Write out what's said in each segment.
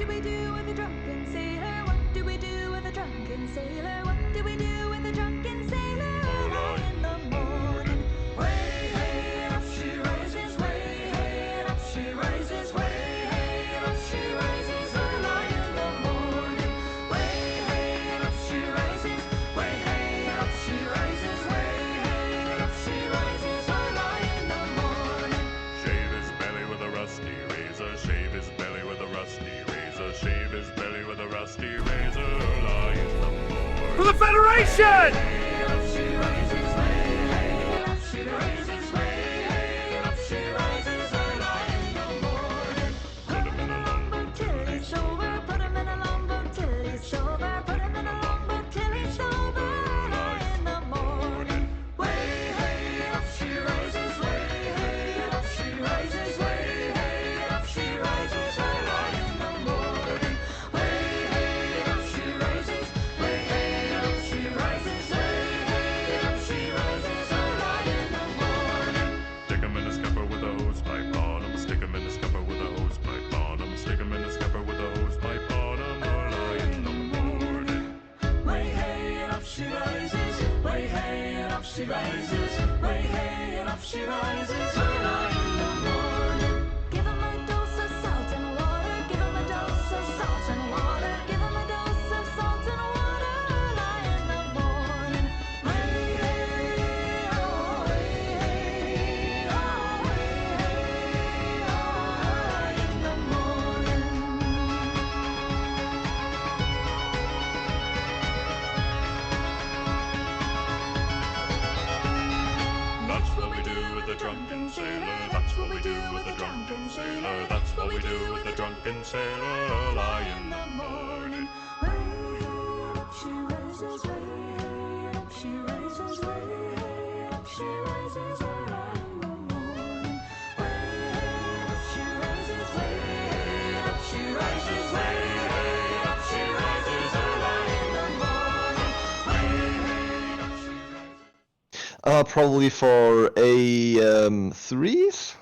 do we do with a drunken sailor? What do we do with a drunken sailor? What do we do with a drunken sailor? Early in the morning. Way hey, and up she rises. Way hey, and up she rises. Way hey, and up she rises. Early in the morning. Way hey, and up she rises. Way hey, and up she rises. Way hey, and up she rises. Early in the morning. Shave his belly with a rusty razor. Shave his belly with a rusty razor. Shave his belly with a rusty razor. Lie in the morning. For the Federation! Up she rises, way hey, up she rises, way hey, up she rises, early in the morning. Put him in a longboat till he's sober. Put him in a longboat till he's sober. Put him in a longboat till he's sober. Early in the morning. Way hey, up she rises, way hey, up she rises, way hey, up she rises, early in the morning. Way hey, up she rises, way hey, up she rises, way hey, up she rises, early in the morning. Stick him in a scupper with a hose pipe on him. Stick him in a scupper with a hose pipe on him. Stick him in a scupper with a hose pipe on him. Early in the morning. Way hey, and up she rises. Way hey, and up she rises. Way hey, and up she rises. Early in the morning. Give him a dose of salt and water. Give him a dose of salt and water. Give him a dose of salt and water. Early in the morning. Way hey, oh way hey, oh way hey, oh early in the morning. That's what we do with the drunken sailor. That's what we do with the drunken sailor. That's what we do with the drunken sailor. Lie in the morning. Way up she rises, way up she rises, way up she rises, early in the morning. Way up she rises, way up she rises, way up she rises, early in the morning. Way up she rises. Probably for A3s.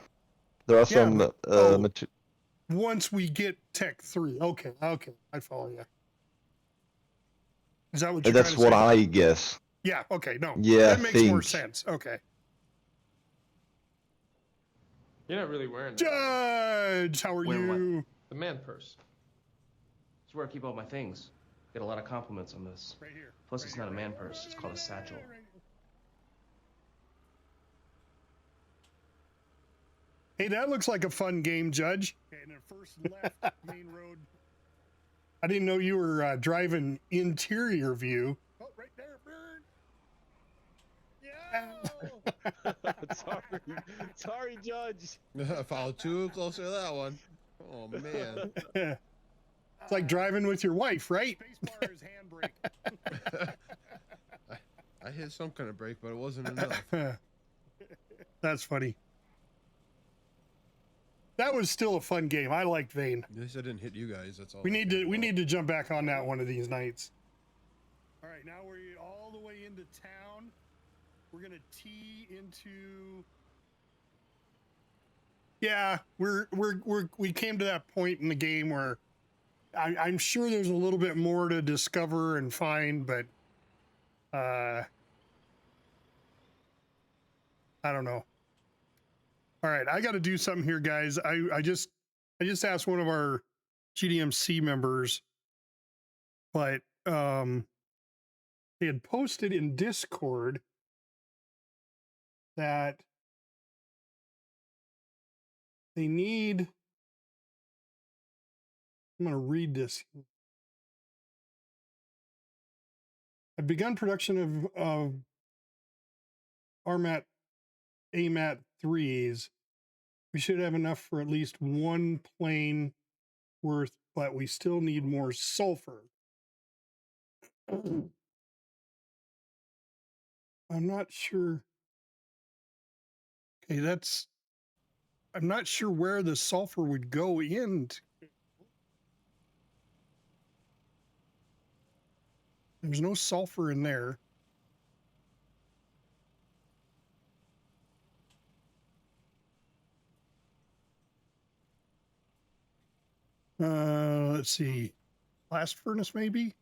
There are some Once we get Tech 3. Okay, I follow you. Is that what you're that's trying what to say? I guess. Yeah, okay, no. Yeah, that makes more think. sense. Okay. You're not really wearing that. Judge, how are Wearing what? you? The man purse. It's where I keep all my things. Get a lot of compliments on this. Right here. Plus, it's not a man purse. It's called a satchel. Hey, that looks like a fun game, Judge. Okay, and then first left main road. I didn't know you were driving interior view. Oh, right there, bird. Yeah. Sorry, Judge. I followed too close to that one. Oh man. It's like driving with your wife, right? Spacebar is handbrake. I hit some kind of brake, but it wasn't enough. That's funny. That was still a fun game. I liked Vane. At least I didn't hit you guys. That's all. We need to jump back on that one of these nights. All right, now we're all the way into town. We're gonna tee into. Yeah, we came to that point in the game where I'm sure there's a little bit more to discover and find, but I don't know. All right, I got to do something here, guys. I just asked one of our GDMC members, but they had posted in Discord that they need. I'm going to read this. I've begun production of RMAT AMAT 3s. We should have enough for at least one plane worth, but we still need more sulfur. I'm not sure. Okay, I'm not sure where the sulfur would go in. There's no sulfur in there. Let's see. Blast furnace, maybe?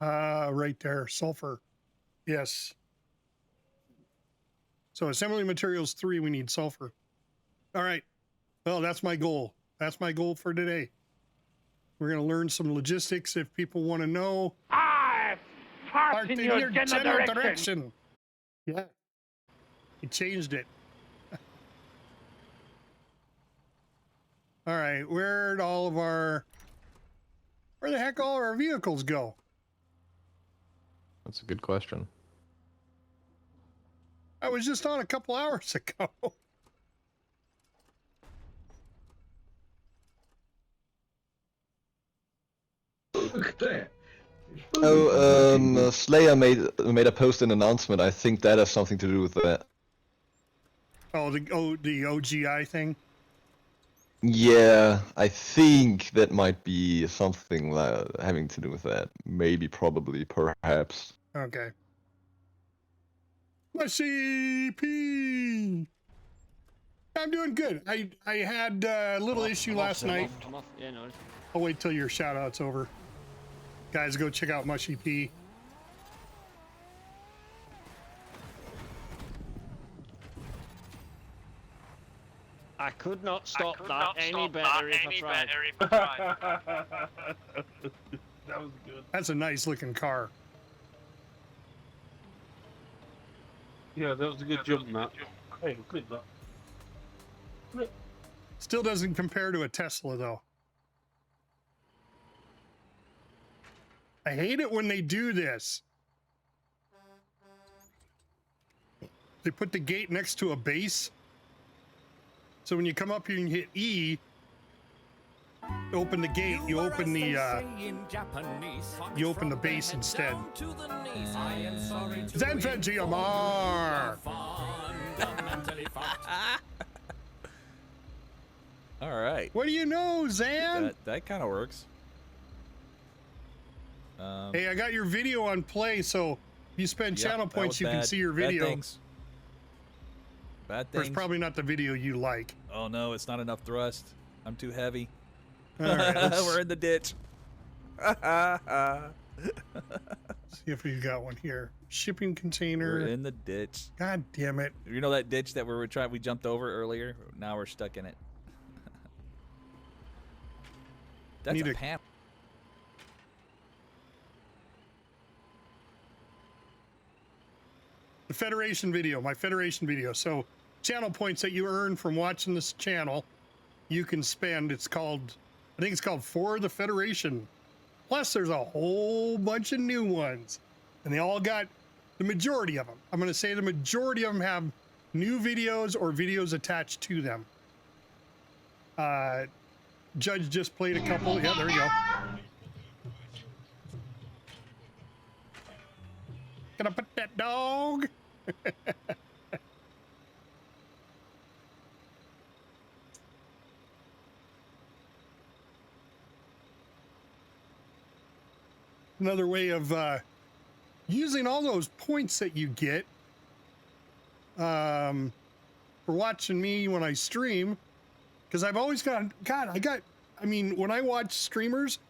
Right there. Sulfur. Yes. So assembly materials 3, we need sulfur. All right. Well, that's my goal. That's my goal for today. We're going to learn some logistics if people want to know. Fart in your general direction. Yeah. He changed it. All right. Where the heck all our vehicles go? That's a good question. I was just on a couple hours ago. Oh, Slayer made a post an announcement. I think that has something to do with that. Oh, the OGI thing? Yeah, I think that might be something having to do with that. Maybe, probably, perhaps. Okay. Mushy P. I'm doing good. I had a little issue last night. I'm off. Yeah, no. I'll wait till your shout out's over. Guys, go check out Mushy P. I could not stop that any better if I tried. That was good. That's a nice looking car. Yeah, that was a good jump, Matt. Hey, clip that. Still doesn't compare to a Tesla, though. I hate it when they do this. They put the gate next to a base. So when you come up here and hit E, open the gate, you open the base instead. Zenfed GMR! All right. What do you know, Zan? That kind of works. Hey, I got your video on play, so if you spend channel points, you can see your video. Bad things. Bad things. It's probably not the video you like. Oh no, it's not enough thrust. I'm too heavy. All right, we're in the ditch. See if we got one here. Shipping container. We're in the ditch. God damn it! You know that ditch that we jumped over earlier? Now we're stuck in it. That's Need a a- pan. The Federation video, my Federation video. So, channel points that you earn from watching this channel, you can spend. It's called, I think it's called For the Federation. Plus, there's a whole bunch of new ones, and they all got the majority of them. I'm going to say the majority of them have new videos or videos attached to them. Judge just played a couple. Yeah, there you go. Gonna put that dog. Another way of using all those points that you get for watching me when I stream, because I've always got, I mean, when I watch streamers,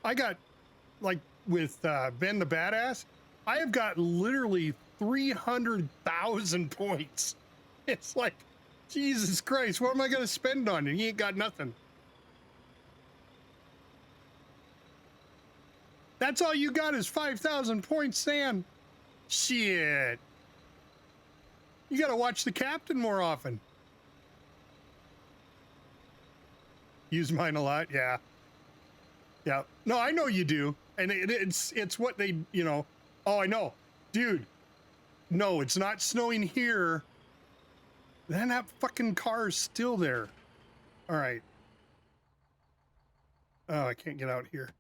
I got, like with Ben the Badass, I have got literally 300,000 points. It's like, Jesus Christ, what am I going to spend on it? He ain't got nothing. That's all you got is 5,000 points, Sam. Shit. You got to watch the captain more often. Use mine a lot, yeah. Yeah. No, I know you do. And it's what they, you know. Oh, I know. Dude. No, it's not snowing here. Then that fucking car is still there. All right. Oh, I can't get out here.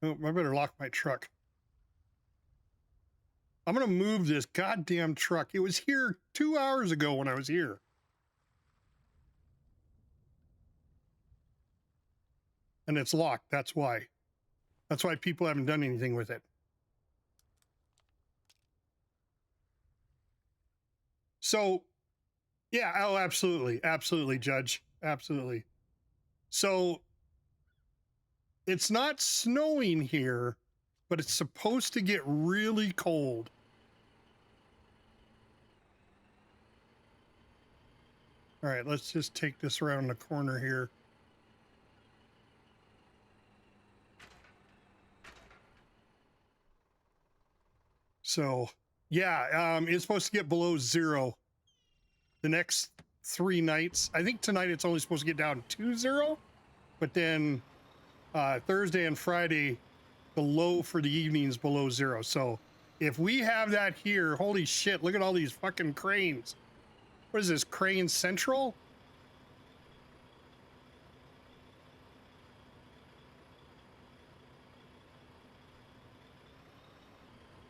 Oh, I better lock my truck. I'm going to move this goddamn truck. It was here 2 hours ago when I was here. And it's locked. That's why. That's why people haven't done anything with it. So, yeah, oh, absolutely. Absolutely, Judge. Absolutely. So, it's not snowing here, but it's supposed to get really cold. All right, let's just take this around the corner here. So, yeah, it's supposed to get below 0 the next 3 nights. I think tonight it's only supposed to get down to 0, but then Thursday and Friday, the low for the evening is below 0. So if we have that here, holy shit, look at all these fucking cranes. What is this, Crane Central?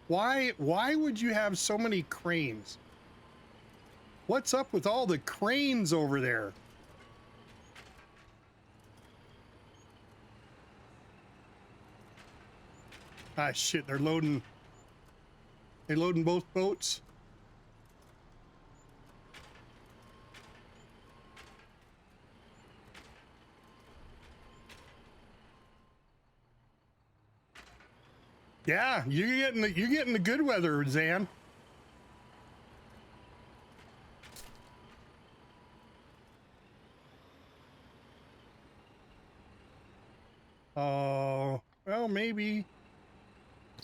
Why would you have so many cranes? What's up with all the cranes over there? Ah, shit, they're loading both boats. Yeah, you're getting the good weather, Zan. Oh, well, maybe.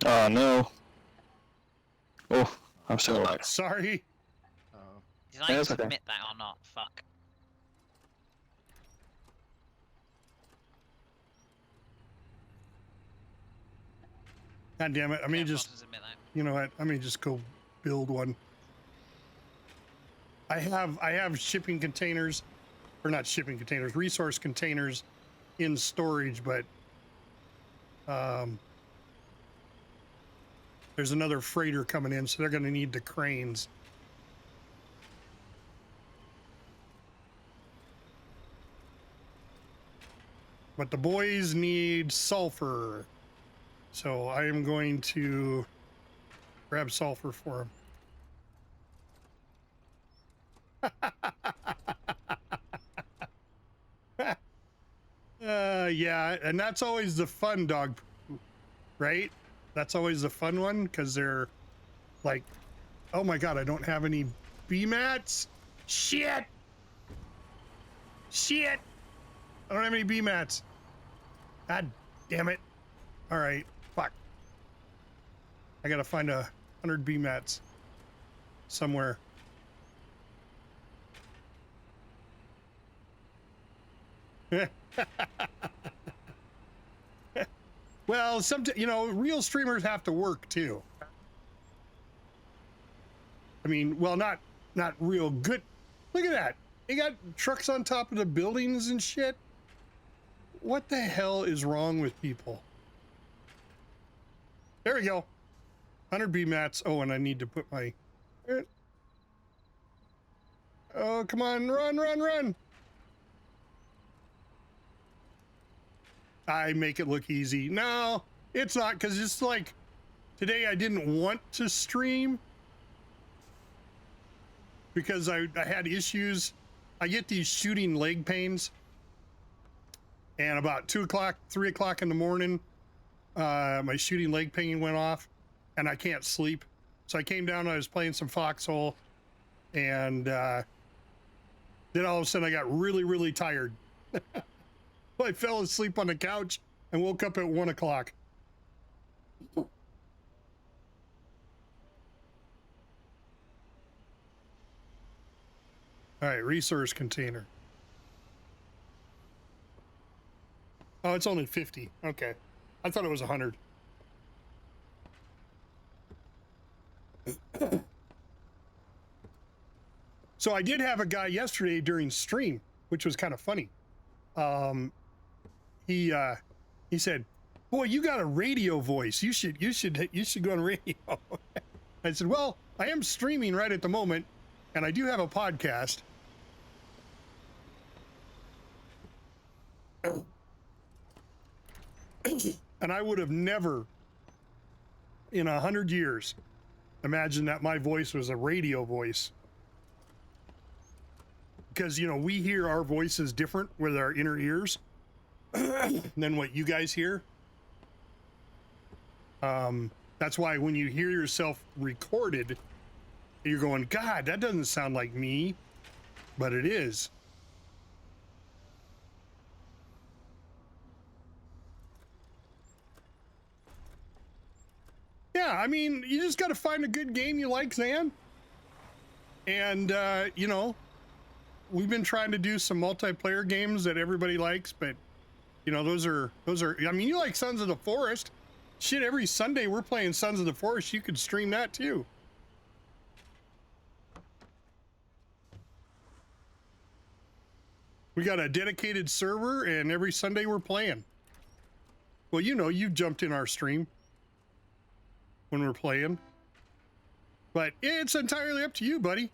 Oh no. Oh, I'm so low. Sorry. Did I submit that or not? Fuck. God damn it! I mean, just you know what? I mean, just go build one. I have shipping containers, or not shipping containers, resource containers in storage, but there's another freighter coming in, so they're going to need the cranes. But the boys need sulfur, so I am going to grab sulfur for them. Yeah, and that's always the fun dog, right? That's always the fun one, because they're like, oh my god, I don't have any B-mats? Shit! Shit! I don't have any B-mats. God damn it. All right, fuck. I gotta find 100 B-mats somewhere. Well, you know, real streamers have to work too. I mean, well, not real good. Look at that. They got trucks on top of the buildings and shit. What the hell is wrong with people? There we go. 100 B-mats. Oh, and I need to put my... Oh, come on. Run, run, run. I make it look easy. No, it's not, because it's like today I didn't want to stream because I had issues. I get these shooting leg pains, and about 2 o'clock, 3 o'clock in the morning, my shooting leg pain went off and I can't sleep. So I came down and I was playing some Foxhole, and then all of a sudden I got really, really tired. I fell asleep on the couch and woke up at 1 o'clock. All right, resource container. Oh, it's only 50. Okay. I thought it was 100. So I did have a guy yesterday during stream, which was kind of funny. He said, "Boy, you got a radio voice. You should go on radio." I said, "Well, I am streaming right at the moment, and I do have a podcast." And I would have never, in 100 years, imagined that my voice was a radio voice. because, you know, we hear our voices different with our inner ears than what you guys hear. That's why when you hear yourself recorded, you're going, God, that doesn't sound like me, but it is. Yeah, I mean, you just got to find a good game you like, Zan. And, you know, we've been trying to do some multiplayer games that everybody likes, but, you know, those are, I mean, you like Sons of the Forest. Shit, every Sunday we're playing Sons of the Forest. You could stream that too. We got a dedicated server, and every Sunday we're playing. Well, you know, you jumped in our stream when we're playing. But it's entirely up to you, buddy.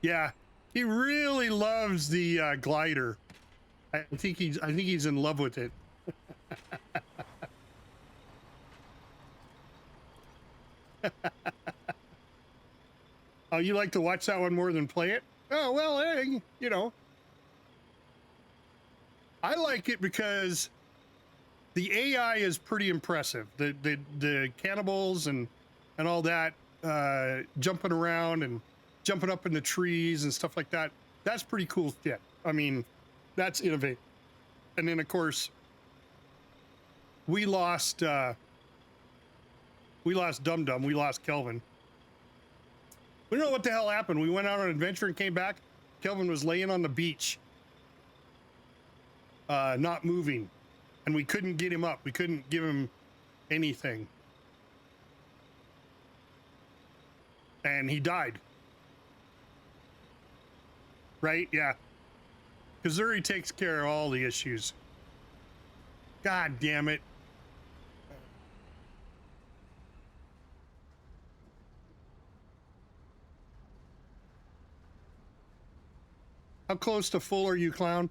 Yeah, he really loves the glider. I think he's in love with it. Oh, you like to watch that one more than play it? Oh, well, hey, you know. I like it because the AI is pretty impressive. The cannibals and all that, jumping around and jumping up in the trees and stuff like that. That's pretty cool shit. I mean, that's innovative. And then of course, we lost Dum Dum. We lost Kelvin. We don't know what the hell happened. We went out on an adventure and came back. Kelvin was laying on the beach, not moving, and we couldn't get him up. We couldn't give him anything. And he died. Right? Yeah. Kazuri takes care of all the issues. God damn it. How close to full are you, clown?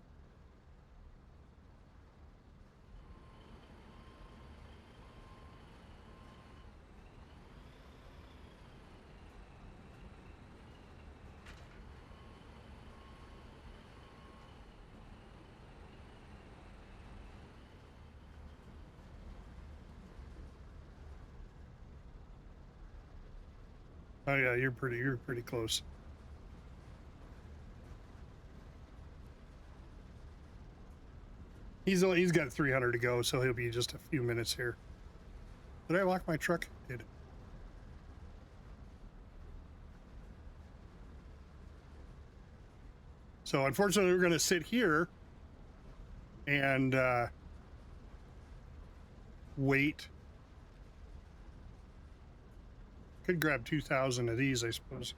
Oh yeah, you're pretty close. He's got 300 to go, so he'll be just a few minutes here. Did I lock my truck? Did. So unfortunately, we're going to sit here and wait. Could grab 2,000 of these, I suppose.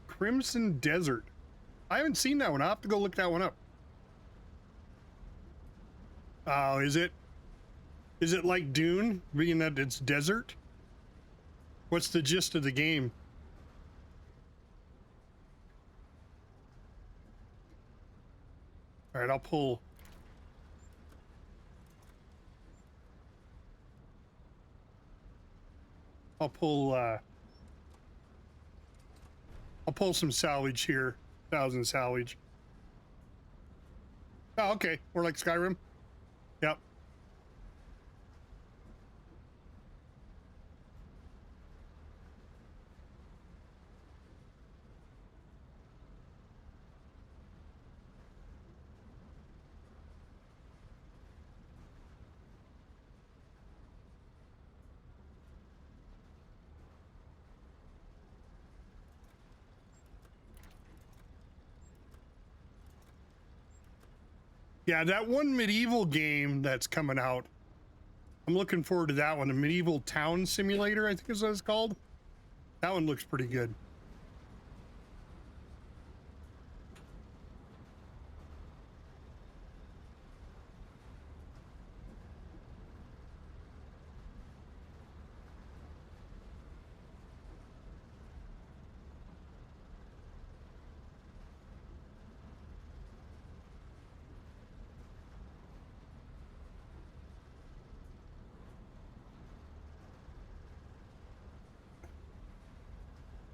Crimson Desert. I haven't seen that one. I'll have to go look that one up. Oh, is it? Is it like Dune, being that it's desert? What's the gist of the game? All right, I'll pull. I'll pull some salvage here. 1,000 salvage. Oh, okay. We're like Skyrim. Yep. Yeah, that one medieval game that's coming out. I'm looking forward to that one. A medieval town simulator, I think is what it's called. That one looks pretty good.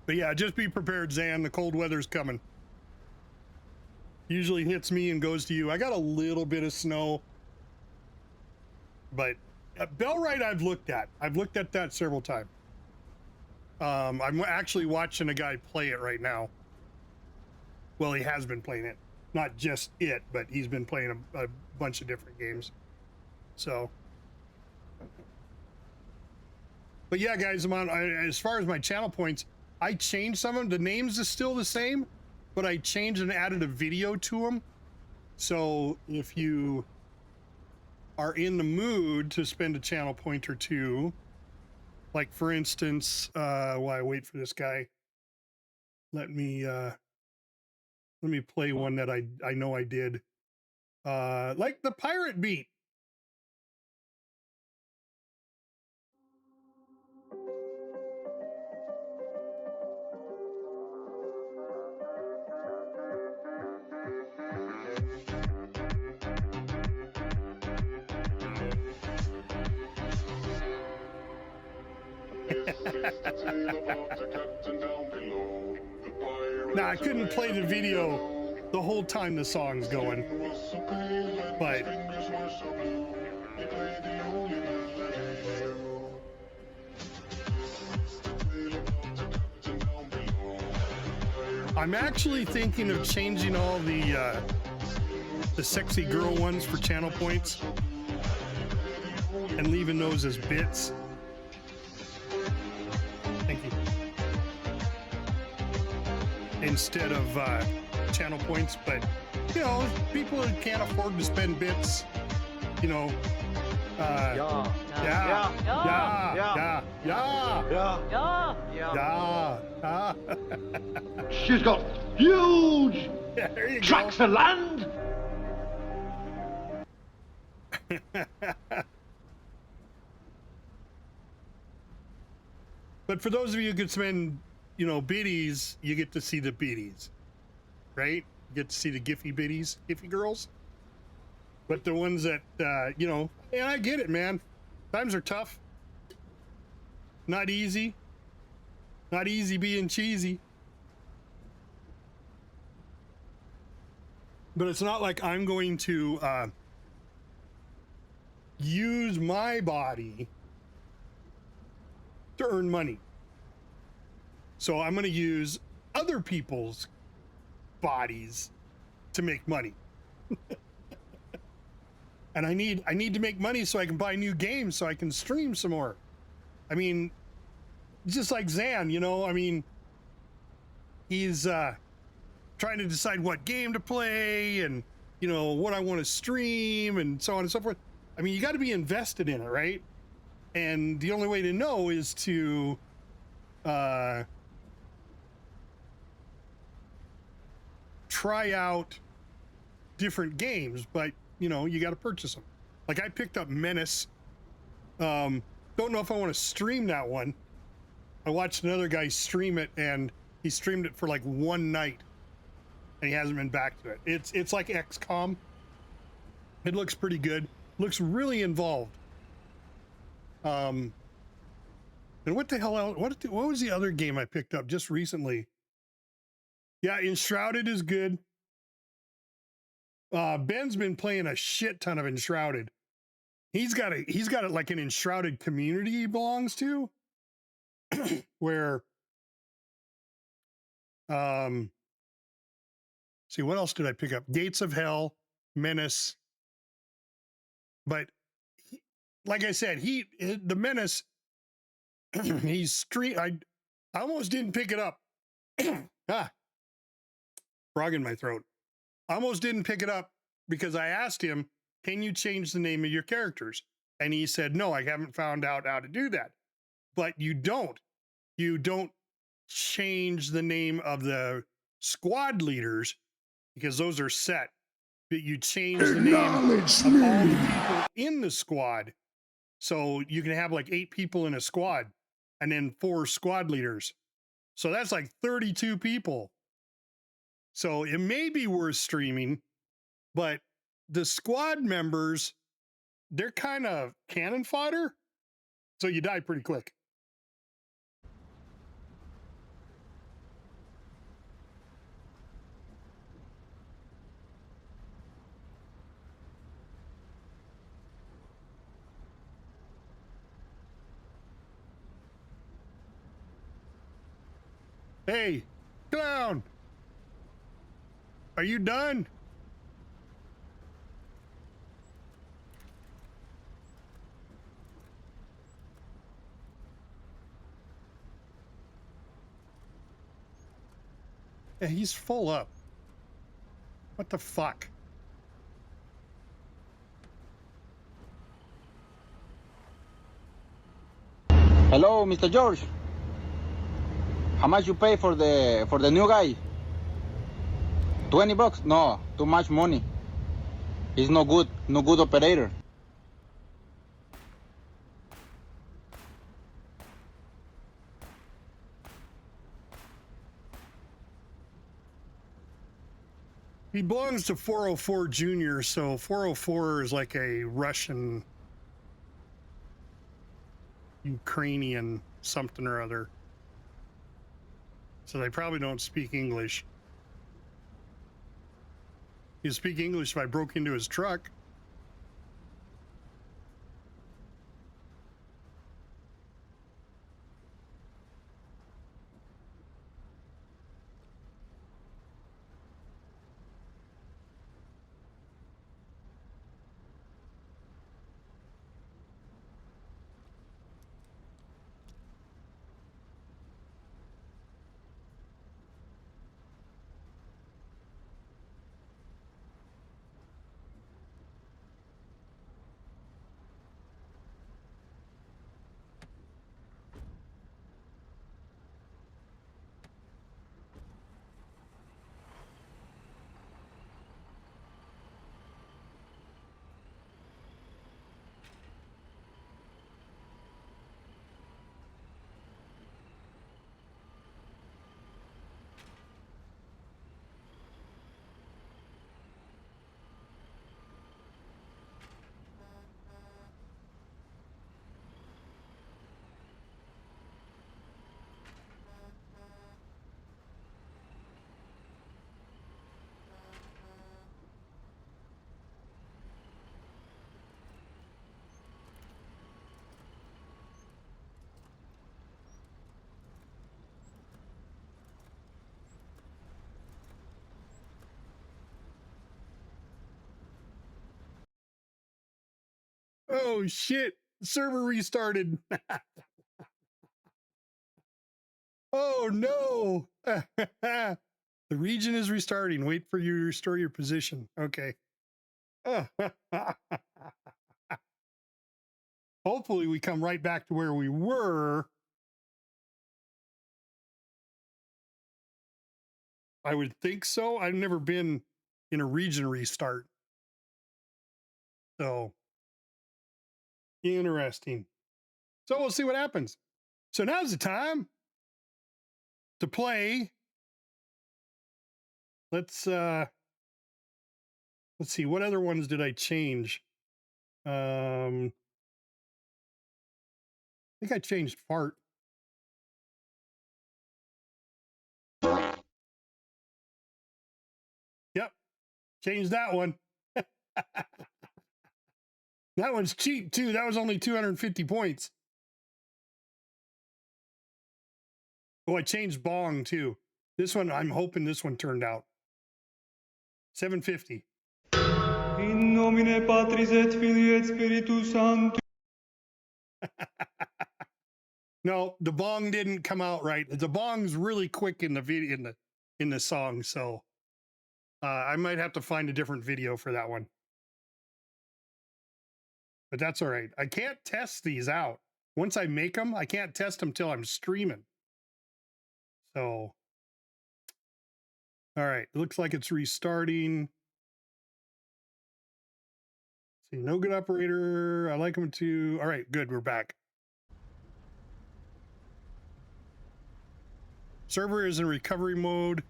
But yeah, just be prepared, Zan. The cold weather's coming. Usually hits me and goes to you. I got a little bit of snow. But Bellrite I've looked at. I've looked at that several times. I'm actually watching a guy play it right now. Well, he has been playing it. Not just it, but he's been playing a bunch of different games. So. But yeah, guys, as far as my channel points, I changed some of them. The names is still the same, but I changed and added a video to them. So if you are in the mood to spend a channel point or two, like for instance, while I wait for this guy, let me play one that I know I did, like the Pirate Beat. Now, I couldn't play the video the whole time the song's going, but I'm actually thinking of changing all the sexy girl ones for channel points and leaving those as bits. Thank you. Instead of channel points, but you know, people that can't afford to spend bits, you know, She's got huge there you tracts go. of land. But for those of you who could spend, you know, biddies, you get to see the biddies, right? You get to see the Giphy biddies, Giphy girls. But the ones that, you know, and I get it, man. Times are tough. Not easy. Not easy being cheesy. But it's not like I'm going to use my body to earn money. So I'm going to use other people's bodies to make money. And I need to make money so I can buy new games so I can stream some more. I mean, just like Zan, you know, I mean, he's trying to decide what game to play and, you know, what I want to stream and so on and so forth. I mean, you got to be invested in it, right? And the only way to know is to try out different games, but you know, you got to purchase them. Like I picked up Menace. Don't know if I want to stream that one. I watched another guy stream it, and he streamed it for like one night, and he hasn't been back to it. It's like XCOM. It looks pretty good. Looks really involved. And what the hell else? What was the other game I picked up just recently? Yeah, Enshrouded is good. Ben's been playing a shit ton of Enshrouded. He's got it like an Enshrouded community he belongs to, where see, what else did I pick up? Gates of Hell, Menace. But like I said, the Menace, I almost didn't pick it up. Frog in my throat. I almost didn't pick it up because I asked him, can you change the name of your characters? And he said, no, I haven't found out how to do that. But you don't change the name of the squad leaders because those are set. But you change the name of all the people in the squad. So you can have like 8 people in a squad and then 4 squad leaders. So that's like 32 people. So it may be worth streaming, but the squad members, they're kind of cannon fodder. So you die pretty quick. Hey, clown! Are you done? Yeah, he's full up. What the fuck? Hello, Mr. George. How much you pay for the new guy? $20? No, too much money. He's no good operator. He belongs to 404 Junior, so 404 is like a Russian, Ukrainian something or other. So they probably don't speak English. He'd speak English if I broke into his truck. Oh shit, server restarted. Oh no. The region is restarting. Wait for you to restore your position. Okay. Hopefully we come right back to where we were. I would think so. I've never been in a region restart. So interesting. So we'll see what happens. So now's the time to play. Let's see, what other ones did I change? I think I changed fart. Yep, changed that one. That one's cheap too. That was only 250 points. Oh, I changed bong too. This one, I'm hoping this one turned out. 750. In nomine Patris et Filii et Spiritus Sancti. No, the bong didn't come out right. The bong's really quick in the video in the song, so I might have to find a different video for that one. But that's all right. I can't test these out. Once I make them, I can't test them till I'm streaming. So, all right. It looks like it's restarting. See, no good operator. I like them too. All right, good. We're back. Server is in recovery mode.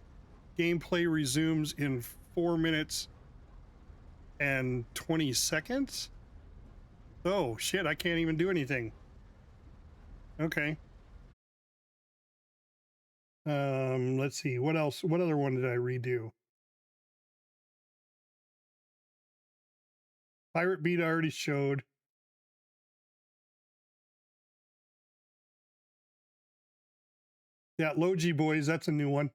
Gameplay resumes in 4 minutes and 20 seconds. Oh, shit. I can't even do anything. Okay. Let's see. What else? What other one did I redo? Pirate Beat I already showed. Yeah, Logi Boys, that's a new one.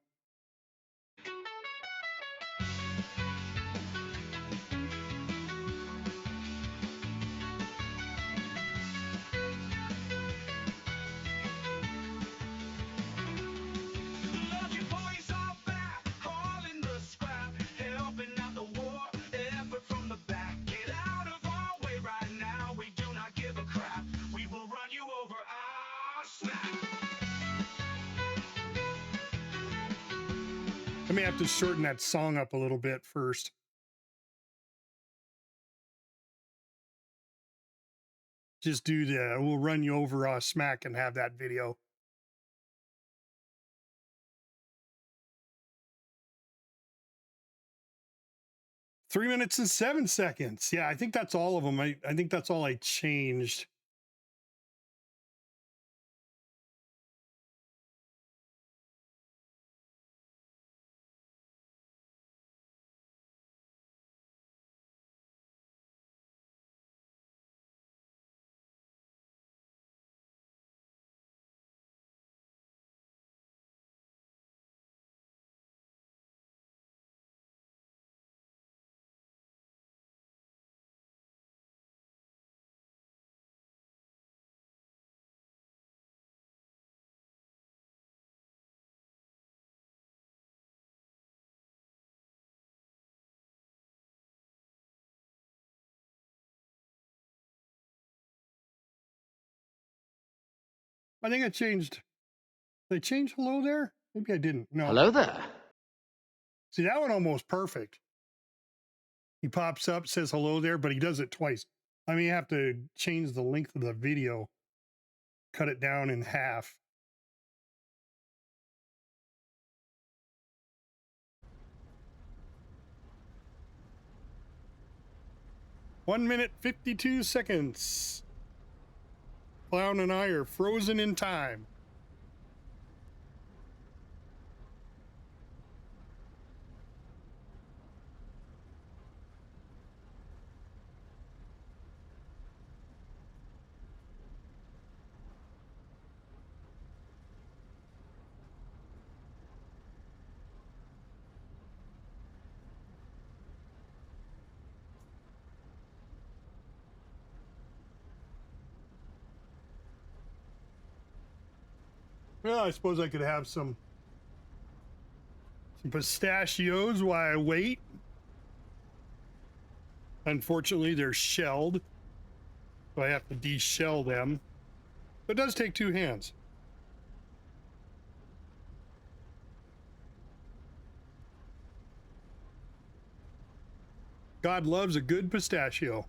I may have to shorten that song up a little bit first. Just do the we'll run you over smack and have that video. Three minutes and 7 seconds. Yeah, I think that's all of them. I think that's all I changed. I think I changed. Did I change hello there? Maybe I didn't. No. Hello there. See, that one almost perfect. He pops up, says hello there, but he does it twice. I mean, you have to change the length of the video, cut it down in half. One minute, 52 seconds. Clown and I are frozen in time. Well, I suppose I could have some pistachios while I wait. Unfortunately, they're shelled, so I have to de-shell them. But it does take 2 hands. God loves a good pistachio.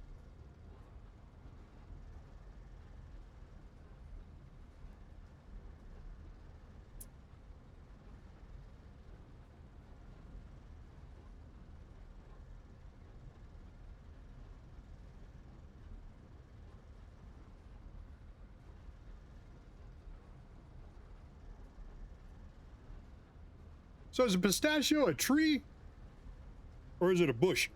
So is a pistachio a tree or is it a bush?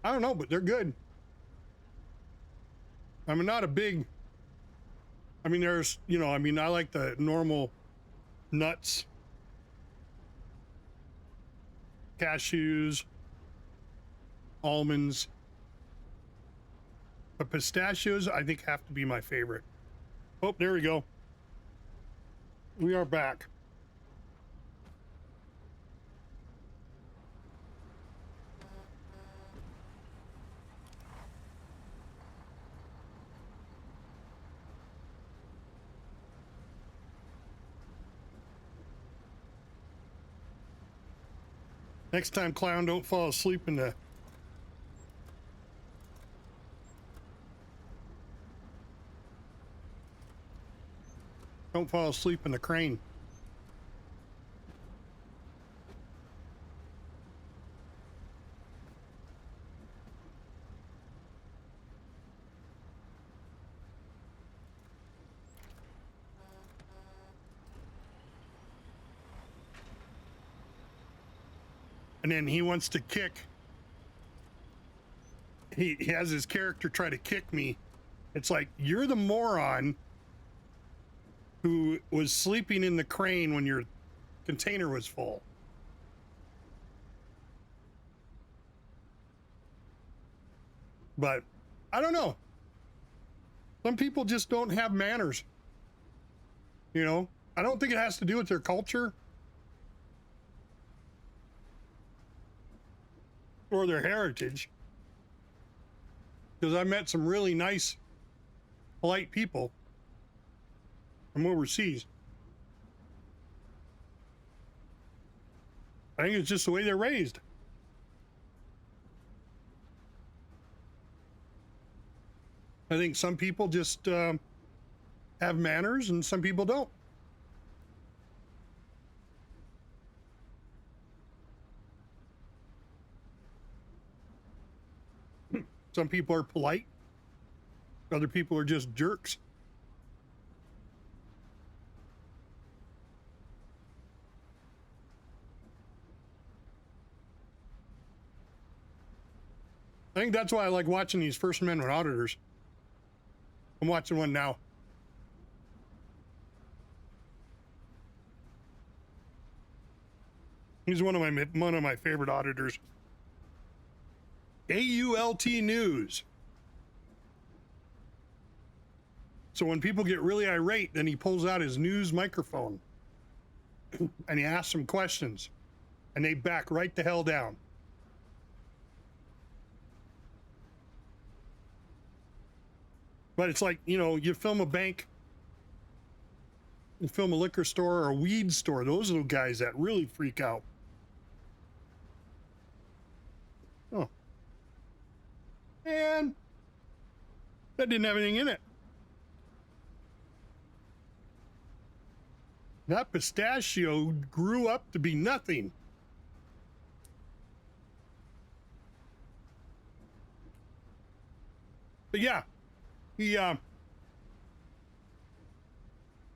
I don't know, but they're good. I'm not a big, I mean, there's, you know, I mean, I like the normal nuts, cashews, almonds, but pistachios, I think, have to be my favorite. Oh, there we go. We are back. Next time, clown, don't fall asleep in the... Don't fall asleep in the crane. And then he wants to kick. He has his character try to kick me. It's like, you're the moron who was sleeping in the crane when your container was full. But I don't know. Some people just don't have manners. You know, I don't think it has to do with their culture or their heritage. Because I met some really nice, polite people from overseas. I think it's just the way they're raised. I think some people just have manners and some people don't. Some people are polite. Other people are just jerks. I think that's why I like watching these First Amendment auditors. I'm watching one now. He's one of my favorite auditors. AULT News. So when people get really irate, then he pulls out his news microphone and he asks them questions and they back right the hell down. But it's like, you know, you film a bank, you film a liquor store or a weed store. Those are the guys that really freak out. Oh. And that didn't have anything in it. That pistachio grew up to be nothing. But yeah,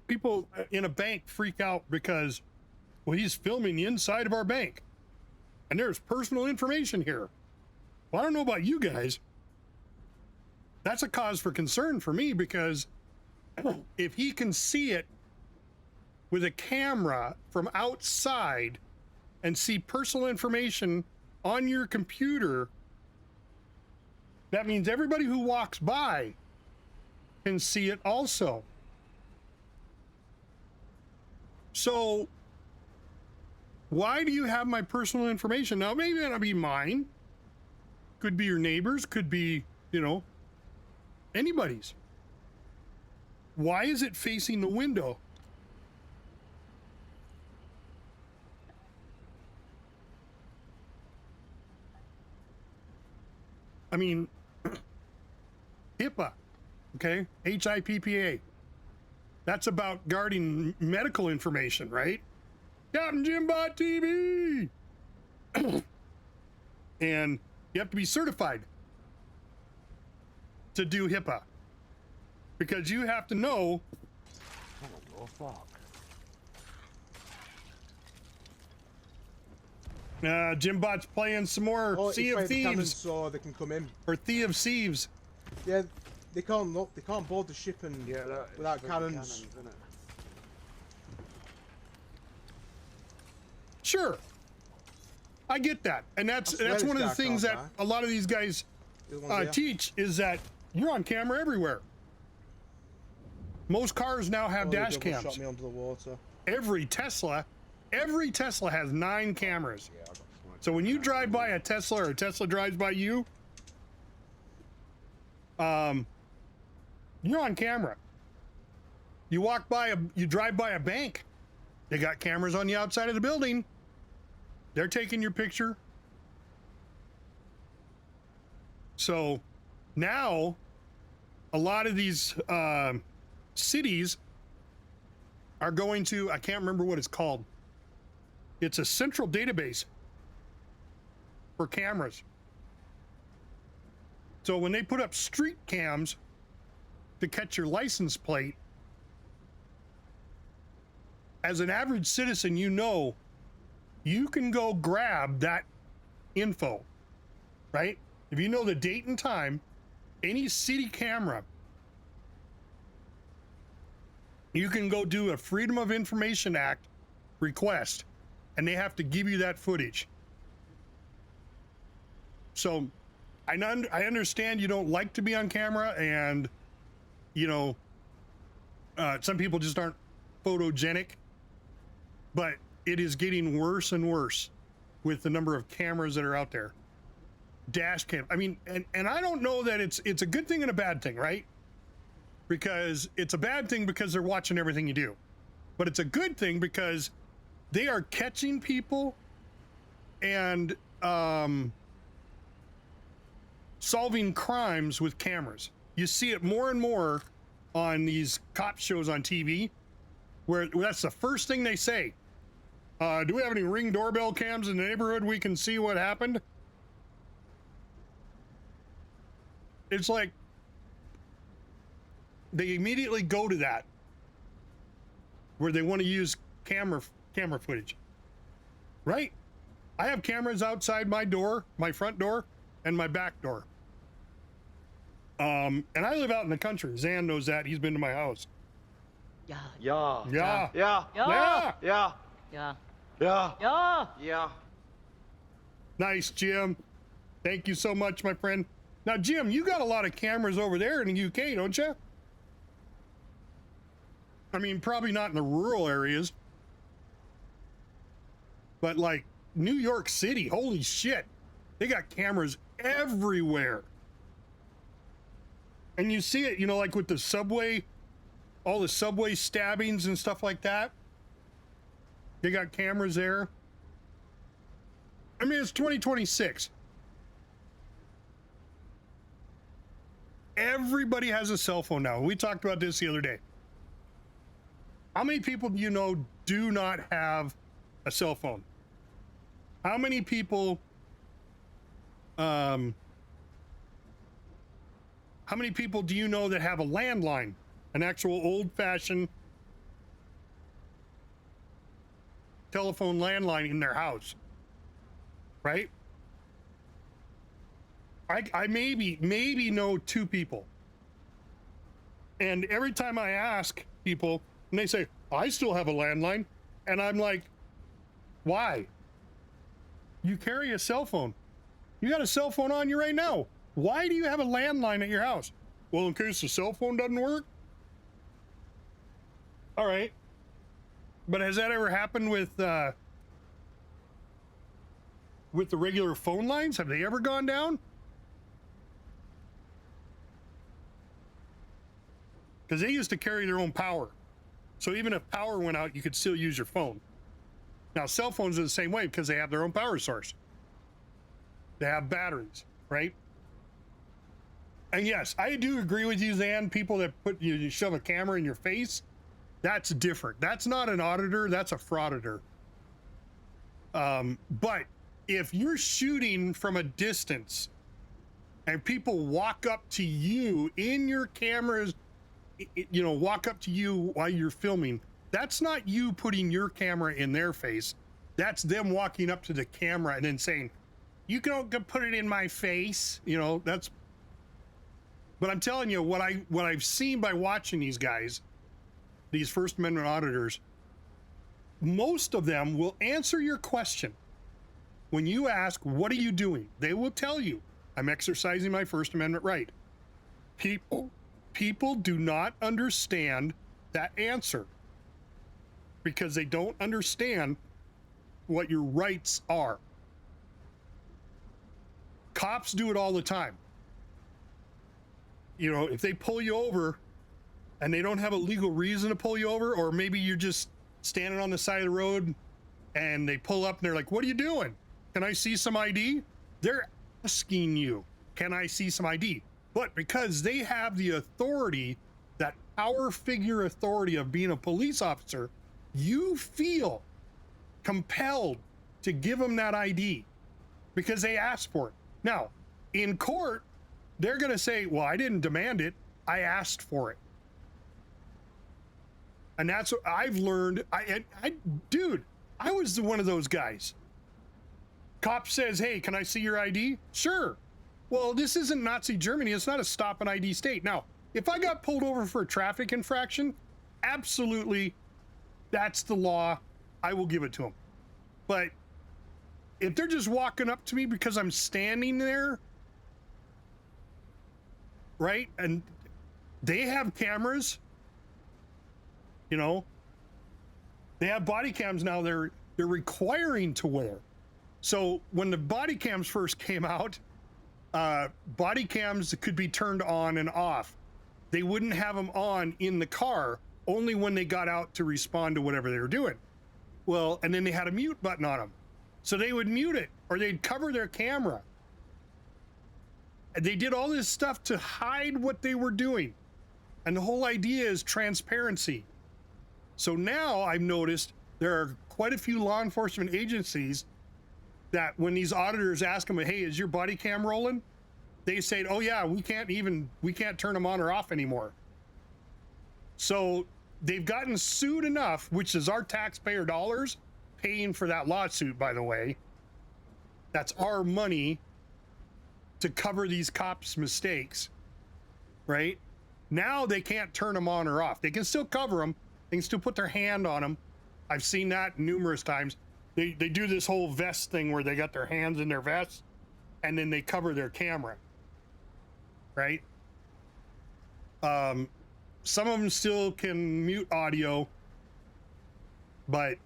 people in a bank freak out because, well, he's filming the inside of our bank and there's personal information here. Well, I don't know about you guys. That's a cause for concern for me, because if he can see it with a camera from outside and see personal information on your computer, that means everybody who walks by can see it also. So why do you have my personal information? Now, maybe that'll be mine. Could be your neighbors, could be, you know, anybody's. Why is it facing the window? I mean, HIPAA, okay? HIPPA. That's about guarding medical information, right? Captain Jimbot TV! And you have to be certified to do HIPAA, because you have to know. Oh, fuck. Jimbot's playing some more Sea of Thieves, so they can come in. or Sea of Thieves. Yeah, they can't look. They can't board the ship and without cannons. Sure, I get that, and that's one of the things that a lot of these guys teach, is that you're on camera everywhere. Most cars now have dash cams. Shot me under the water. Every Tesla has 9 cameras. So when you drive by a Tesla or a Tesla drives by you, you're on camera. You drive by a bank, they got cameras on the outside of the building. They're taking your picture. So now a lot of these cities are going to, I can't remember what it's called. It's a central database for cameras. So when they put up street cams to catch your license plate, as an average citizen, you know, you can go grab that info, right? If you know the date and time, any city camera You can go do a Freedom of Information Act request, and they have to give you that footage. So I understand you don't like to be on camera, and you know, some people just aren't photogenic, but it is getting worse and worse with the number of cameras that are out there. Dash cam. I mean, and I don't know that it's a good thing and a bad thing, right? Because it's a bad thing because they're watching everything you do, but it's a good thing because they are catching people and solving crimes with cameras. You see it more and more on these cop shows on TV, where that's the first thing they say. Do we have any Ring doorbell cams in the neighborhood we can see what happened? It's like they immediately go to that, where they want to use camera footage, right? I have cameras outside my door, my front door, and my back door. And I live out in the country. Zan knows that. He's been to my house. Yeah. Yeah. Yeah. Yeah. Yeah. Yeah. Yeah. Yeah. Yeah. Yeah. Nice, Jim. Thank you so much, my friend. Now, Jim, you got a lot of cameras over there in the UK, don't you? I mean, probably not in the rural areas, but like New York City, holy shit. They got cameras everywhere. And you see it, you know, like with the subway, all the subway stabbings and stuff like that. They got cameras there. I mean, it's 2026. Everybody has a cell phone now. We talked about this the other day. How many people do you know do not have a cell phone? How many people, how many people do you know that have a landline, an actual old-fashioned telephone landline in their house, right? I maybe know 2 people. And every time I ask people, and they say, I still have a landline. And I'm like, why? You carry a cell phone. You got a cell phone on you right now. Why do you have a landline at your house? Well, in case the cell phone doesn't work. All right. But has that ever happened with the regular phone lines? Have they ever gone down? Because they used to carry their own power. So even if power went out, you could still use your phone. Now, cell phones are the same way because they have their own power source. They have batteries, right? And yes, I do agree with you, Zan. People that you shove a camera in your face, that's different. That's not an auditor, that's a frauditor. But if you're shooting from a distance and people walk up to you in your cameras, you know, walk up to you while you're filming, that's not you putting your camera in their face. That's them walking up to the camera and then saying, you can put it in my face. You know, that's, but I'm telling you what I've seen by watching these guys, these First Amendment auditors, most of them will answer your question. When you ask, what are you doing? They will tell you, I'm exercising my First Amendment right. People do not understand that answer because they don't understand what your rights are. Cops do it all the time. You know, if they pull you over and they don't have a legal reason to pull you over, or maybe you're just standing on the side of the road and they pull up and they're like, what are you doing? Can I see some ID? They're asking you, can I see some ID? But because they have the authority, that power figure authority of being a police officer, you feel compelled to give them that ID because they asked for it. Now, in court, they're going to say, well, I didn't demand it. I asked for it. And that's what I've learned. Dude, I was one of those guys. Cop says, hey, can I see your ID? Sure. Well, this isn't Nazi Germany. It's not a stop and ID state. Now, if I got pulled over for a traffic infraction absolutely, that's the law. I will give it to them. But if they're just walking up to me because I'm standing there, right? And they have cameras, you know, they have body cams now they're requiring to wear. So when the body cams first came out, body cams could be turned on and off. They wouldn't have them on in the car, only when they got out to respond to whatever they were doing. Well, and then they had a mute button on them. So they would mute it, or they'd cover their camera. And they did all this stuff to hide what they were doing. And the whole idea is transparency. So now I've noticed there are quite a few law enforcement agencies that when these auditors ask them, hey, is your body cam rolling? They say, oh yeah, we can't turn them on or off anymore. So they've gotten sued enough, which is our taxpayer dollars paying for that lawsuit, by the way. That's our money to cover these cops' mistakes, right? Now they can't turn them on or off. They can still cover them. They can still put their hand on them. I've seen that numerous times. They do this whole vest thing where they got their hands in their vests and then they cover their camera, right? Some of them still can mute audio, but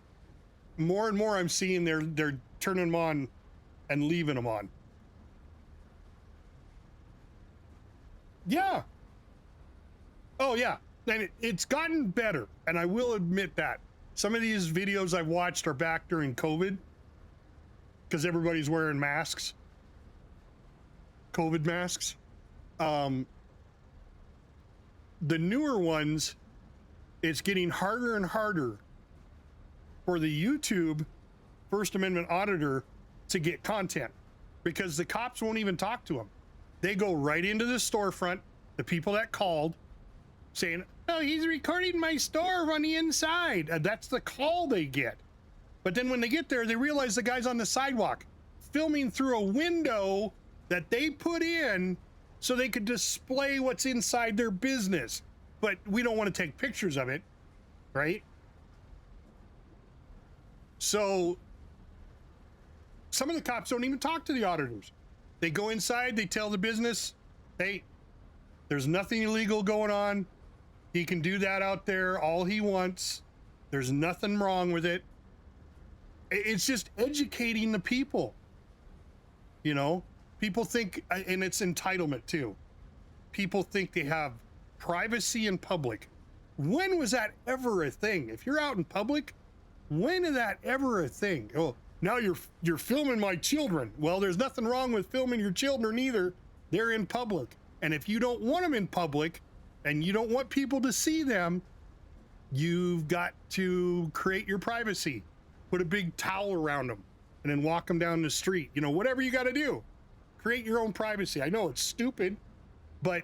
more and more I'm seeing they're turning them on and leaving them on. Yeah. Oh yeah, and it's gotten better, and I will admit that. Some of these videos I've watched are back during COVID because everybody's wearing masks, COVID masks. The newer ones, it's getting harder and harder for the YouTube First Amendment auditor to get content because the cops won't even talk to them. They go right into the storefront, the people that called, saying, oh, he's recording my store on the inside. That's the call they get. But then when they get there, they realize the guy's on the sidewalk filming through a window that they put in so they could display what's inside their business. But we don't want to take pictures of it, right? So some of the cops don't even talk to the auditors. They go inside, they tell the business, hey, there's nothing illegal going on. He can do that out there all he wants. There's nothing wrong with it. It's just educating the people. You know, people think, and it's entitlement too. People think they have privacy in public. When was that ever a thing? If you're out in public, when is that ever a thing? Oh, now you're filming my children. Well, there's nothing wrong with filming your children either. They're in public. And if you don't want them in public and you don't want people to see them, you've got to create your privacy. Put a big towel around them and then walk them down the street. You know, whatever you got to do. Create your own privacy. I know it's stupid, but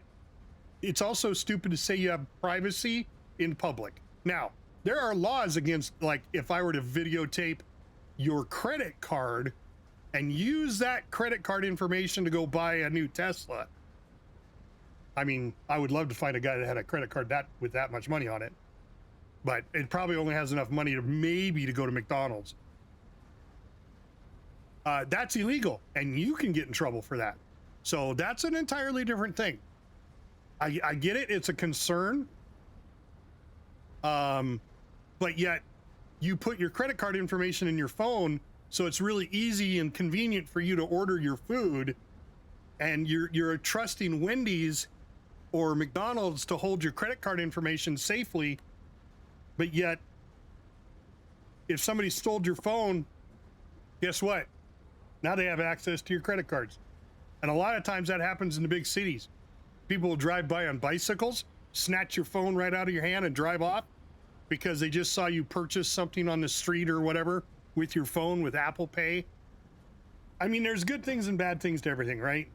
it's also stupid to say you have privacy in public. Now, there are laws against, like, if I were to videotape your credit card and use that credit card information to go buy a new Tesla. I mean, I would love to find a guy that had a credit card with that much money on it, but it probably only has enough money to maybe to go to McDonald's. That's illegal, and you can get in trouble for that. So that's an entirely different thing. I get it; it's a concern, but yet you put your credit card information in your phone, so it's really easy and convenient for you to order your food, and you're trusting Wendy's or McDonald's to hold your credit card information safely, but yet if somebody stole your phone, guess what? Now they have access to your credit cards. And a lot of times that happens in the big cities. People will drive by on bicycles, snatch your phone right out of your hand and drive off because they just saw you purchase something on the street or whatever with your phone with Apple Pay. I mean, there's good things and bad things to everything, right?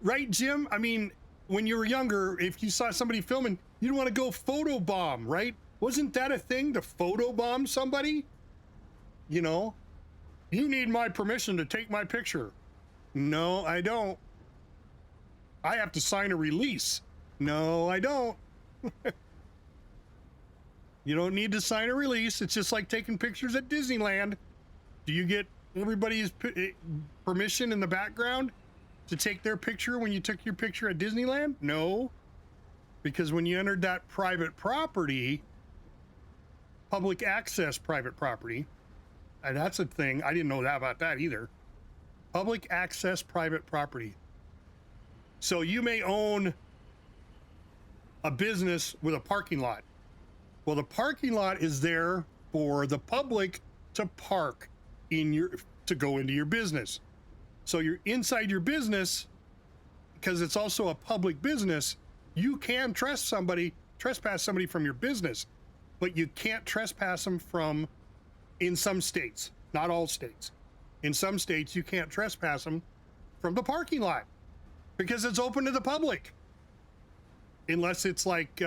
Right, Jim? I mean, when you were younger, if you saw somebody filming, you'd want to go photobomb, right? Wasn't that a thing, to photobomb somebody? You know? You need my permission to take my picture. No, I don't. I have to sign a release. No, I don't. You don't need to sign a release. It's just like taking pictures at Disneyland. Do you get everybody's permission in the background to take their picture when you took your picture at Disneyland? No, because when you entered that private property, public access private property, and that's a thing. I didn't know that about that either. Public access private property. So you may own a business with a parking lot. Well, the parking lot is there for the public to park to go into your business. So you're inside your business, because it's also a public business. You can trespass somebody from your business, but you can't trespass them from, in some states, not all states. In some states, you can't trespass them from the parking lot because it's open to the public. Unless it's like,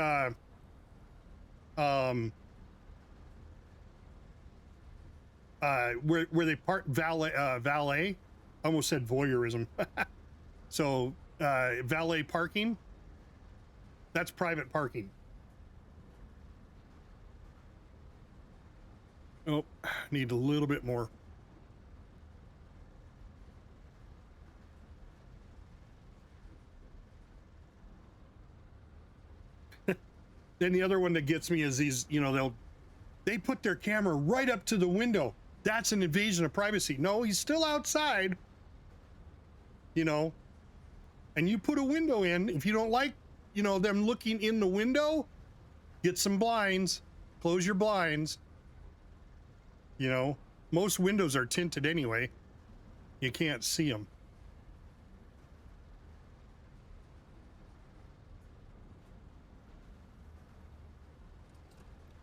where they park valet, I almost said voyeurism. So, valet parking, that's private parking. Oh, need a little bit more. Then the other one that gets me is these, they put their camera right up to the window. That's an invasion of privacy. No, he's still outside, and you put a window in. If you don't like, them looking in the window, get some blinds, close your blinds. Most windows are tinted anyway. You can't see them.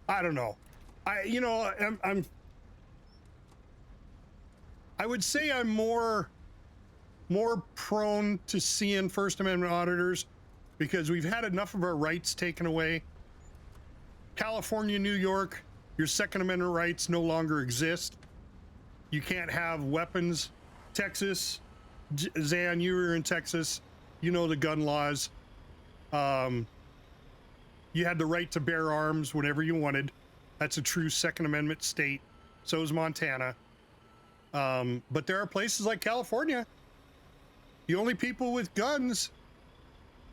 I don't know. I would say I'm more prone to seeing First Amendment auditors because we've had enough of our rights taken away. California, New York, your Second Amendment rights no longer exist. You can't have weapons. Texas, Zan, you were in Texas. You know the gun laws. You had the right to bear arms whenever you wanted. That's a true Second Amendment state. So is Montana. But there are places like California. The only people with guns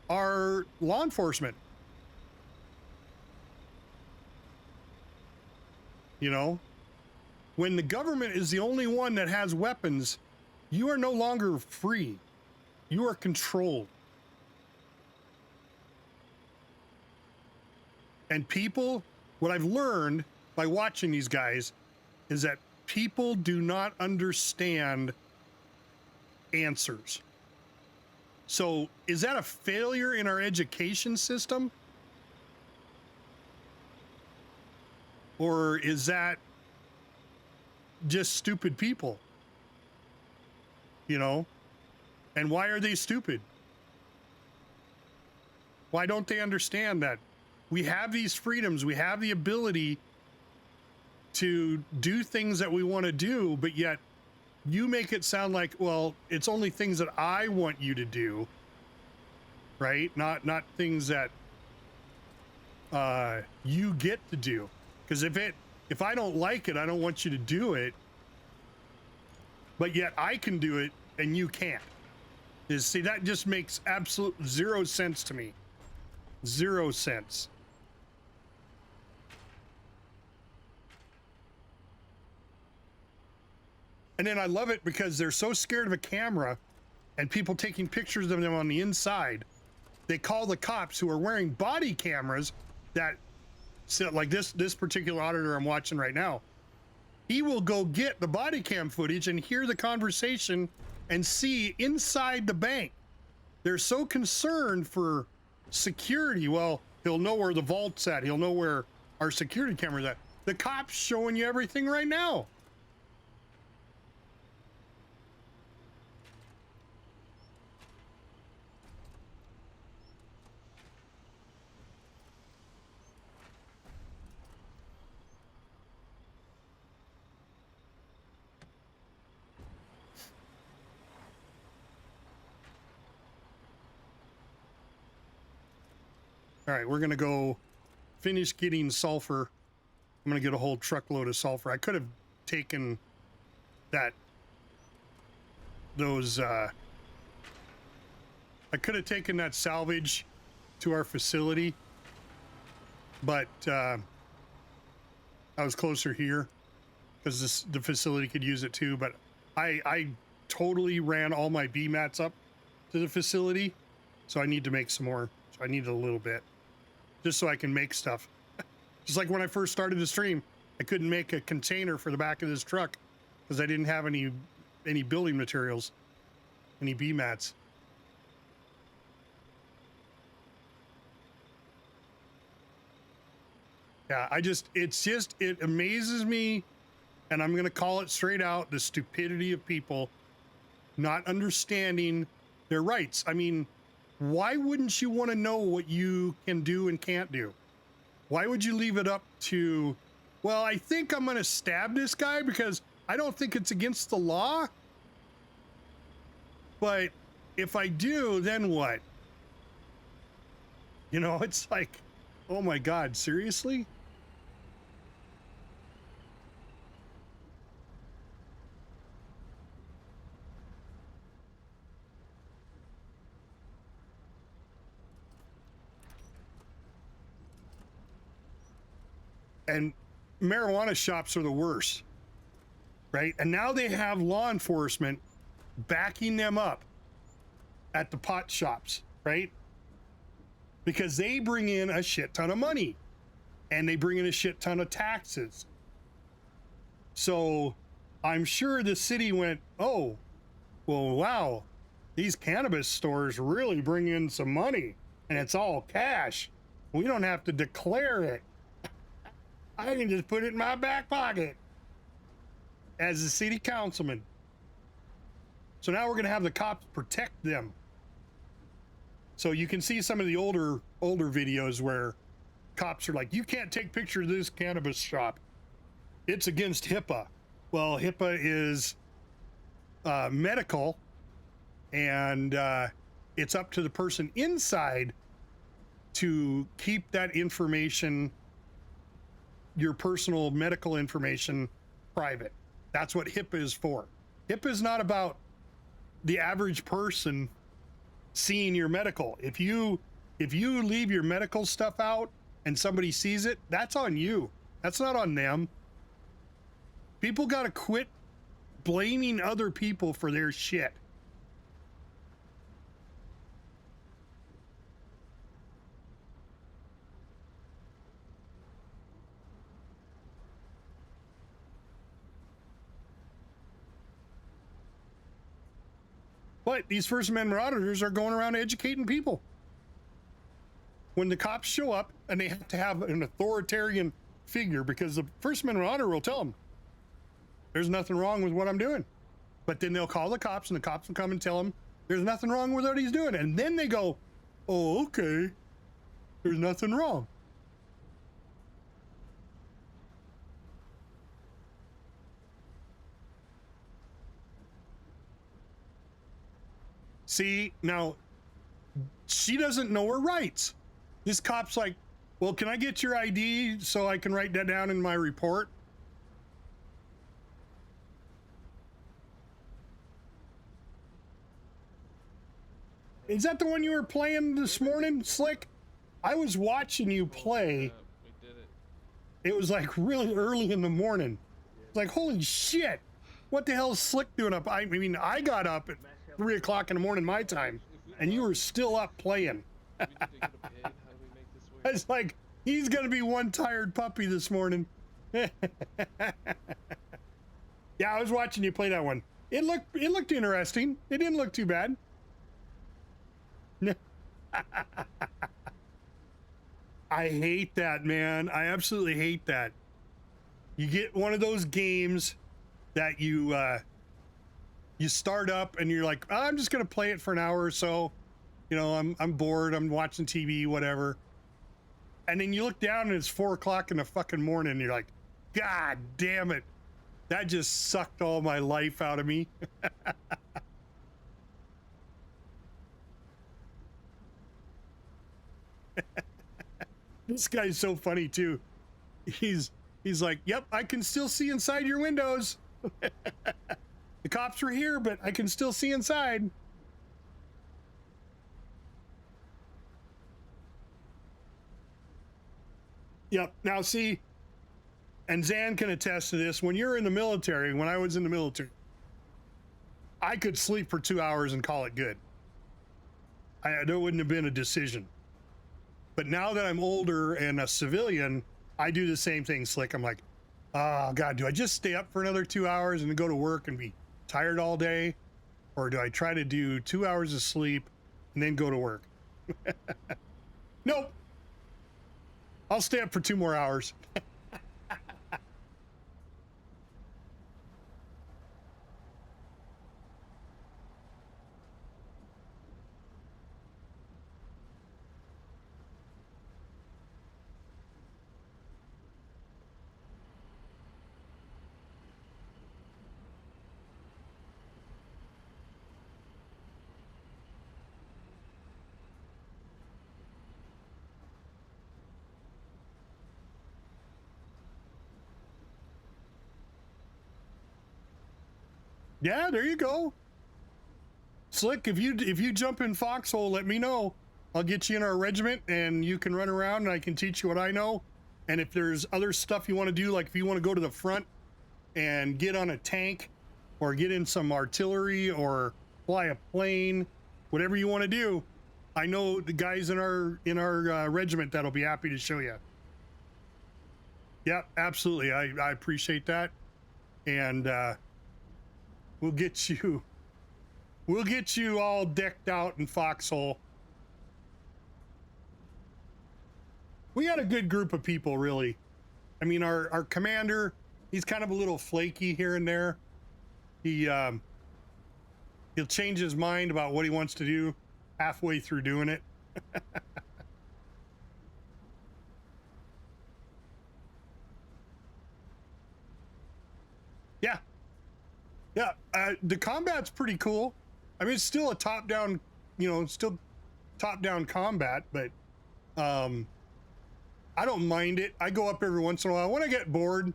are law enforcement. When the government is the only one that has weapons, you are no longer free. You are controlled. And people, what I've learned by watching these guys is that people do not understand answers. So is that a failure in our education system? Or is that just stupid people? And why are they stupid? Why don't they understand that we have these freedoms, we have the ability to do things that we want to do, but yet you make it sound like, well, it's only things that I want you to do, right? Not things that you get to do. Because if I don't like it, I don't want you to do it, but yet I can do it and you can't. See, that just makes absolute zero sense to me. 0 cents. And then I love it because they're so scared of a camera and people taking pictures of them on the inside. They call the cops who are wearing body cameras that, like this particular auditor I'm watching right now, he will go get the body cam footage and hear the conversation and see inside the bank. They're so concerned for security. Well, he'll know where the vault's at. He'll know where our security camera's at. The cop's showing you everything right now. All right, we're gonna go finish getting sulfur. I'm gonna get a whole truckload of sulfur. I could have taken I could have taken that salvage to our facility, but I was closer here because the facility could use it too. But I totally ran all my BMATs up to the facility, so I need to make some more. So I need a little bit just so I can make stuff. Just like when I first started the stream, I couldn't make a container for the back of this truck because I didn't have any building materials, any BMATs. Yeah, it amazes me, and I'm gonna call it straight out, the stupidity of people not understanding their rights. I mean, why wouldn't you want to know what you can do and can't do? Why would you leave it up to, well, I think I'm gonna stab this guy because I don't think it's against the law, but if I do, then what? You know, it's like, oh my God, seriously? And marijuana shops are the worst, right? And now they have law enforcement backing them up at the pot shops, right? Because they bring in a shit ton of money and they bring in a shit ton of taxes. So I'm sure the city went, oh, well, wow, these cannabis stores really bring in some money and it's all cash. We don't have to declare it. I can just put it in my back pocket as a city councilman. So now we're going to have the cops protect them. So you can see some of the older videos where cops are like, you can't take pictures of this cannabis shop. It's against HIPAA. Well, HIPAA is medical, and it's up to the person inside to keep that information, your personal medical information, private. That's what HIPAA is for. HIPAA is not about the average person seeing your medical. If you leave your medical stuff out and somebody sees it, that's on you. That's not on them. People got to quit blaming other people for their shit. But these First Amendment auditors are going around educating people. When the cops show up and they have to have an authoritarian figure, because the First Amendment auditor will tell them, there's nothing wrong with what I'm doing. But then they'll call the cops and the cops will come and tell them, there's nothing wrong with what he's doing. And then they go, oh, okay, there's nothing wrong. See, now, she doesn't know her rights. This cop's like, well, can I get your ID so I can write that down in my report? Is that the one you were playing this morning, Slick? I was watching you play. We did it. It was like really early in the morning. It's like, holy shit. What the hell is Slick doing up? I mean, I got up at 3 o'clock in the morning my time, and you were still up playing. It's like, he's gonna be one tired puppy this morning. Yeah, I was watching you play that one. It looked interesting. It didn't look too bad. I hate that, man. I absolutely hate that. You get one of those games that you start up and you're like, oh, I'm just gonna play it for an hour or so. You know, I'm bored. I'm watching TV, whatever. And then you look down and it's 4 o'clock in the fucking morning. And you're like, God damn it. That just sucked all my life out of me. This guy's so funny too. He's like, yep, I can still see inside your windows. The cops were here, but I can still see inside. Yep. Now see, and Zan can attest to this, when you're in the military, when I was in the military, I could sleep for 2 hours and call it good. There wouldn't have been a decision. But now that I'm older and a civilian, I do the same thing, Slick. I'm like, oh God, do I just stay up for another 2 hours and go to work and be tired all day? Or do I try to do 2 hours of sleep and then go to work? Nope. I'll stay up for 2 more hours. Yeah, there you go. Slick, if you jump in Foxhole, let me know. I'll get you in our regiment and you can run around and I can teach you what I know. And if there's other stuff you want to do, like if you want to go to the front and get on a tank or get in some artillery or fly a plane, whatever you want to do, I know the guys in our regiment that'll be happy to show you. Yeah, absolutely. I appreciate that. And we'll get you all decked out in Foxhole. We got a good group of people, really. I mean, our commander, he's kind of a little flaky here and there. He'll change his mind about what he wants to do halfway through doing it. Yeah. Yeah, the combat's pretty cool. I mean, it's still a top-down, still top-down combat, but I don't mind it. I go up every once in a while. When I get bored,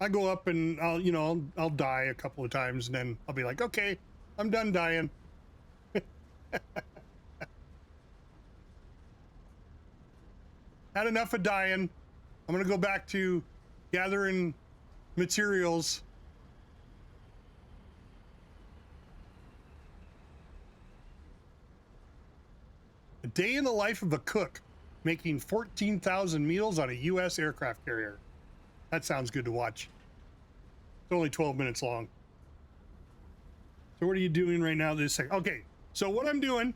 I go up and I'll die a couple of times, and then I'll be like, okay, I'm done dying. Had enough of dying. I'm gonna go back to gathering materials. A day in the life of a cook, making 14,000 meals on a U.S. aircraft carrier. That sounds good to watch. It's only 12 minutes long. So what are you doing right now this second? Okay, so what I'm doing,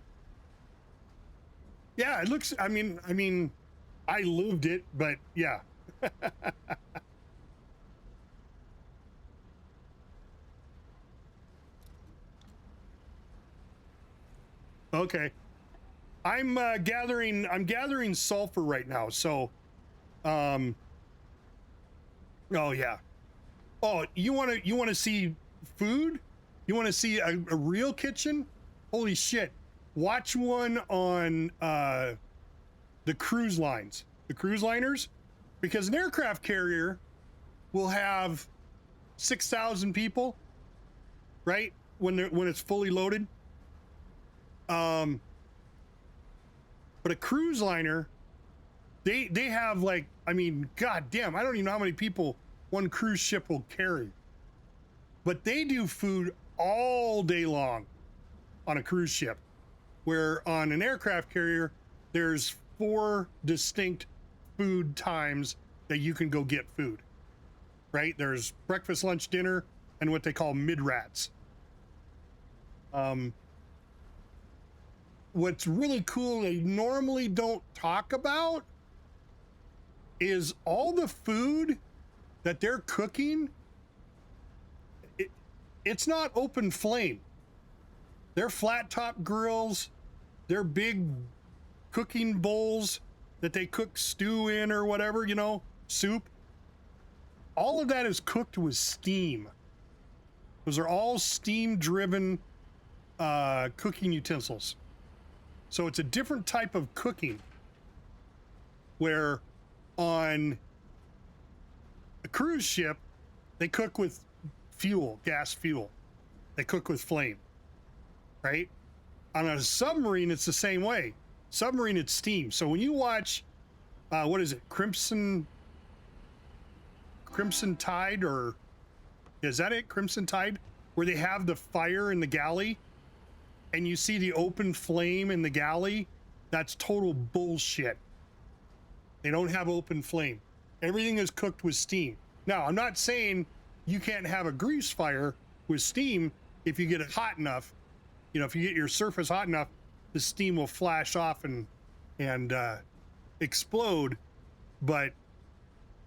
yeah, it looks, I mean, I lived it, but yeah. Okay. I'm gathering sulfur right now, so oh yeah. Oh, you want to see food? You want to see a real kitchen? Holy shit. Watch one on the cruise lines, the cruise liners, because an aircraft carrier will have 6,000 people, right? When it's fully loaded. But a cruise liner, they have like, I mean, god damn, I don't even know how many people one cruise ship will carry. But they do food all day long on a cruise ship, where on an aircraft carrier, there's 4 distinct food times that you can go get food, right? There's breakfast, lunch, dinner, and what they call mid-rats. What's really cool they normally don't talk about is all the food that they're cooking. It's not open flame. They're flat top grills. They're big cooking bowls that they cook stew in or whatever, soup. All of that is cooked with steam. Those are all steam driven cooking utensils. So it's a different type of cooking. where on a cruise ship, they cook with fuel, gas fuel. They cook with flame, right? On a submarine, it's the same way. Submarine, it's steam. So when you watch, what is it, Crimson Tide, or is that it, Crimson Tide? Where they have the fire in the galley and you see the open flame in the galley, that's total bullshit. They don't have open flame. Everything is cooked with steam. Now, I'm not saying you can't have a grease fire with steam if you get it hot enough. You know, if you get your surface hot enough, the steam will flash off and explode. But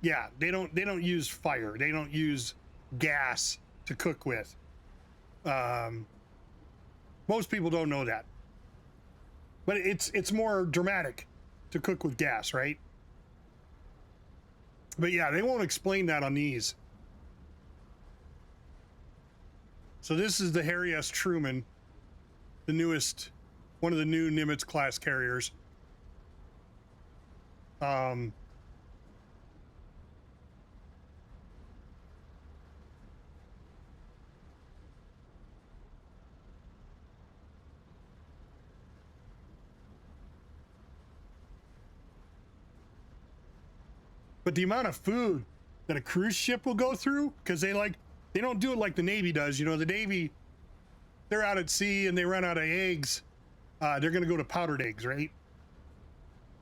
yeah, they don't use fire. They don't use gas to cook with. Most people don't know that, but it's more dramatic to cook with gas, right? But yeah, they won't explain that on these. So this is the Harry S. Truman, the newest, one of the new Nimitz class carriers. But the amount of food that a cruise ship will go through, because they don't do it like the Navy does. You know, the Navy, they're out at sea and they run out of eggs. They're going to go to powdered eggs, right?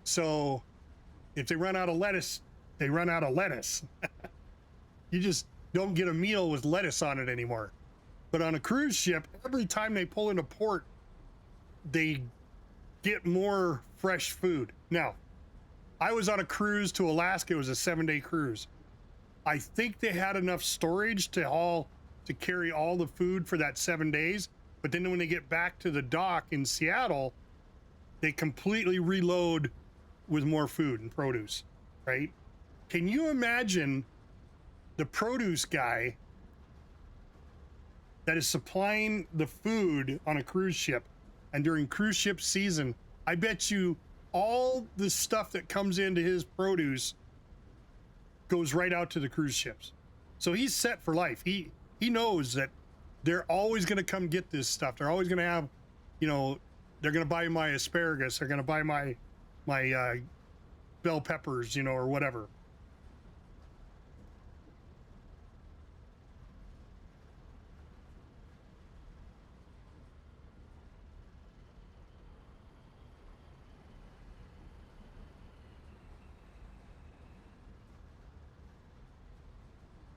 So if they run out of lettuce, they run out of lettuce. You just don't get a meal with lettuce on it anymore. But on a cruise ship, every time they pull into port, they get more fresh food. Now, I was on a cruise to Alaska. It was a 7-day cruise. I think they had enough storage to carry all the food for that 7 days. But then when they get back to the dock in Seattle, they completely reload with more food and produce, right? Can you imagine the produce guy that is supplying the food on a cruise ship, and during cruise ship season, I bet you all the stuff that comes into his produce goes right out to the cruise ships. So he's set for life. He knows that they're always going to come get this stuff. They're always going to have, you know, they're going to buy my asparagus. They're going to buy my bell peppers, you know, or whatever.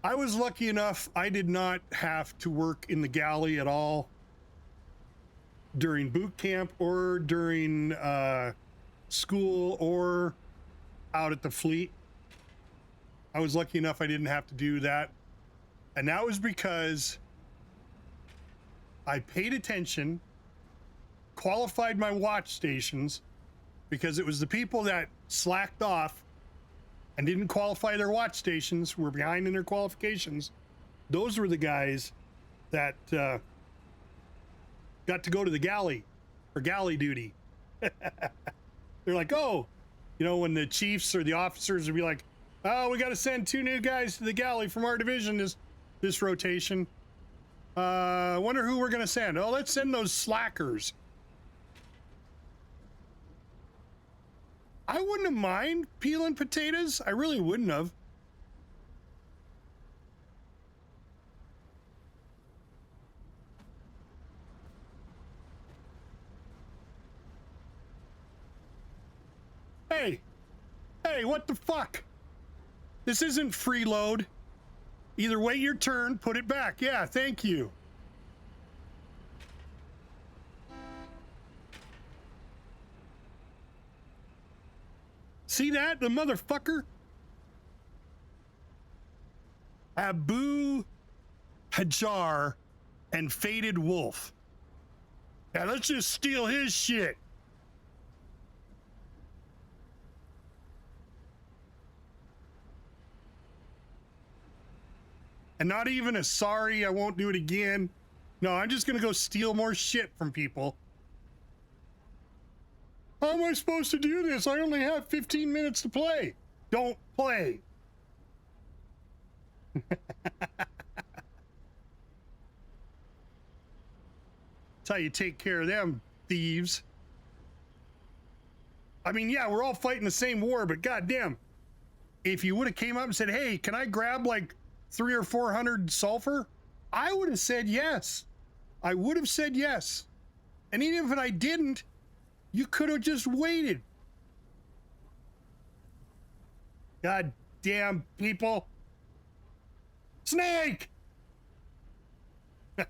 I was lucky enough, I did not have to work in the galley at all during boot camp or during school or out at the fleet. I was lucky enough I didn't have to do that. And that was because I paid attention, qualified my watch stations, because it was the people that slacked off and didn't qualify their watch stations, were behind in their qualifications. Those were the guys that got to go to the galley for galley duty. They're like, oh, you know, when the chiefs or the officers would be like, oh, we got to send 2 new guys to the galley from our division this rotation. Wonder who we're going to send. Oh, let's send those slackers. I wouldn't have mind peeling potatoes. I really wouldn't have. Hey, what the fuck? This isn't freeload. Either wait your turn, put it back. Yeah, thank you. See that? The motherfucker? Abu Hajar and Faded Wolf. Yeah, let's just steal his shit. And not even a sorry, I won't do it again. No, I'm just gonna go steal more shit from people. How am I supposed to do this? I only have 15 minutes to play. Don't play. That's how you take care of them, thieves. I mean, yeah, we're all fighting the same war, but goddamn, if you would have came up and said, hey, can I grab like 300 or 400 sulfur? I would have said yes. I would have said yes. And even if I didn't, you could have just waited. God damn people. Snake! All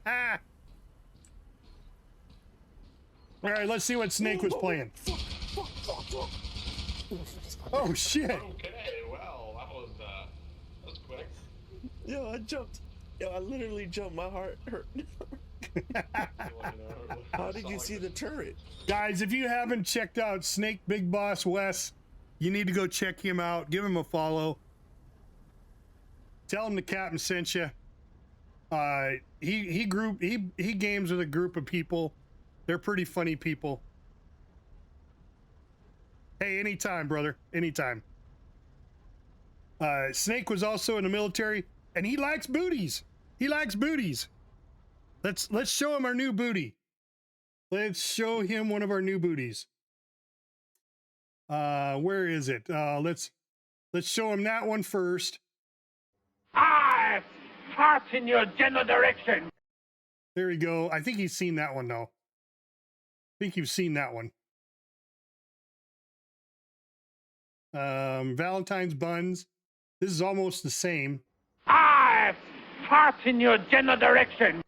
right, let's see what Snake was playing. Oh shit! Okay, well, that was quick. Yo, I jumped. Yo, I literally jumped. My heart hurt. How did you see the turret? Guys, if you haven't checked out Snake Big Boss Wes, you need to go check him out. Give him a follow. Tell him the captain sent you. He games with a group of people. They're pretty funny people. Hey, anytime, brother. Anytime. Snake was also in the military, and he likes booties. He likes booties. Let's show him our new booty. Let's show him one of our new booties. Where is it? Let's show him that one first. I fart in your general direction. There we go. I think he's seen that one though. I think you've seen that one. Valentine's buns. This is almost the same. I fart in your general direction.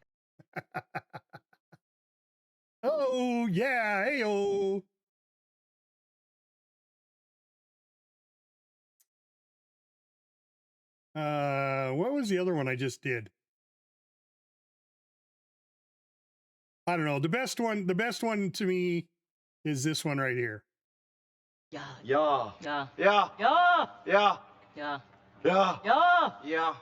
Oh yeah, hey-oh. What was the other one I just did? I don't know. The best one to me is this one right here. Yeah. Yeah. Yeah. Yeah. Yeah. Yeah. Yeah. Yeah. Yeah. Yeah.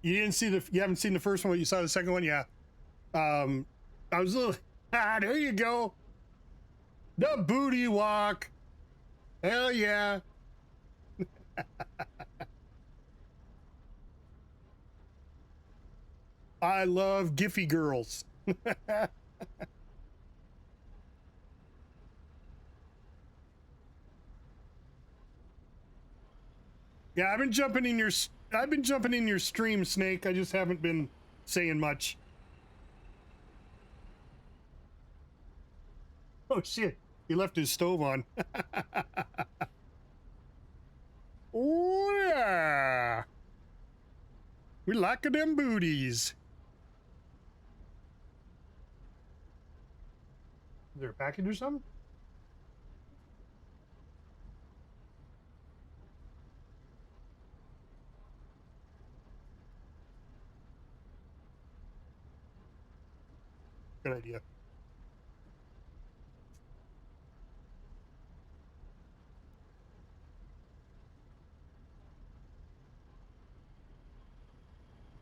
You haven't seen the first one, but you saw the second one? Yeah. I was a little, there you go. The booty walk. Hell yeah. I love Giphy girls. Yeah, I've been jumping in your stream, Snake. I just haven't been saying much. Oh shit, he left his stove on. Oh yeah. We like them booties. Is there a package or something? Good idea.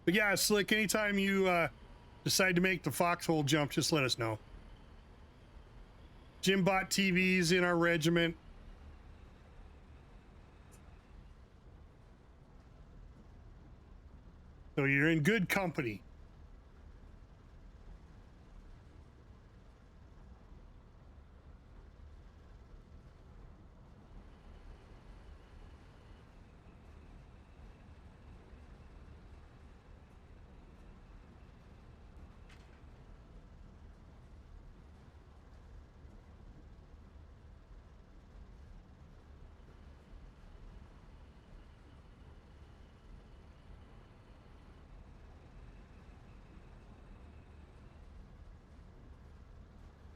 But yeah, Slick, anytime you decide to make the Foxhole jump, just let us know. Jim bought TVs in our regiment. So you're in good company.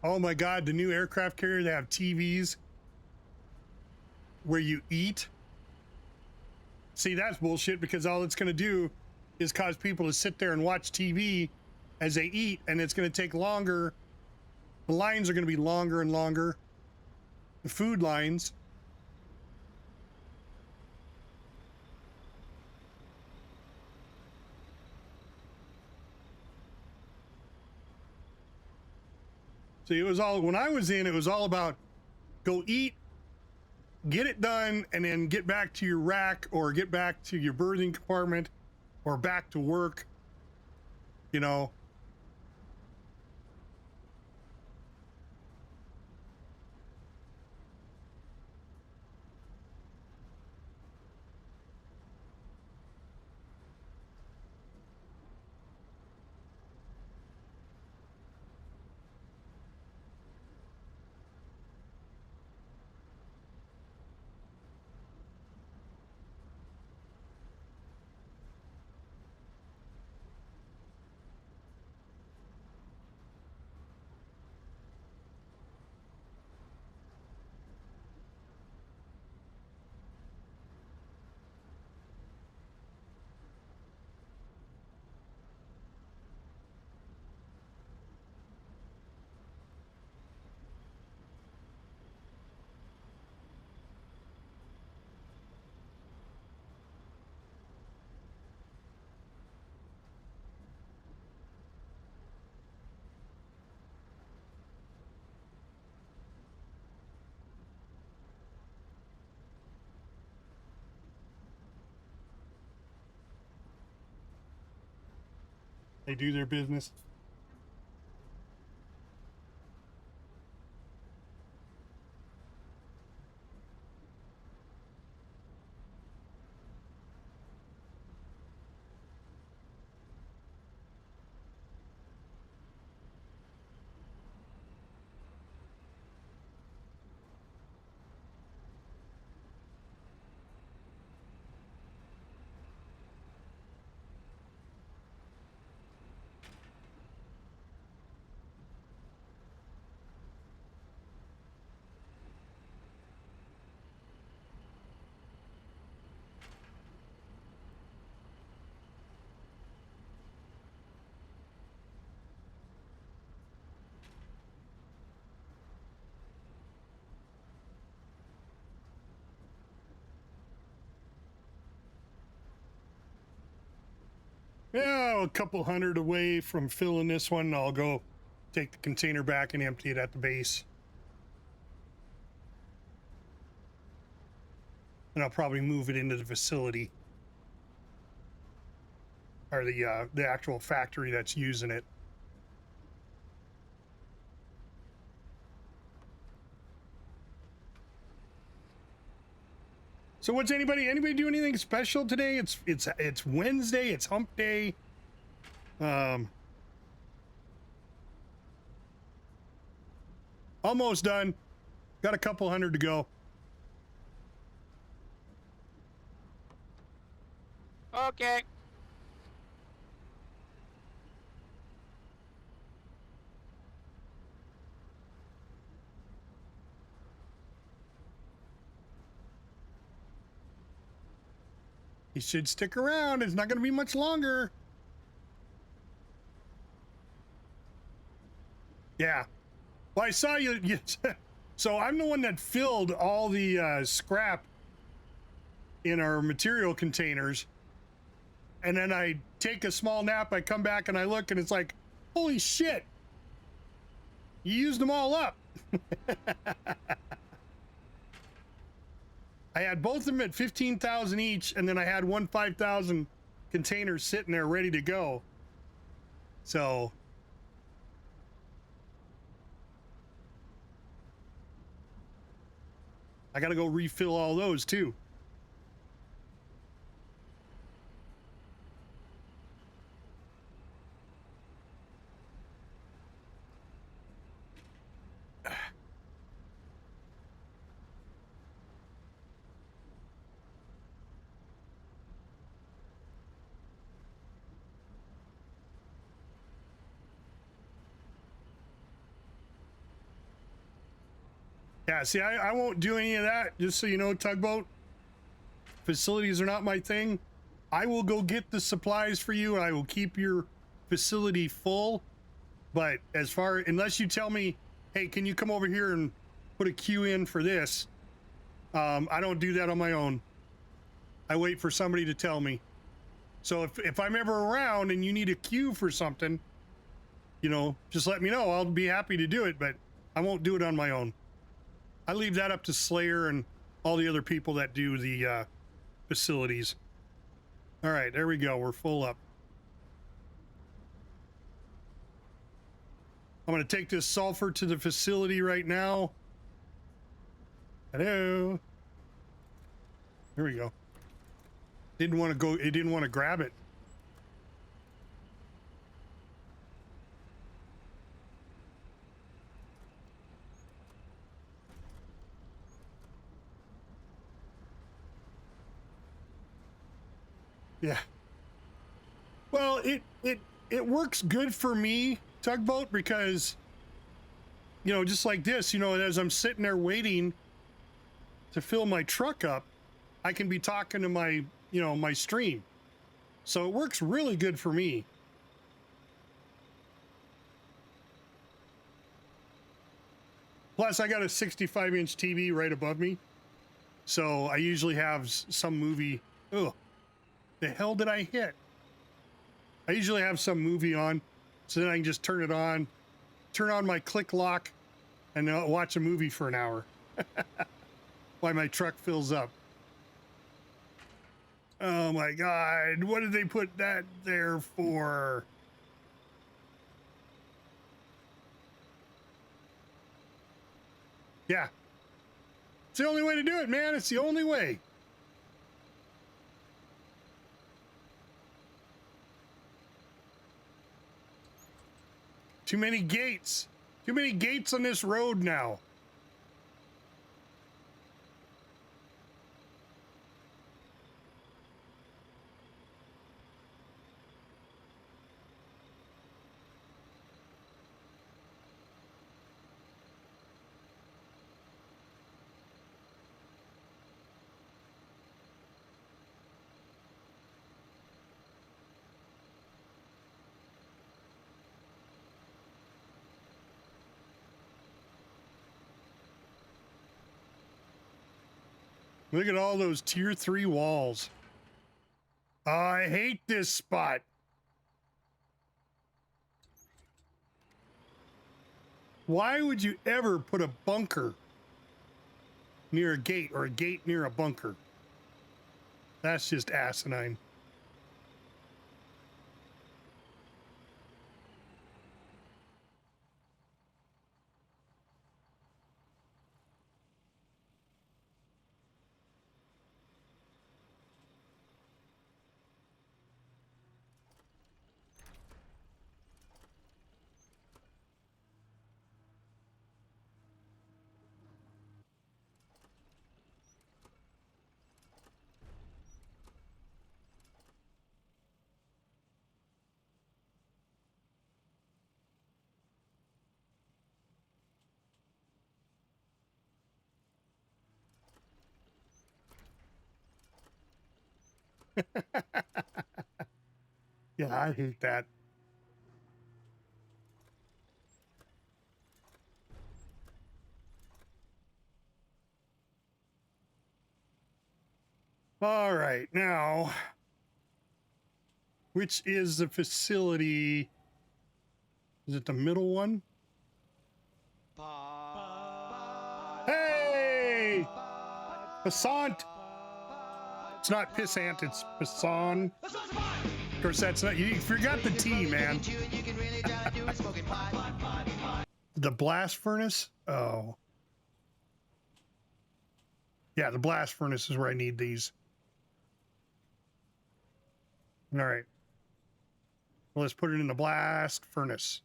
Oh my God, the new aircraft carrier, they have TVs where you eat. See, that's bullshit because all it's going to do is cause people to sit there and watch TV as they eat, and it's going to take longer. The lines are going to be longer and longer. The food lines. So it was all, when I was in, it was all about go eat, get it done, and then get back to your rack or get back to your berthing compartment or back to work, you know. They do their business. Yeah, a couple hundred away from filling this one. I'll go take the container back and empty it at the base. And I'll probably move it into the facility. Or the actual factory that's using it. So what's anybody do anything special today? It's Wednesday, it's hump day. Almost done. Got a couple hundred to go. Okay. He should stick around. It's not going to be much longer. Yeah. Well, I saw you. So I'm the one that filled all the scrap in our material containers. And then I take a small nap. I come back and I look and it's like, holy shit. You used them all up. I had both of them at 15,000 each, and then I had one 5,000 containers sitting there ready to go. So I got to go refill all those too. Yeah, see, I won't do any of that, just so you know, Tugboat. Facilities are not my thing. I will go get the supplies for you, and I will keep your facility full. But as far, unless you tell me, hey, can you come over here and put a queue in for this? I don't do that on my own. I wait for somebody to tell me. So if I'm ever around and you need a queue for something, you know, just let me know. I'll be happy to do it, but I won't do it on my own. I leave that up to Slayer and all the other people that do the facilities. All right, there we go. We're full up. I'm going to take this sulfur to the facility right now. Hello. Here we go. Didn't want to go. It didn't want to grab it. Yeah. Well, it works good for me, Tugboat, because, you know, just like this, you know, as I'm sitting there waiting to fill my truck up, I can be talking to my, you know, my stream. So it works really good for me. Plus, I got a 65-inch TV right above me. So I usually have some movie. Ugh. The hell did I hit? I usually have some movie on, so then I can just turn it on, turn on my click lock, and watch a movie for an hour while my truck fills up. Oh my God, what did they put that there for? Yeah. It's the only way to do it, man. It's the only way. Too many gates. Too many gates on this road now. Look at all those tier 3 walls. I hate this spot. Why would you ever put a bunker near a gate or a gate near a bunker? That's just asinine. Yeah, I hate that. All right, now, which is the facility? Is it the middle one? Hey! Passant! It's not pissant, it's passant. Of course, that's not, you forgot the T, man. The blast furnace? Oh. Yeah, the blast furnace is where I need these. All right. Well, let's put it in the blast furnace.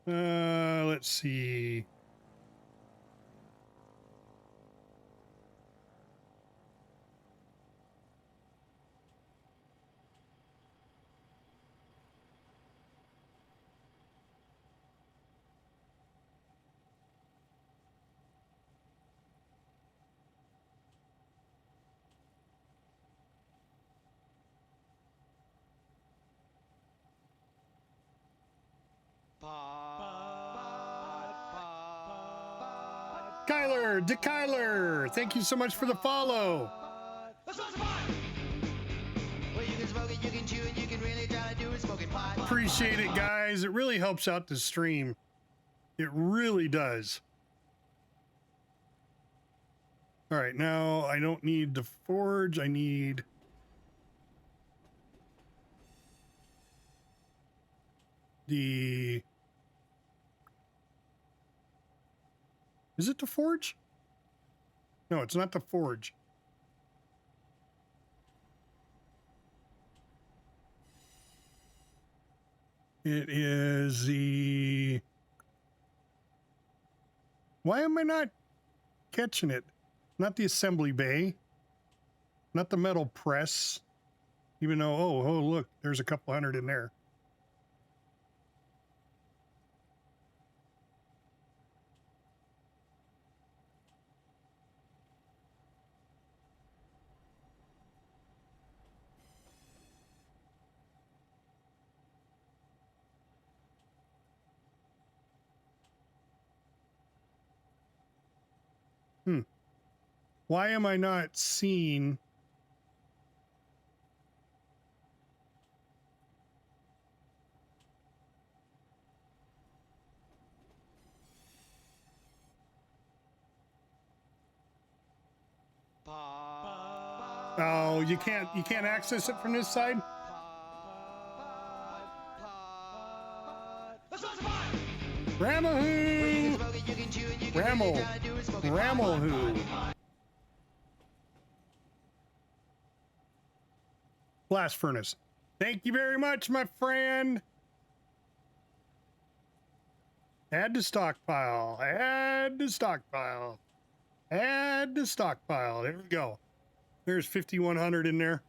Let's see. Kyler, DeKyler, thank you so much for the follow. Appreciate it, guys. It really helps out the stream. It really does. All right, now I don't need the forge. I need the... Is it the forge? No, it's not the forge. It is the... Why am I not catching it? Not the assembly bay. Not the metal press. Even though, oh, look, there's a couple hundred in there. Why am I not seeing... Oh, you can't access it from this side? Ramahoo! Ramahoo! Blast furnace. Thank you very much, my friend. Add to stockpile. Add to stockpile. Add to stockpile. There we go. There's 5,100 in there.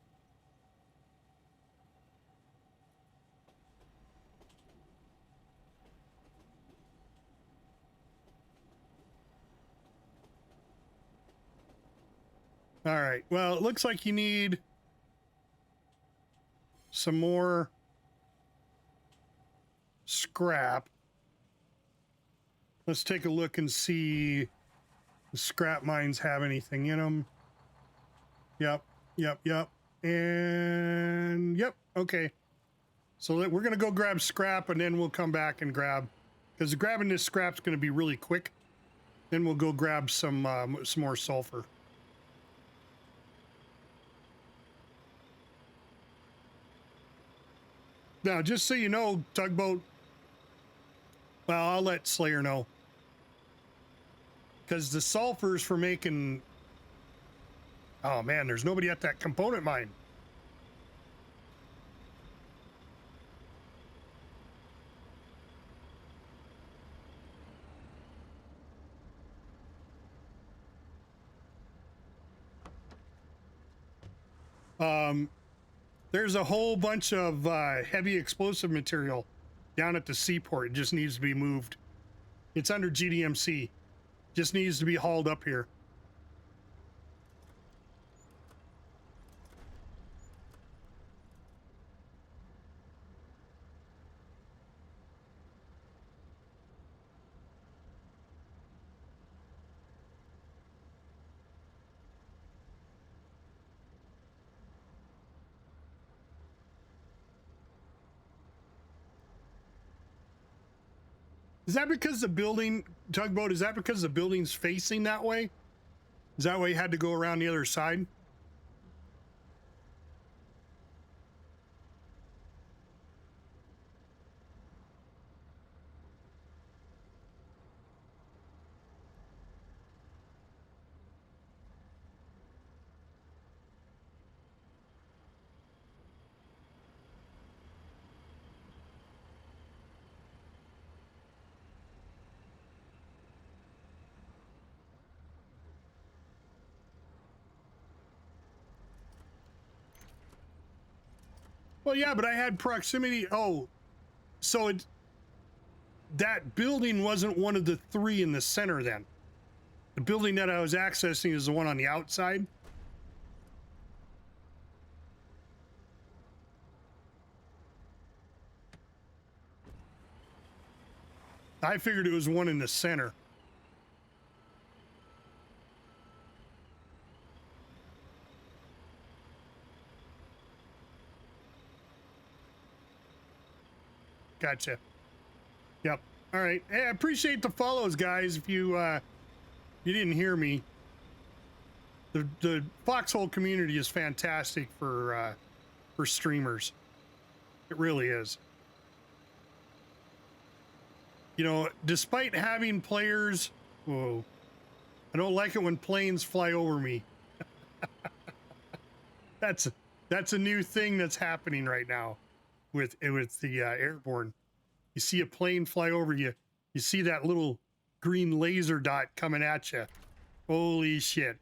All right. Well, it looks like you need some more scrap. Let's take a look and see the scrap mines have anything in them. Yep. And yep. Okay. So we're going to go grab scrap and then we'll come back and grab, because grabbing this scrap's going to be really quick. Then we'll go grab some more sulfur. Now, just so you know, Tugboat, well, I'll let Slayer know. Because the sulfur's for making... Oh, man, there's nobody at that component mine. There's a whole bunch of heavy explosive material down at the seaport. It just needs to be moved. It's under GDMC. Just needs to be hauled up here. Is that because the building, Tugboat, is that because the building's facing that way? Is that why you had to go around the other side? Well, yeah, but I had proximity. Oh, so that building wasn't one of the three in the center then. The building that I was accessing is the one on the outside. I figured it was one in the center. Gotcha. Yep. All right. Hey, I appreciate the follows, guys. If you you didn't hear me, the Foxhole community is fantastic for streamers. It really is. You know, despite having players, whoa, I don't like it when planes fly over me. That's a new thing that's happening right now with the airborne. You see a plane fly over you, you see that little green laser dot coming at you. Holy shit.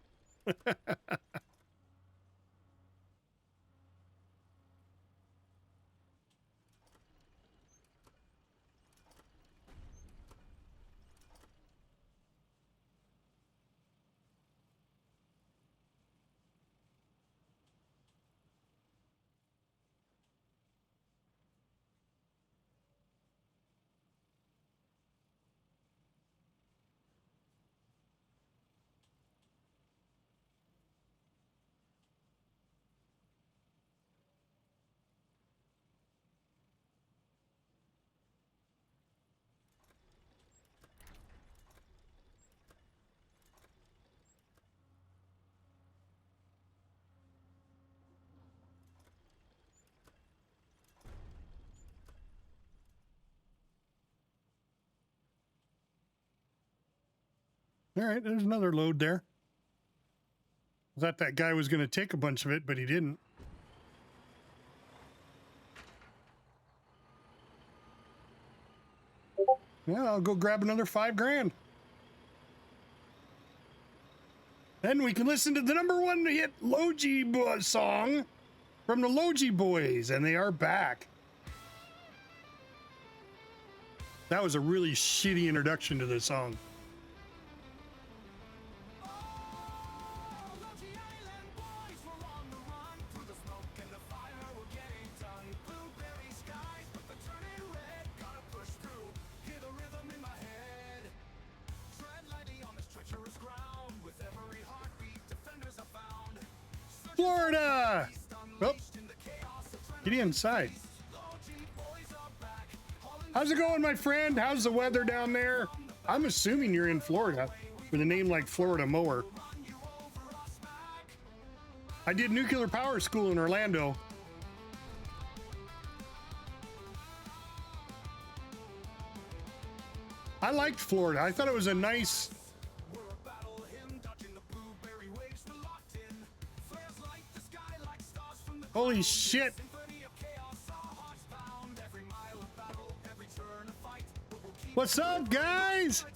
All right, there's another load there. I thought that guy was going to take a bunch of it, but he didn't. Yeah, I'll go grab another $5,000. Then we can listen to the #1 hit Logie song from the Logie Boys, and they are back. That was a really shitty introduction to the song. Florida! Oh, get inside. How's it going, my friend? How's the weather down there? I'm assuming you're in Florida with a name like Florida Mower. I did nuclear power school in Orlando. I liked Florida. I thought it was a nice... Holy shit! What's up, guys?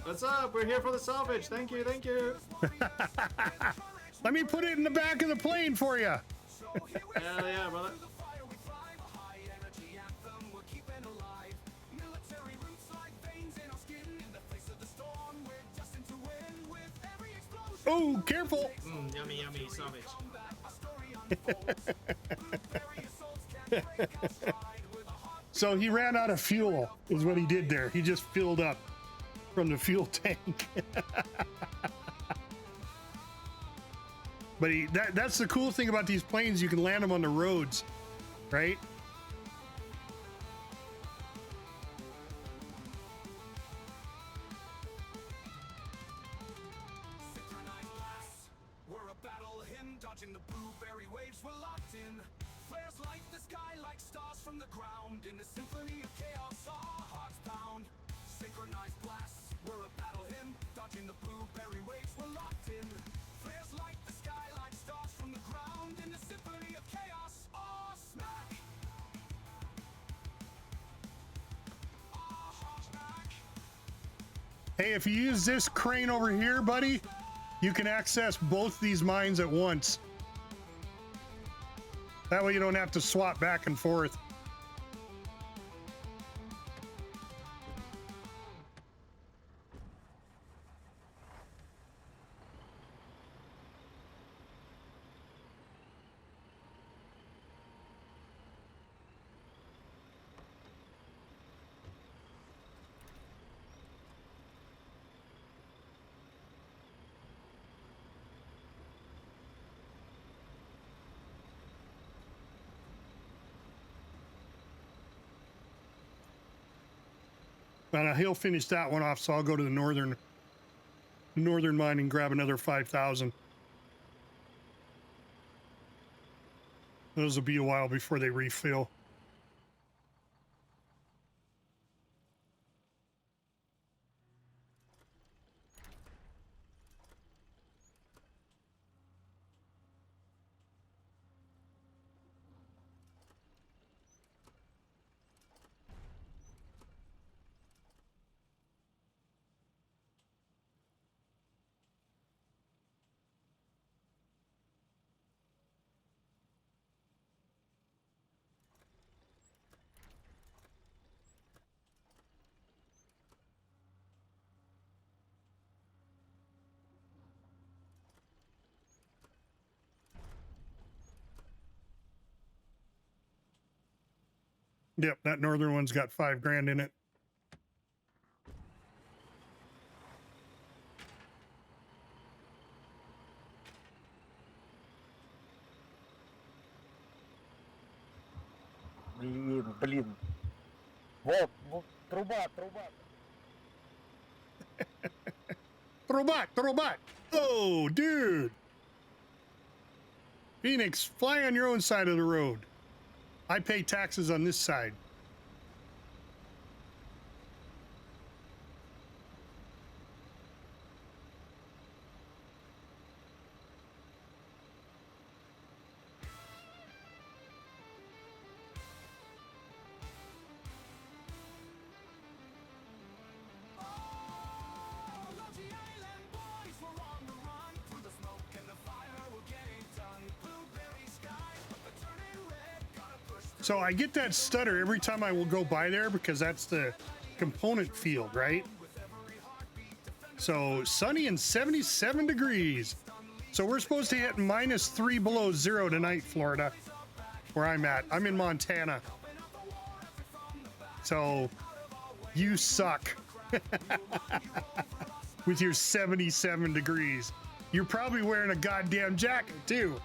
What's up? We're here for the salvage. Thank you, thank you. Let me put it in the back of the plane for you. Hell yeah, brother. Oh, careful! Yummy, yummy salvage. So he ran out of fuel, is what he did there. He just filled up from the fuel tank. But that's the cool thing about these planes. You can land them on the roads, right? Hey, if you use this crane over here, buddy, you can access both these mines at once. That way you don't have to swap back and forth. But he'll finish that one off, so I'll go to the northern mine and grab another 5,000. Those will be a while before they refill. Yep, that northern one's got 5 grand in it. Блин. Вот, труба. Throwback. Oh, dude. Phoenix, fly on your own side of the road. I pay taxes on this side. So I get that stutter every time I will go by there because that's the component field, right? So sunny and 77 degrees. So we're supposed to hit -3 below zero tonight, Florida, where I'm at. I'm in Montana. So you suck with your 77 degrees. You're probably wearing a goddamn jacket too.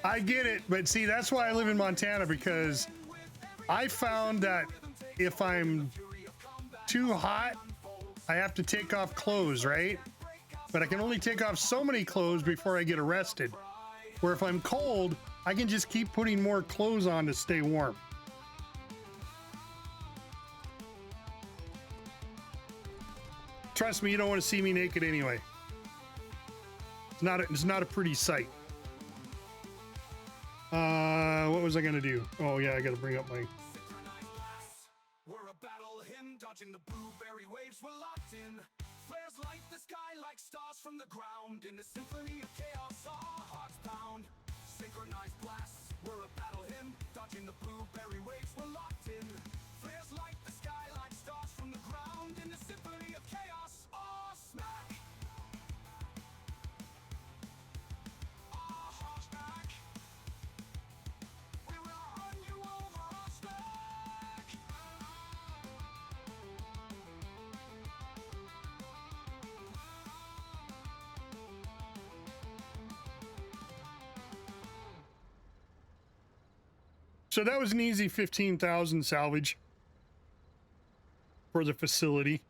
I get it, but see, that's why I live in Montana, because I found that if I'm too hot, I have to take off clothes, right? But I can only take off so many clothes before I get arrested. Where if I'm cold, I can just keep putting more clothes on to stay warm. Trust me, you don't want to see me naked anyway. It's not a pretty sight. What was I gonna do? Oh yeah, I gotta bring up my. We're a battle hymn, dodging the blueberry waves. We're locked in. Flares light the sky like stars from the ground. In the symphony of chaos, our hearts pound. Synchronized blasts. We're a battle hymn, dodging the blueberry waves. We're locked in. Flares light the sky like stars from the ground. In the symphony of chaos, our smack. So that was an easy 15,000 salvage for the facility.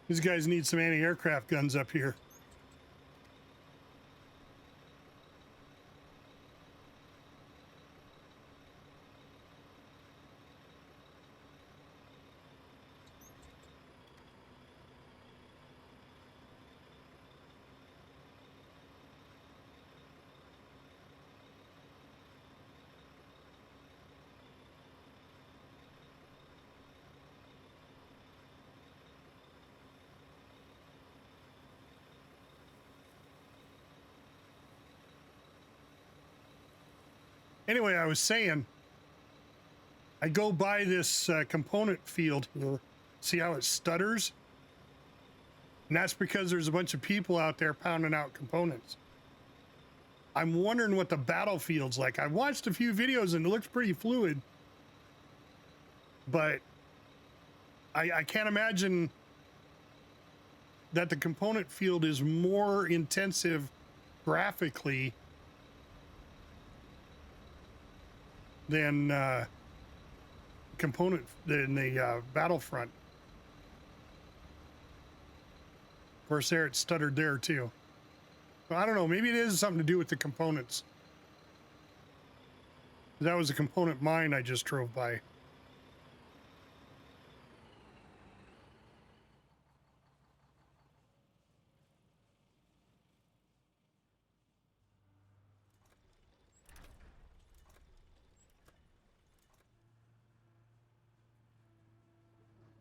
These guys need some anti-aircraft guns up here. Anyway, I was saying, I go by this component field here, see how it stutters? And that's because there's a bunch of people out there pounding out components. I'm wondering what the battlefield's like. I watched a few videos and it looks pretty fluid, but I can't imagine that the component field is more intensive graphically than the Battlefront. Of course, there it stuttered there too. But I don't know. Maybe it is something to do with the components. That was a component mine I just drove by.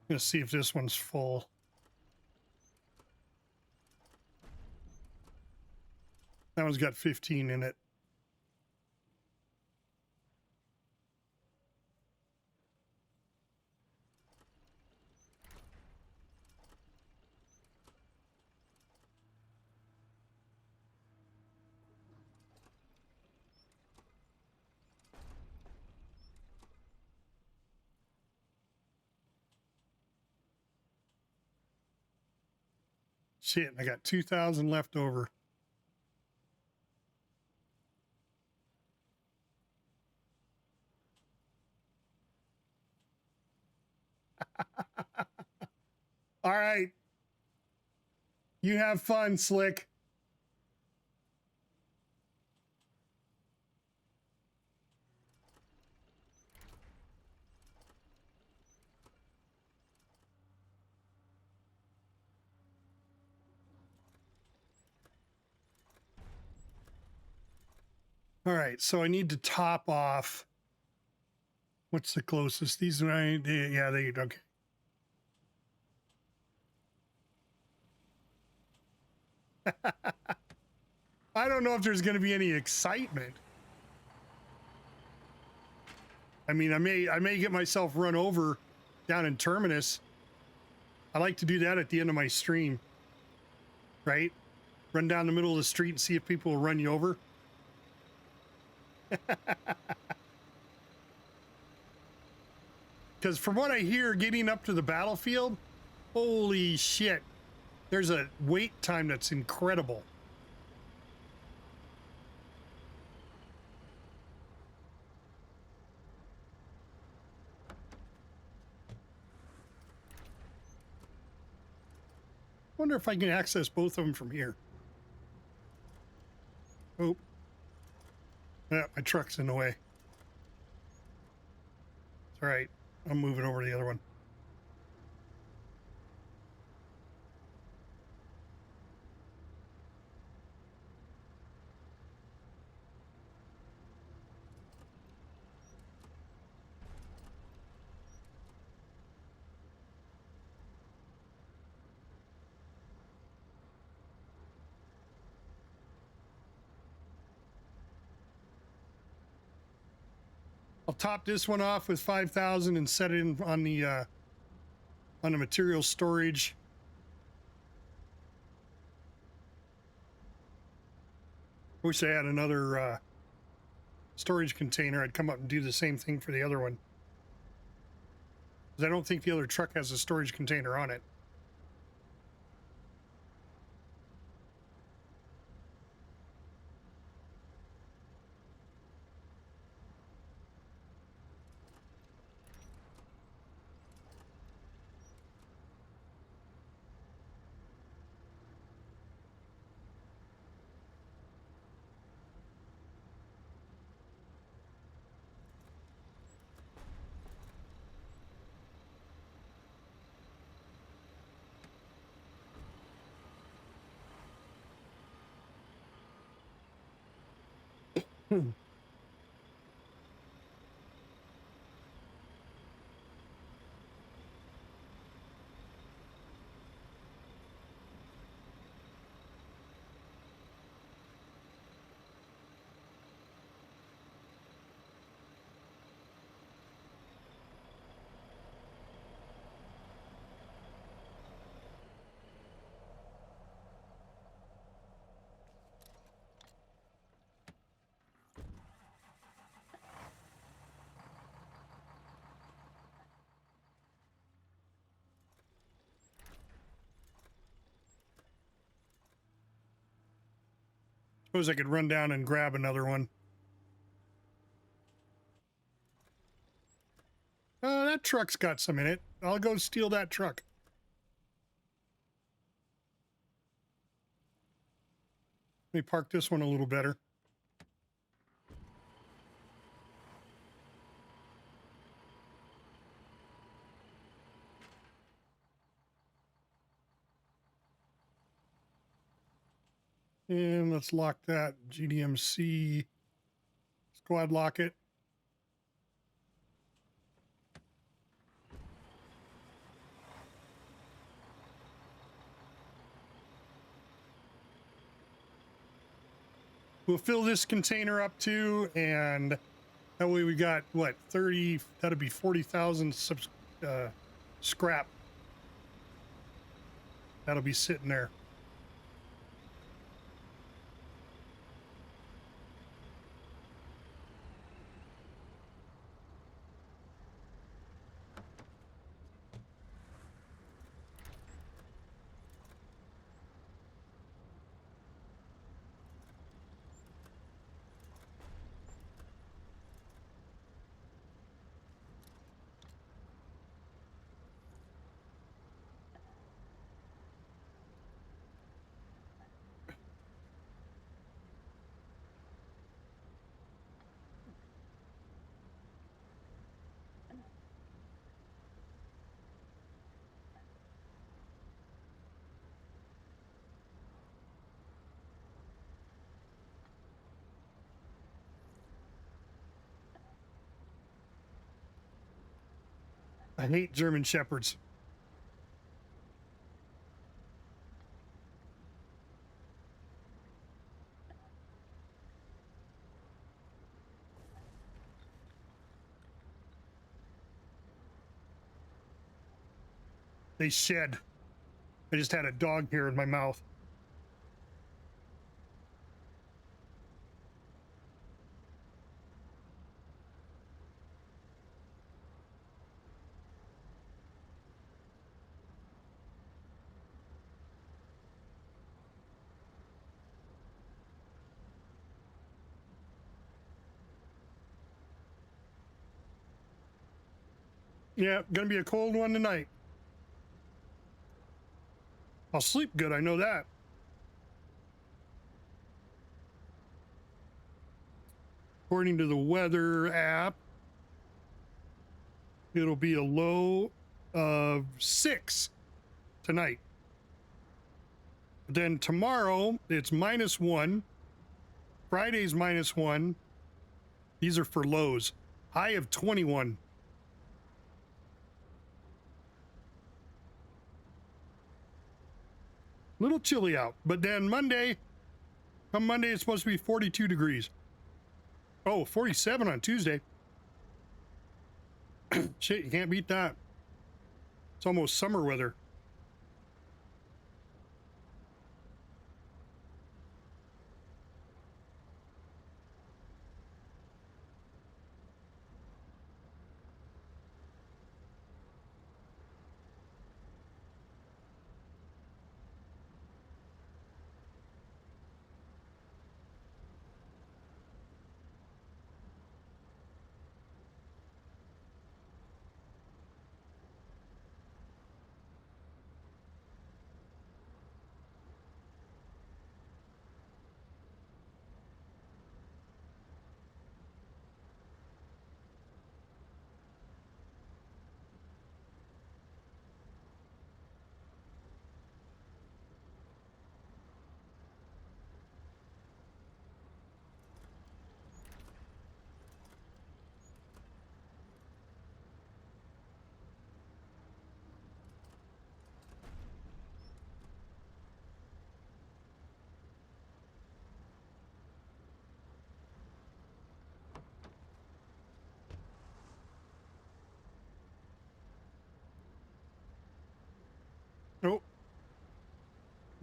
Let's see if this one's full. That one's got 15 in it. Shit, I got 2,000 left over. All right. You have fun, Slick. All right, so I need to top off. What's the closest? These right? Yeah, they okay. I don't know if there's going to be any excitement. I mean, I may get myself run over down in Terminus. I like to do that at the end of my stream, right? Run down the middle of the street and see if people will run you over. Because from what I hear, getting up to the battlefield, holy shit, there's a wait time that's incredible. Wonder if I can access both of them from here. Oh. Yeah, my truck's in the way. It's all right. I'm moving over to the other one. I'll top this one off with 5,000 and set it in on the material storage. Wish I had another storage container. I'd come up and do the same thing for the other one. Because I don't think the other truck has a storage container on it. Suppose I could run down and grab another one. That truck's got some in it. I'll go steal that truck. Let me park this one a little better. And let's lock that GDMC. Squad lock it. We'll fill this container up too, and that way we got, what, 30, that'll be 40,000 scrap. That'll be sitting there. I hate German Shepherds. They shed. I just had a dog hair in my mouth. Yeah, gonna be a cold one tonight. I'll sleep good, I know that. According to the weather app, it'll be a low of 6 tonight. Then tomorrow, it's -1. Friday's -1. These are for lows. High of 21. Little chilly out, but then come Monday, it's supposed to be 42 degrees. Oh, 47 on Tuesday. Shit, you can't beat that. It's almost summer weather.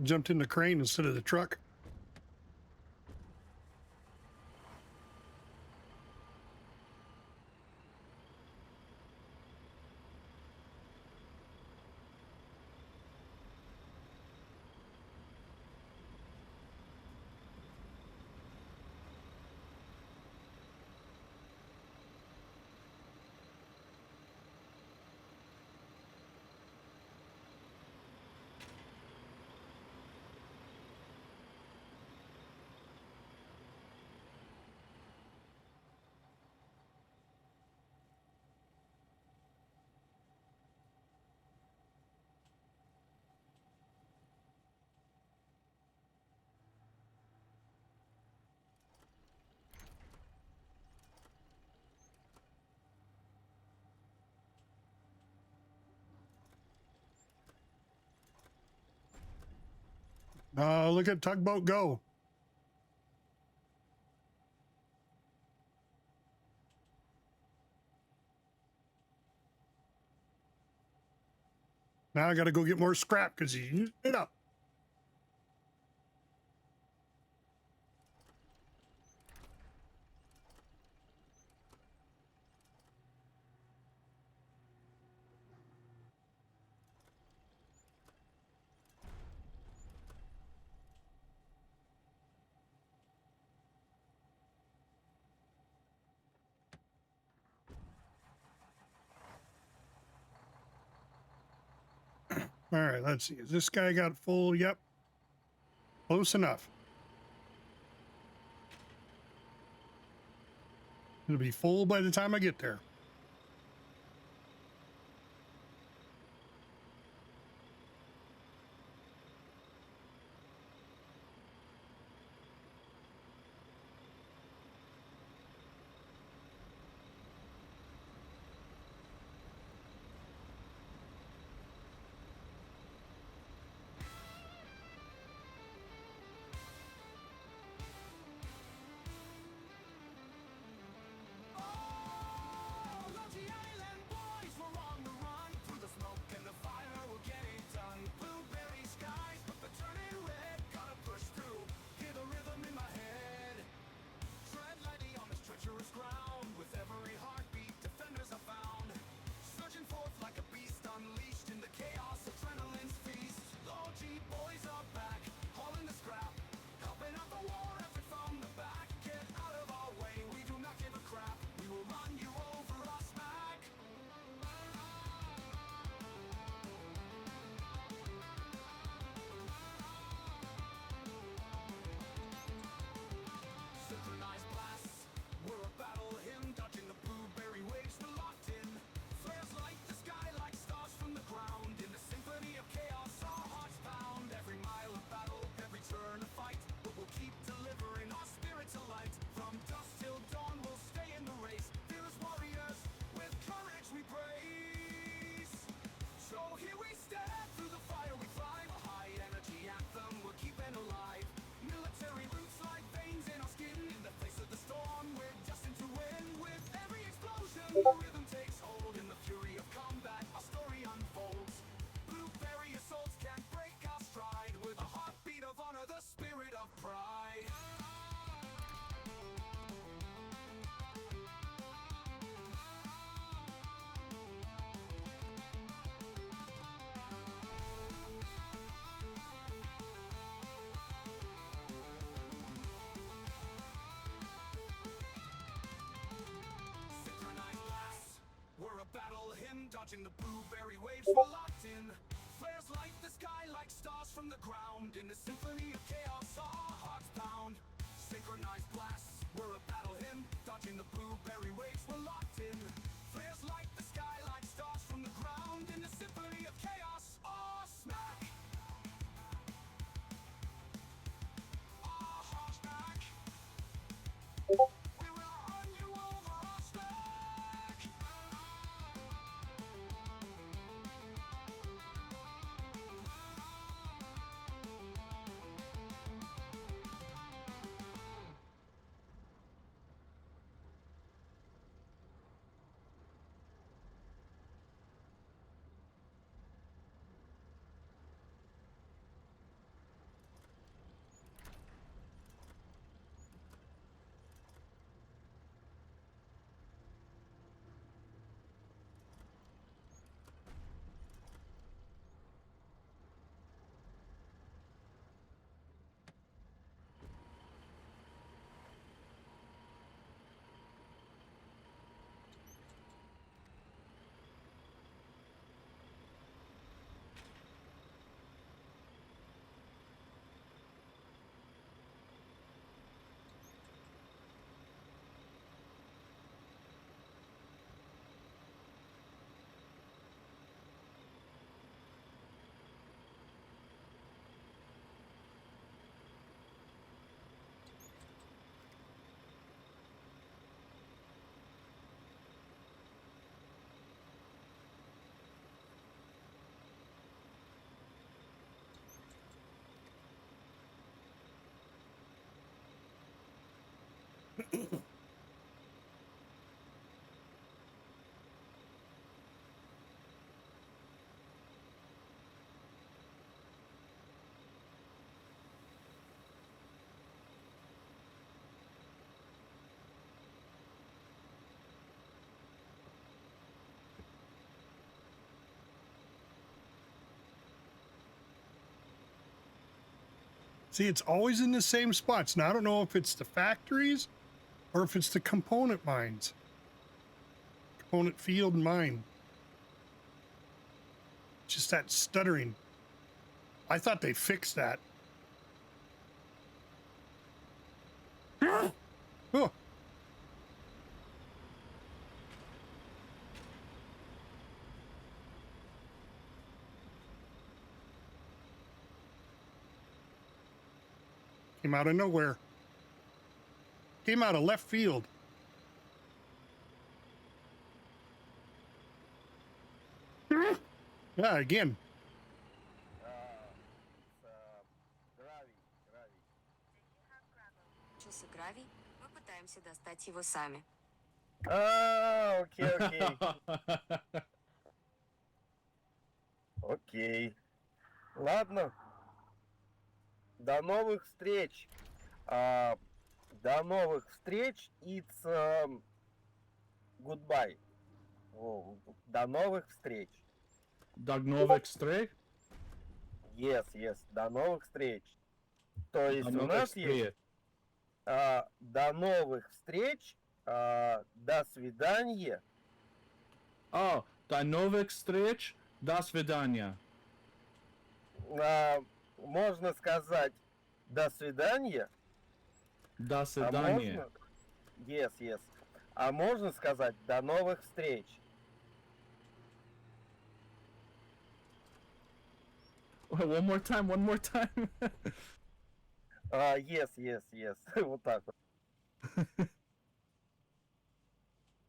Jumped in the crane instead of the truck. Look at tugboat go. Now I got to go get more scrap because he used it up. All right, let's see. Is this guy got full? Yep. Close enough. It'll be full by the time I get there. Dodging the blueberry waves, we're locked in. Flares light the sky like stars from the ground. In the symphony of chaos, our hearts pound. Synchronized blasts, we're a battle hymn. Dodging the blueberry waves, we're locked in. Flares light the sky like stars from the ground. In the symphony of chaos, our smack. Our hearts back. We will run you over our stack. See, it's always in the same spots. Now, I don't know if it's the factories or if it's the component mines. Component field mine. Just that stuttering. I thought they fixed that. Oh. Came out of nowhere. Came out of left field. Yeah, again. Часы гравий, мы пытаемся достать его сами. Окей, окей. Окей. Ладно. До новых встреч. До новых встреч. It's goodbye. До новых встреч. До новых встреч? Yes, yes. До новых встреч. То есть До у новых нас встреч. есть до новых встреч, до свидания. О, до новых встреч, до свидания. Можно сказать до свидания. До свидания. А можно... Yes, yes. А можно сказать до новых встреч. One more time, one more time. Yes, yes, yes. Вот так вот.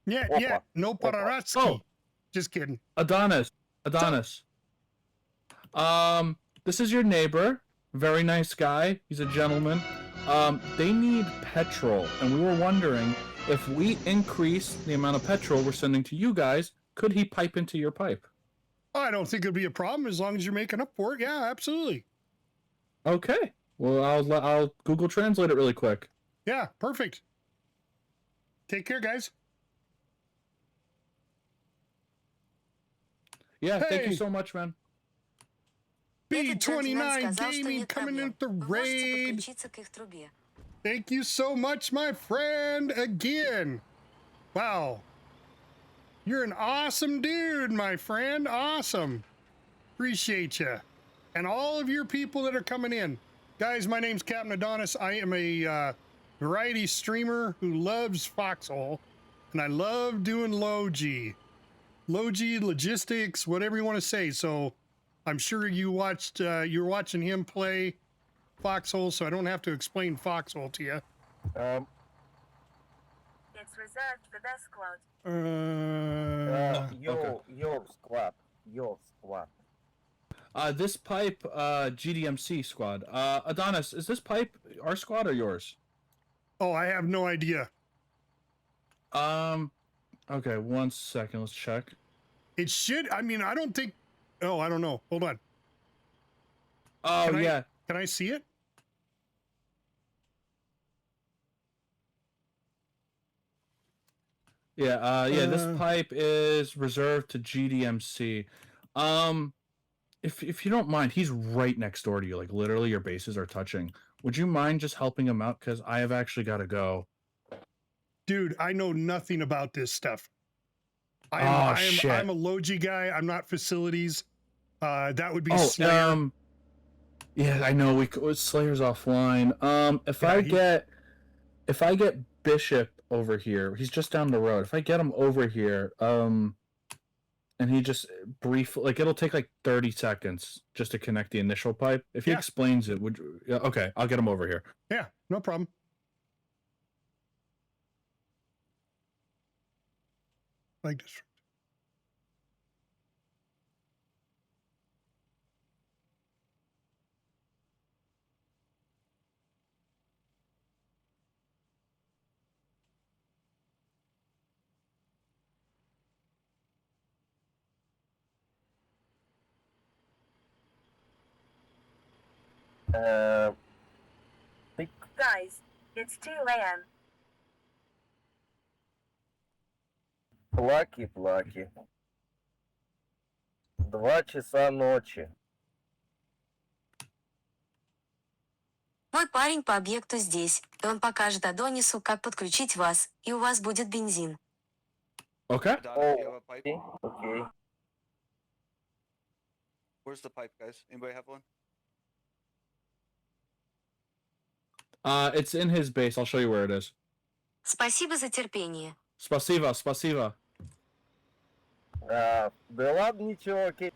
Yeah, Опа. yeah. No Опа. Paratsky. Oh. Just kidding. Adonis. This is your neighbor. Very nice guy. He's a gentleman. They need petrol, and we were wondering if we increase the amount of petrol we're sending to you guys, could he pipe into your pipe? I don't think it'll be a problem as long as you're making up for it. Yeah, absolutely. Okay. Well, I'll Google Translate it really quick. Yeah, perfect. Take care, guys. Yeah, thank Hey. you so much, man. B29 Gaming coming in with the raid. Thank you so much, my friend, again. Wow. You're an awesome dude, my friend. Awesome. Appreciate you. And all of your people that are coming in. Guys, my name's Captain Adonis. I am a variety streamer who loves Foxhole. And I love doing low-G. Low-G, logistics, whatever you want to say. So I'm sure you watched, you're watching him play Foxhole, so I don't have to explain Foxhole to you. It's reserved for their squad. Your squad. Your squad. This pipe, GDMC squad. Adonis, is this pipe our squad or yours? Oh, I have no idea. Okay, 1 second, let's check. It should, I mean, I don't think, oh, I don't know. Hold on. Oh, yeah. Can I see it? Yeah, this pipe is reserved to GDMC. If you don't mind, he's right next door to you. Like, literally, your bases are touching. Would you mind just helping him out? Because I have actually got to go. Dude, I know nothing about this stuff. Shit. I'm a Logi guy. I'm not facilities. That would be Slayer. Yeah, I know. Slayer's offline. If I get Bishop over here, he's just down the road. If I get him over here, and he just like it'll take like 30 seconds just to connect the initial pipe. If he explains it, okay, I'll get him over here. Yeah, no problem. Like this. Guys, it's 2 a.m. Плаки. 2 часа ночи. Мой парень по объекту здесь, и он покажет Адонису, как подключить вас, и у вас будет бензин. Okay. Adonis, do you have a pipe? Okay. Where's the pipe, guys? Anybody have one? It's in his base. I'll show you where it is. Спасибо за терпение. Spasiba. Да ладно, ничего, окей.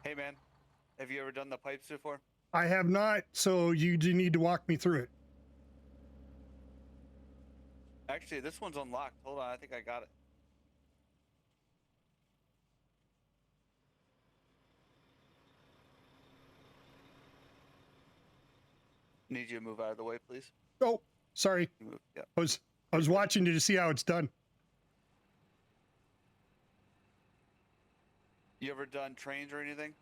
Hey, man. Have you ever done the pipes before? I have not, so you do need to walk me through it. Actually, this one's unlocked. Hold on, I think I got it. Need you to move out of the way, please. Oh, sorry. Move. Yeah. I was watching you to see how it's done. You ever done trains or anything?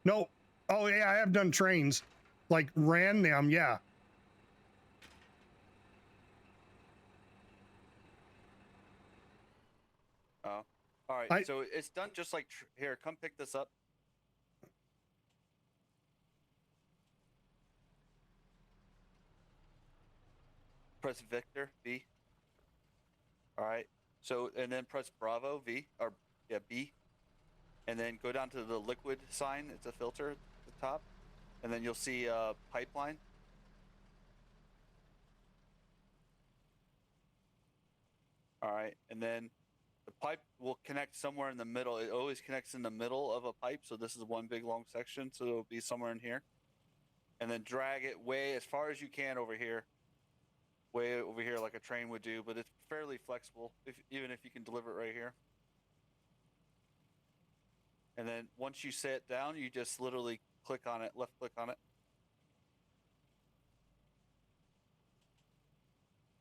No. Oh yeah, I have done trains. Like ran them, yeah. Oh. All right. So it's done just like here. Come pick this up. Press Victor V. All right. So and then press Bravo V or yeah B, and then go down to the liquid sign. It's a filter at the top, and then you'll see pipeline. All right, and then the pipe will connect somewhere in the middle. It always connects in the middle of a pipe, so this is one big long section, so it'll be somewhere in here. And then drag it way as far as you can over here. Way over here like a train would do, but it's fairly flexible, even if you can deliver it right here. And then once you set it down, you just literally click on it, left click on it.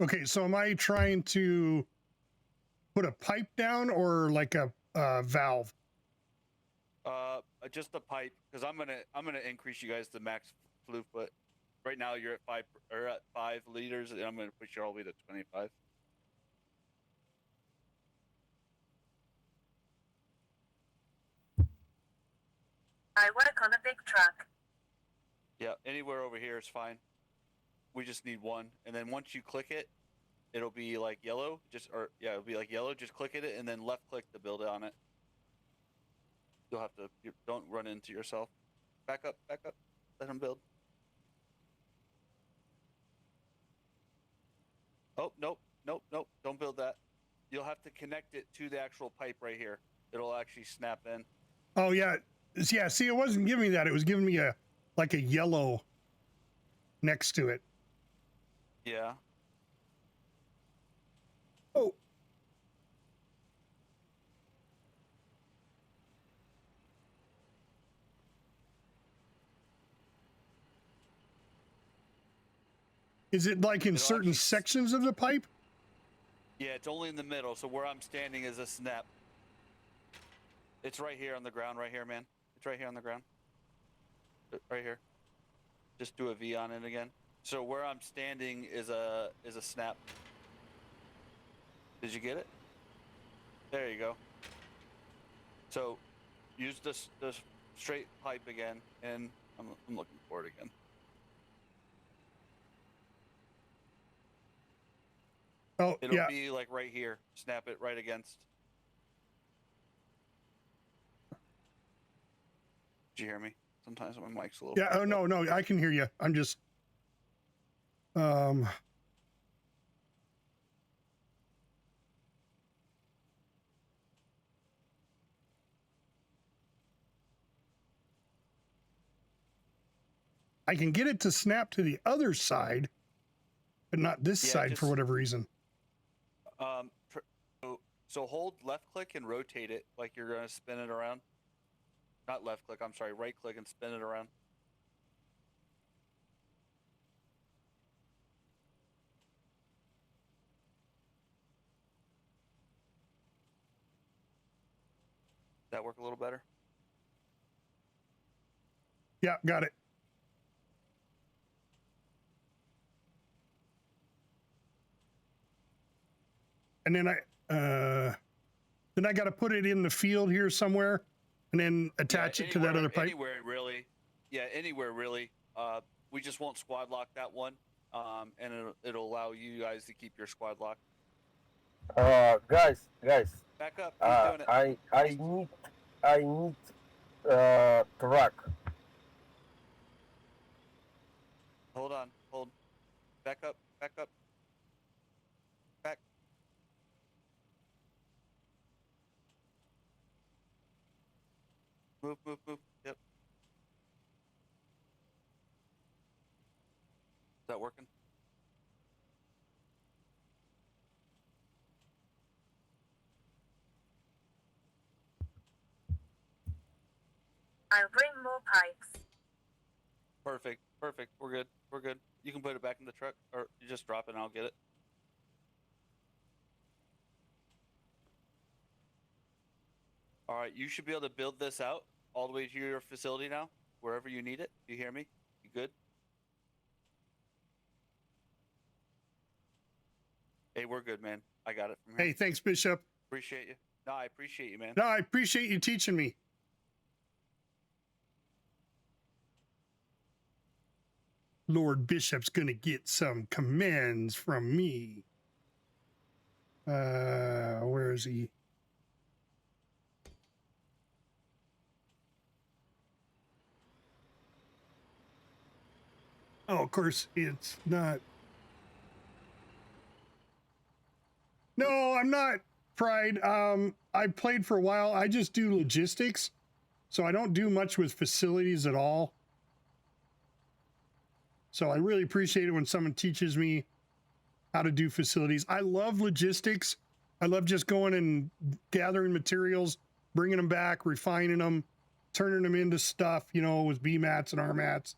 Okay, so am I trying to put a pipe down or like a valve? Just a pipe, because I'm gonna increase you guys to max flue foot. Right now you're at 5 liters, and I'm gonna push you all the way to 25. I work on a big truck. Yeah, anywhere over here is fine. We just need one, and then once you click it, it'll be like yellow. It'll be like yellow. Just click it, and then left click to build on it. You'll have to. Don't run into yourself. Back up. Let him build. Oh, nope. Don't build that. You'll have to connect it to the actual pipe right here. It'll actually snap in. Oh yeah. Yeah, see, it wasn't giving me that. It was giving me a yellow next to it. Yeah. Oh. Is it like in certain sections of the pipe? Yeah, it's only in the middle. So where I'm standing is a snap. It's right here on the ground, right here, man. It's right here on the ground. Right here. Just do a V on it again. So where I'm standing is a snap. Did you get it? There you go. So use the straight pipe again, and I'm looking for it again. Oh, It'll be like right here. Snap it right against. Did you hear me? Sometimes my mic's a little. Yeah. Oh no, I can hear you. I'm just. I can get it to snap to the other side, but not this side for whatever reason. So hold left click and rotate it like you're gonna spin it around. Not left click. I'm sorry. Right click and spin it around. That work a little better? Yeah, got it. And then I got to put it in the field here somewhere, and then attach it to that other pipe. Anywhere really. Yeah, anywhere really. We just won't squad lock that one, and it'll allow you guys to keep your squad lock. Guys. Back up. He's doing it. I need truck. Hold on. Hold. Back up. Back up. Back. Move. Yep. Is that working? I'll bring more pipes. Perfect. We're good. You can put it back in the truck, or you just drop it and I'll get it. All right, you should be able to build this out all the way to your facility now, wherever you need it. You hear me? You good? Hey, we're good, man. I got it from here. Hey, thanks, Bishop. Appreciate you. No, I appreciate you, man. No, I appreciate you teaching me. Lord Bishop's gonna get some commands from me. Where is he? Oh, of course, it's not. No, I'm not Pride. I played for a while. I just do logistics, so I don't do much with facilities at all. So I really appreciate it when someone teaches me how to do facilities. I love logistics. I love just going and gathering materials, bringing them back, refining them, turning them into stuff, you know, with B mats and R mats.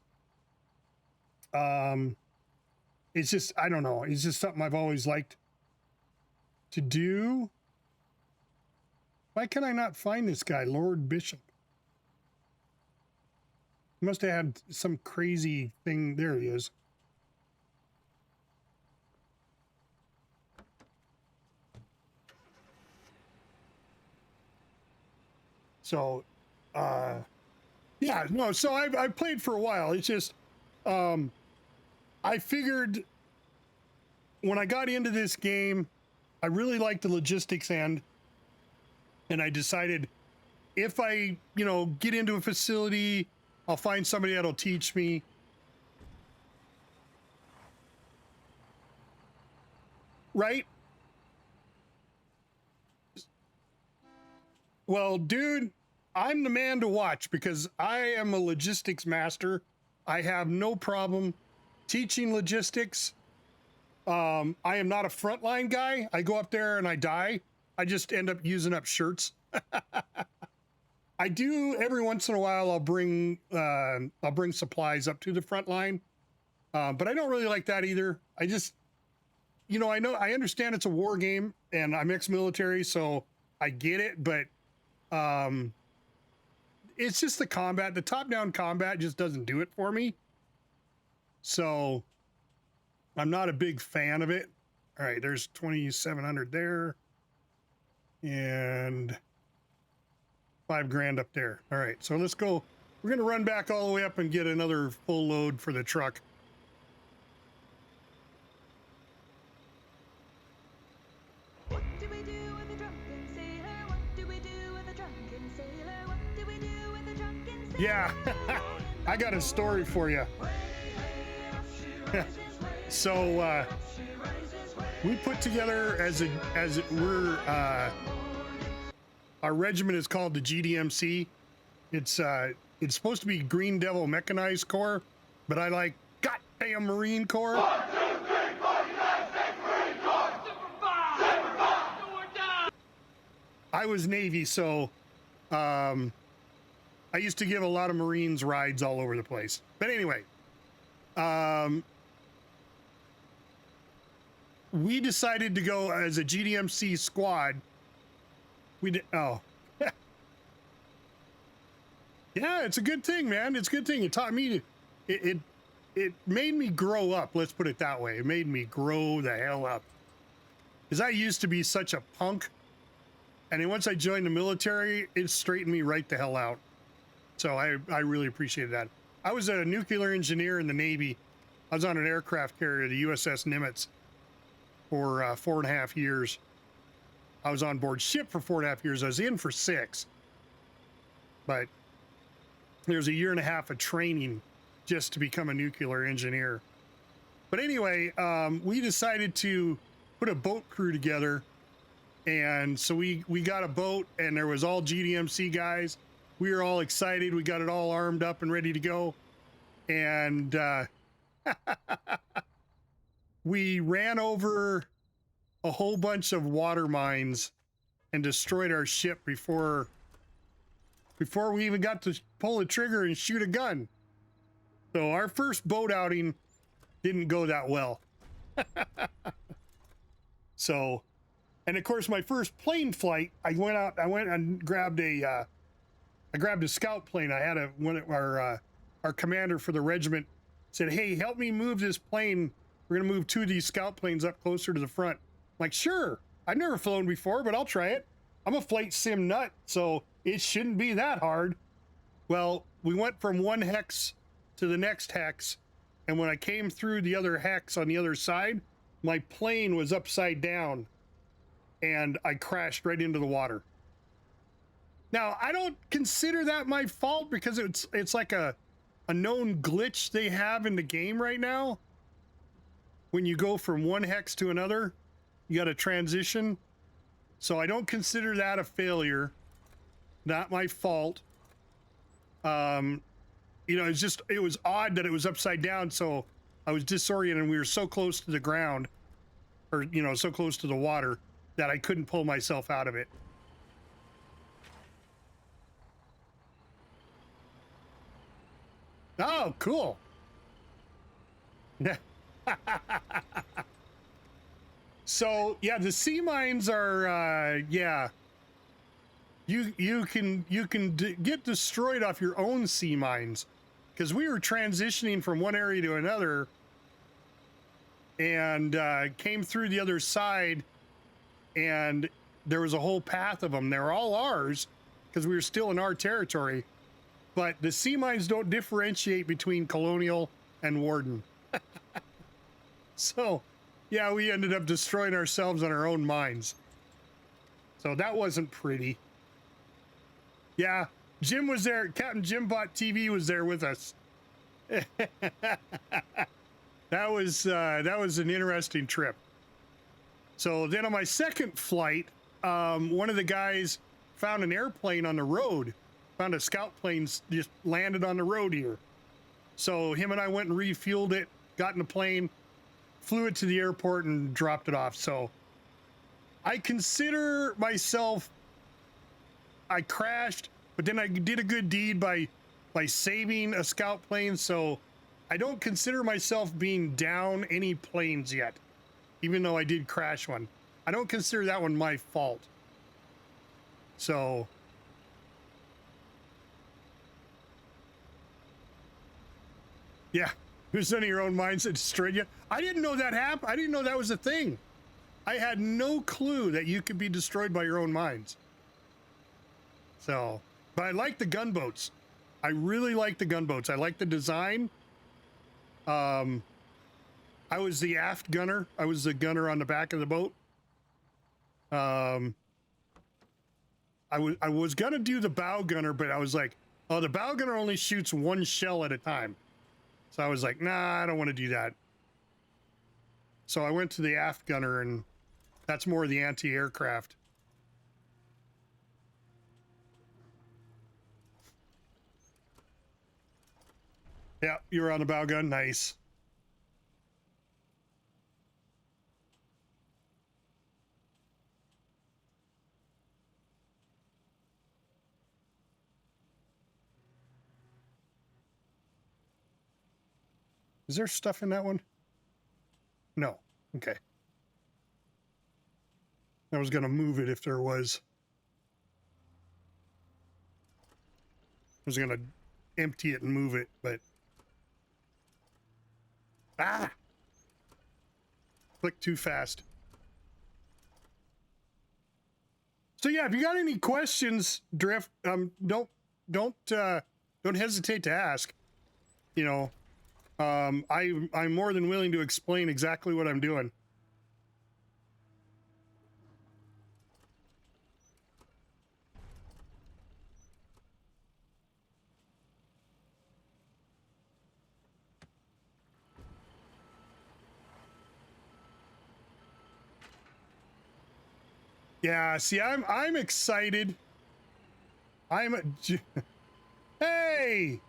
It's just, I don't know. It's just something I've always liked to do. Why can I not find this guy, Lord Bishop? He must have had some crazy thing. There he is. So, yeah, no, so I've played for a while. It's just, I figured when I got into this game, I really liked the logistics end. And I decided if I, you know, get into a facility, I'll find somebody that'll teach me. Right? Well, dude, I'm the man to watch because I am a logistics master. I have no problem teaching logistics. I am not a frontline guy. I go up there and I die. I just end up using up shirts. I do every once in a while. I'll bring supplies up to the front line, but I don't really like that either. I just, you know, I understand it's a war game, and I'm ex-military, so I get it. But it's just the combat. The top-down combat just doesn't do it for me. So I'm not a big fan of it. All right, there's 2,700 there. And $5,000 up there. All right, so let's go. We're gonna run back all the way up and get another full load for the truck. What do we do with a drunken sailor? What do we do with a drunken sailor? What do we do with a drunken sailor? Yeah, I got a story for you. So we put together our regiment is called the GDMC. It's supposed to be Green Devil Mechanized Corps, but I like goddamn Marine Corps. 1, 2, 3, 4, Marine Corps. I was Navy, so I used to give a lot of Marines rides all over the place. But anyway, we decided to go as a GDMC squad. We did. Oh, Yeah, it's a good thing, man. It's a good thing. It taught me it made me grow up. Let's put it that way. It made me grow the hell up. Because I used to be such a punk. And then once I joined the military, it straightened me right the hell out. So I really appreciated that. I was a nuclear engineer in the Navy. I was on an aircraft carrier, the USS Nimitz, for 4.5 years. I was on board ship for 4.5 years. I was in for 6. But there's 1.5 years of training just to become a nuclear engineer. But anyway, we decided to put a boat crew together. And so we got a boat, and there was all GDMC guys. We were all excited. We got it all armed up and ready to go. And we ran over a whole bunch of water mines and destroyed our ship before we even got to pull the trigger and shoot a gun. So our first boat outing didn't go that well. So, and of course, my first plane flight, I went and grabbed a scout plane. I had our commander for the regiment said, "Hey, help me move this plane. We're gonna move 2 of these scout planes up closer to the front." I'm like, sure. I've never flown before, but I'll try it. I'm a flight sim nut, so it shouldn't be that hard. Well, we went from one hex to the next hex, and when I came through the other hex on the other side, my plane was upside down, and I crashed right into the water. Now, I don't consider that my fault because it's like a known glitch they have in the game right now. When you go from one hex to another, you got to transition. So I don't consider that a failure. Not my fault. You know, it was odd that it was upside down, so I was disoriented, and we were so close to the ground, or, you know, so close to the water, that I couldn't pull myself out of it. Oh, cool. So, yeah, the sea mines are, yeah. You can get destroyed off your own sea mines, because we were transitioning from one area to another and came through the other side, and there was a whole path of them. They were all ours because we were still in our territory, but the sea mines don't differentiate between Colonial and Warden. So, yeah, we ended up destroying ourselves on our own mines. So that wasn't pretty. Yeah, Jim was there. Captain Jimbot TV was there with us. That was an interesting trip. So then on my second flight, one of the guys found an airplane on the road. Found a scout plane just landed on the road here. So him and I went and refueled it, got in the plane, flew it to the airport, and dropped it off. So I consider myself, I crashed, but then I did a good deed by saving a scout plane. So I don't consider myself being down any planes yet, even though I did crash one. I don't consider that one my fault. So yeah, there's none of your own minds that destroyed you. I didn't know that happened. I didn't know that was a thing. I had no clue that you could be destroyed by your own minds. So, but I like the gunboats. I really like the gunboats. I like the design. I was the aft gunner. I was the gunner on the back of the boat. I was gonna do the bow gunner, but I was like, oh, the bow gunner only shoots 1 shell at a time. So I was like, nah, I don't want to do that. So I went to the aft gunner, and that's more the anti-aircraft. Yeah, you were on the bow gun. Nice. Is there stuff in that one? No. Okay. I was going to move it if there was. was gonna empty it and move it, but click too fast. So yeah, if you got any questions, Drift, don't hesitate to ask. You know, I'm more than willing to explain exactly what I'm doing. Yeah, see, I'm excited. Hey,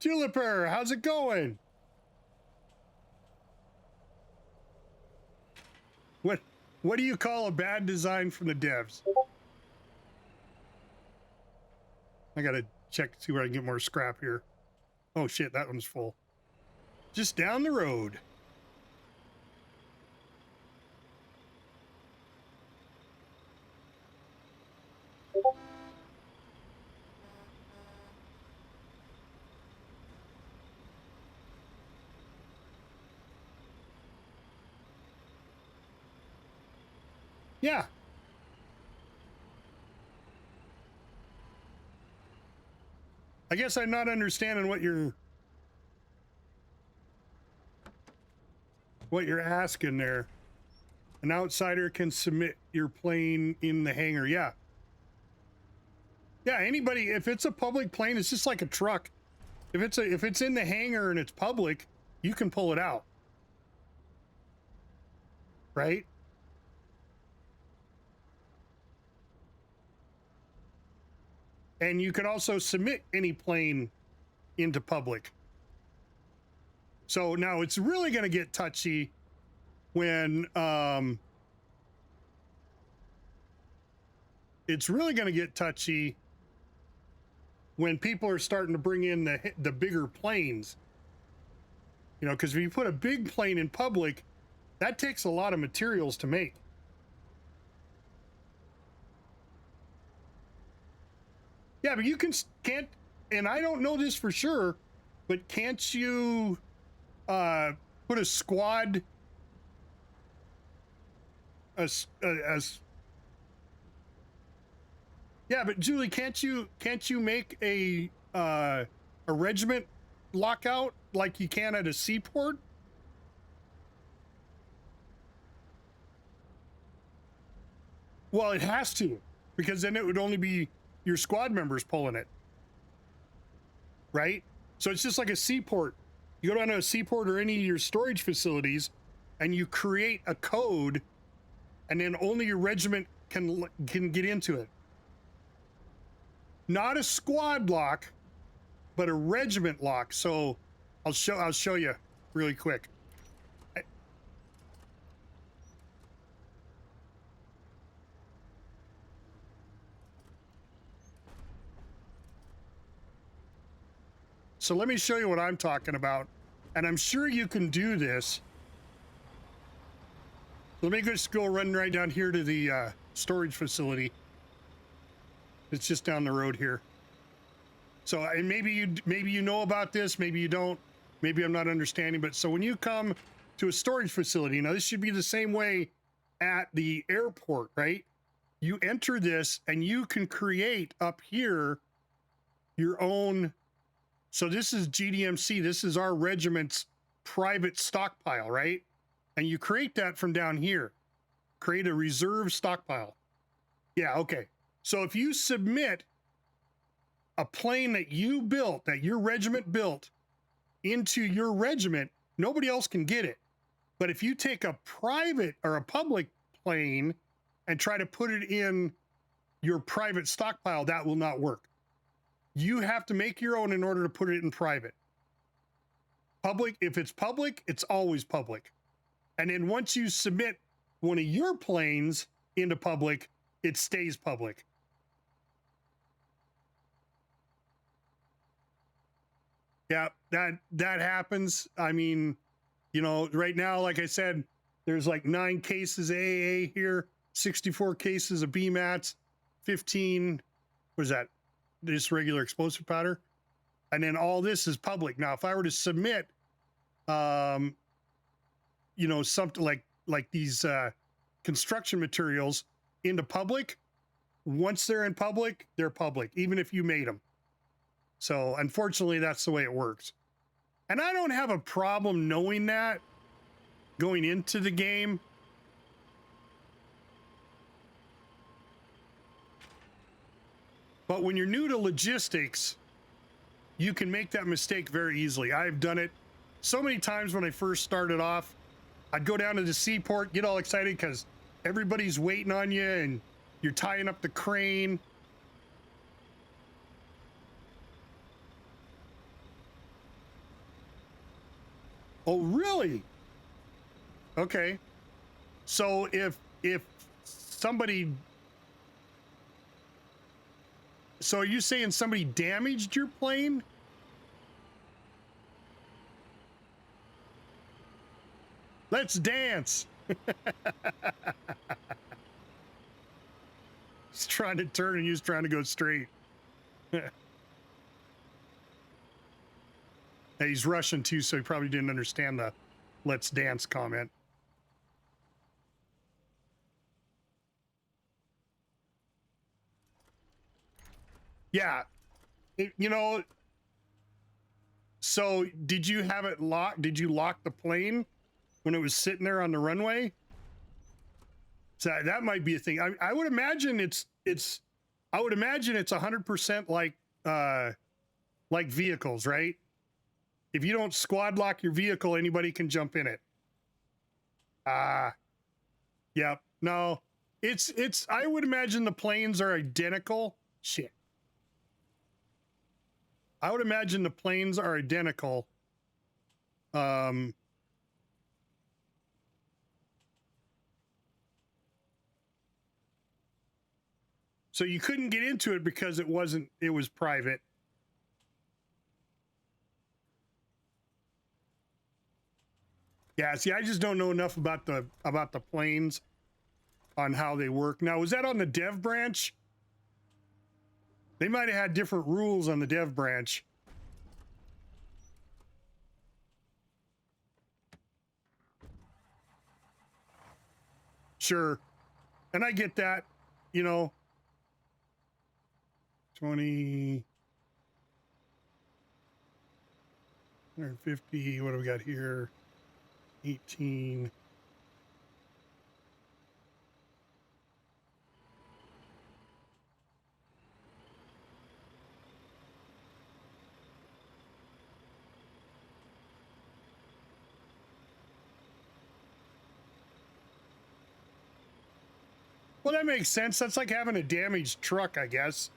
Tuliper, how's it going? What do you call a bad design from the devs? I gotta check to see where I can get more scrap here. Oh shit, that one's full. Just down the road. Yeah. I guess I'm not understanding what you're asking there. An outsider can submit your plane in the hangar. Yeah. Yeah, anybody, if it's a public plane, it's just like a truck. If it's in the hangar and it's public, you can pull it out. Right? And you can also submit any plane into public. So now it's really going to get touchy when people are starting to bring in the bigger planes. You know, because if you put a big plane in public, that takes a lot of materials to make. Yeah, but you can't, and I don't know this for sure, but can't you put a squad yeah, but Julie, can't you make a regiment lockout like you can at a seaport? Well, it has to, because then it would only be your squad members pulling it, right? So it's just like a seaport. You go down to a seaport or any of your storage facilities and you create a code, and then only your regiment can get into it. Not a squad lock, but a regiment lock. So I'll show you really quick. So let me show you what I'm talking about. And I'm sure you can do this. Let me just go run right down here to the storage facility. It's just down the road here. So, and maybe you know about this, maybe you don't, maybe I'm not understanding, but so when you come to a storage facility, now this should be the same way at the airport, right? You enter this and you can create up here your own. So this is GDMC, this is our regiment's private stockpile, right? And you create that from down here. Create a reserve stockpile. Yeah, okay. So if you submit a plane that you built, that your regiment built, into your regiment, nobody else can get it. But if you take a private or a public plane and try to put it in your private stockpile, that will not work. You have to make your own in order to put it in private. Public, if it's public, it's always public. And then once you submit one of your planes into public, it stays public. Yeah, that happens. I mean, you know, right now, like I said, there's like 9 cases of AA here, 64 cases of BMATs, 15, what is that? this regular explosive powder. And then all this is public. Now, if I were to submit, you know, something like these construction materials into public, once they're in public, they're public, even if you made them. So unfortunately, that's the way it works. And I don't have a problem knowing that going into the game. But when you're new to logistics, you can make that mistake very easily. I've done it so many times when I first started off. I'd go down to the seaport, get all excited because everybody's waiting on you and you're tying up the crane. Oh, really? Okay. So if somebody... So are you saying somebody damaged your plane? Let's dance. He's trying to turn and he's trying to go straight. He's Russian too, so he probably didn't understand the let's dance comment. Yeah, you know, so did you have it locked? Did you lock the plane when it was sitting there on the runway? So that might be a thing. I would imagine it's 100% like vehicles, right? If you don't squad lock your vehicle, anybody can jump in it. Yep. No, it's I would imagine the planes are identical. Shit. I would imagine the planes are identical. So you couldn't get into it because it was private. Yeah, see, I just don't know enough about the planes on how they work. Now, was that on the dev branch? They might have had different rules on the dev branch. Sure. And I get that, you know. 20, 150, what do we got here? 18. Well, that makes sense. That's like having a damaged truck, I guess.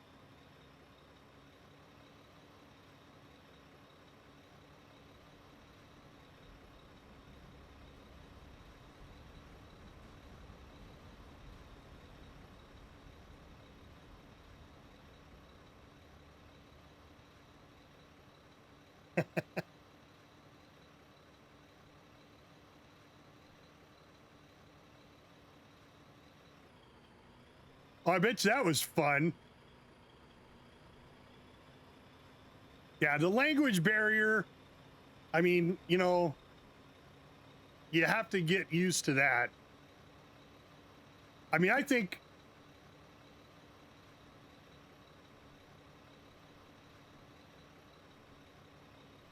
Oh, I bet you that was fun. Yeah, the language barrier, I mean, you know, you have to get used to that. I mean, I think...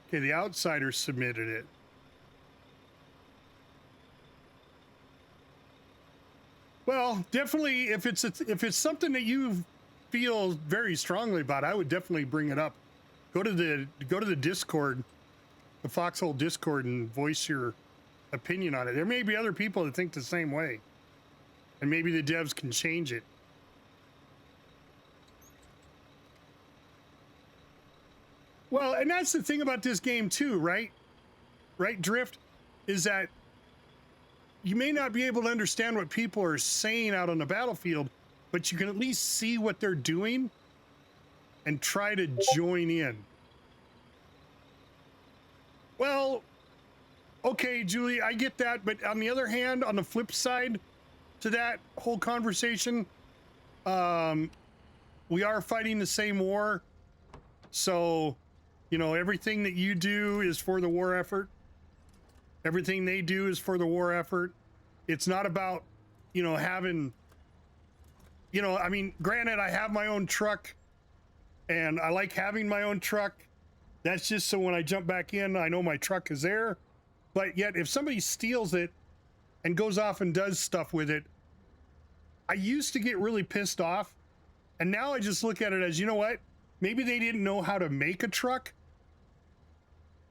Okay, the Outsiders submitted it. Well, definitely, if it's something that you feel very strongly about, I would definitely bring it up. Go to the Discord, the Foxhole Discord, and voice your opinion on it. There may be other people that think the same way, and maybe the devs can change it. Well, and that's the thing about this game too, right? Right, Drift, is that you may not be able to understand what people are saying out on the battlefield, but you can at least see what they're doing and try to join in. Well, okay, Julie, I get that, but on the other hand, on the flip side to that whole conversation, we are fighting the same war. So, you know, everything that you do is for the war effort. Everything they do is for the war effort. It's not about, you know, having, you know, I mean, granted, I have my own truck and I like having my own truck. That's just so when I jump back in, I know my truck is there. But yet, if somebody steals it and goes off and does stuff with it, I used to get really pissed off. And now I just look at it as, you know what? Maybe they didn't know how to make a truck.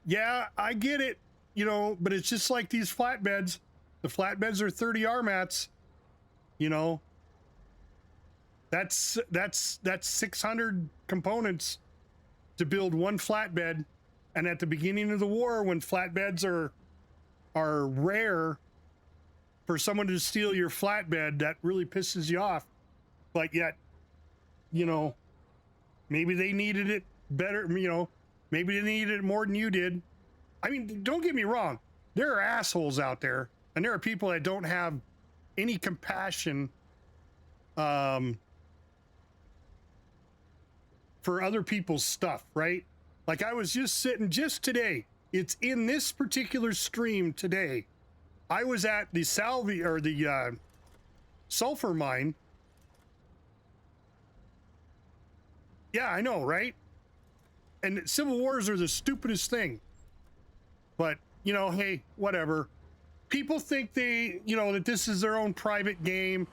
Yeah, I get it, you know, but it's just like these flatbeds. The flatbeds are 30 RMATs, you know. That's 600 components to build one flatbed. And at the beginning of the war, when flatbeds are rare, for someone to steal your flatbed, that really pisses you off. But yet, you know, maybe they needed it better, you know, maybe they needed it more than you did. I mean, don't get me wrong. There are assholes out there, and there are people that don't have any compassion for other people's stuff, right? Like I was just sitting just today, it's in this particular stream today. I was at the sulfur mine. Yeah, I know, right? And civil wars are the stupidest thing. But, you know, hey, whatever. People think they, you know, that this is their own private game.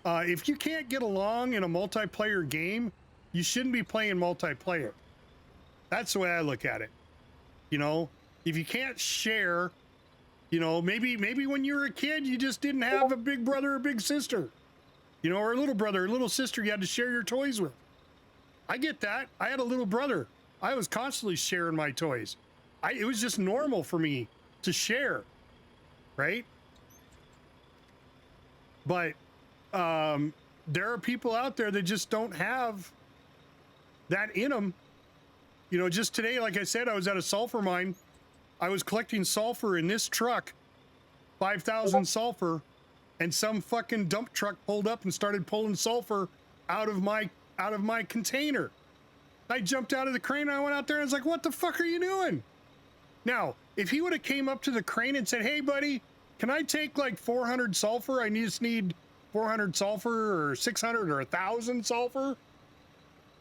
If you can't get along in a multiplayer game, you shouldn't be playing multiplayer. That's the way I look at it. You know, if you can't share, you know, maybe when you were a kid, you just didn't have a big brother or big sister, you know, or a little brother or little sister you had to share your toys with. I get that. I had a little brother. I was constantly sharing my toys. It was just normal for me to share, right? But there are people out there that just don't have that in them. You know, just today, like I said, I was at a sulfur mine. I was collecting sulfur in this truck, 5,000 sulfur, and some fucking dump truck pulled up and started pulling sulfur out of my container. I jumped out of the crane and I went out there and I was like, what the fuck are you doing? Now, if he would have came up to the crane and said, hey buddy, can I take like 400 sulfur? I just need 400 sulfur or 600 or 1,000 sulfur.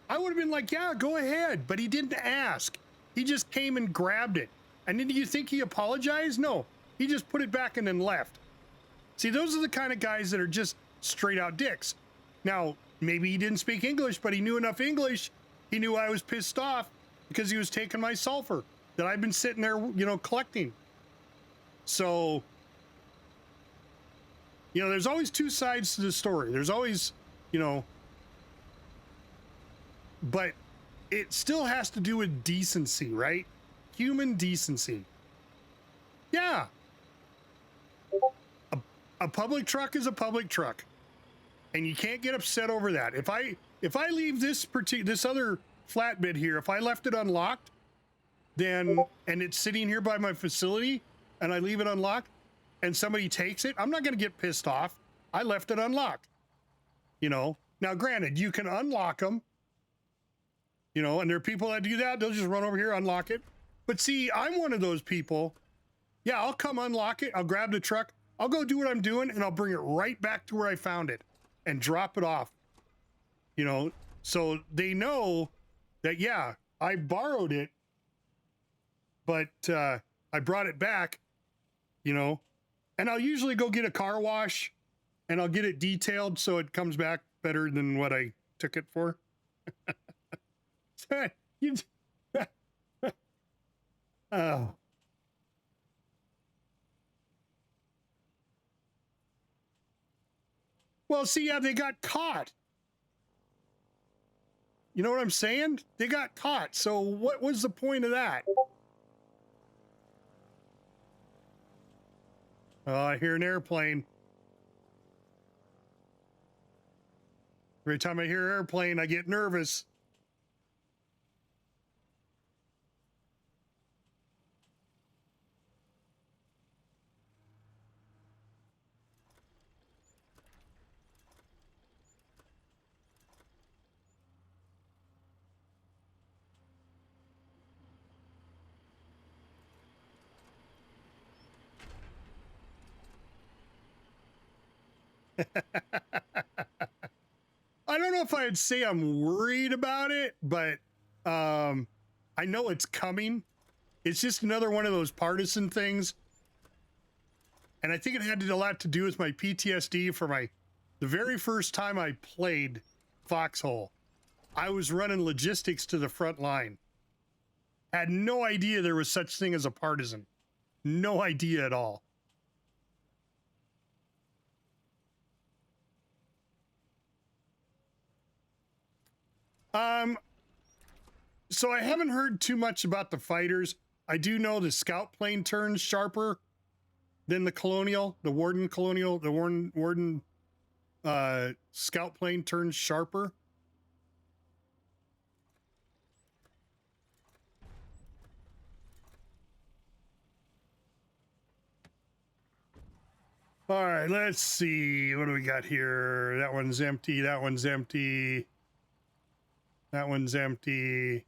I would have been like, yeah, go ahead. But he didn't ask. He just came and grabbed it. And then do you think he apologized? No, he just put it back and then left. See, those are the kind of guys that are just straight out dicks. Now, maybe he didn't speak English, but he knew enough English. He knew I was pissed off because he was taking my sulfur that I've been sitting there, you know, collecting. So, you know, there's always two sides to the story. There's always, you know, but it still has to do with decency, right? Human decency. Yeah. A public truck is a public truck. And you can't get upset over that. If I leave this other flatbed here, if I left it unlocked, then, and it's sitting here by my facility, and I leave it unlocked, and somebody takes it, I'm not going to get pissed off. I left it unlocked. You know? Now, granted, you can unlock them. You know, and there are people that do that. They'll just run over here, unlock it. But see, I'm one of those people. Yeah, I'll come unlock it. I'll grab the truck. I'll go do what I'm doing, and I'll bring it right back to where I found it and drop it off. You know, so they know that, yeah, I borrowed it, but I brought it back, you know, and I'll usually go get a car wash and I'll get it detailed so it comes back better than what I took it for. Oh. Well, see, yeah, they got caught. You know what I'm saying? They got caught. So what was the point of that? Oh, I hear an airplane. Every time I hear airplane, I get nervous. I don't know if I'd say I'm worried about it, but I know it's coming. It's just another one of those partisan things. And I think it had a lot to do with my PTSD for the very first time I played Foxhole. I was running logistics to the front line. Had no idea there was such thing as a partisan. No idea at all. So I haven't heard too much about the fighters. I do know the scout plane turns sharper than the Colonial, the Warden Colonial, the Warden scout plane turns sharper. All right, let's see. What do we got here? That one's empty. That one's empty. That one's empty.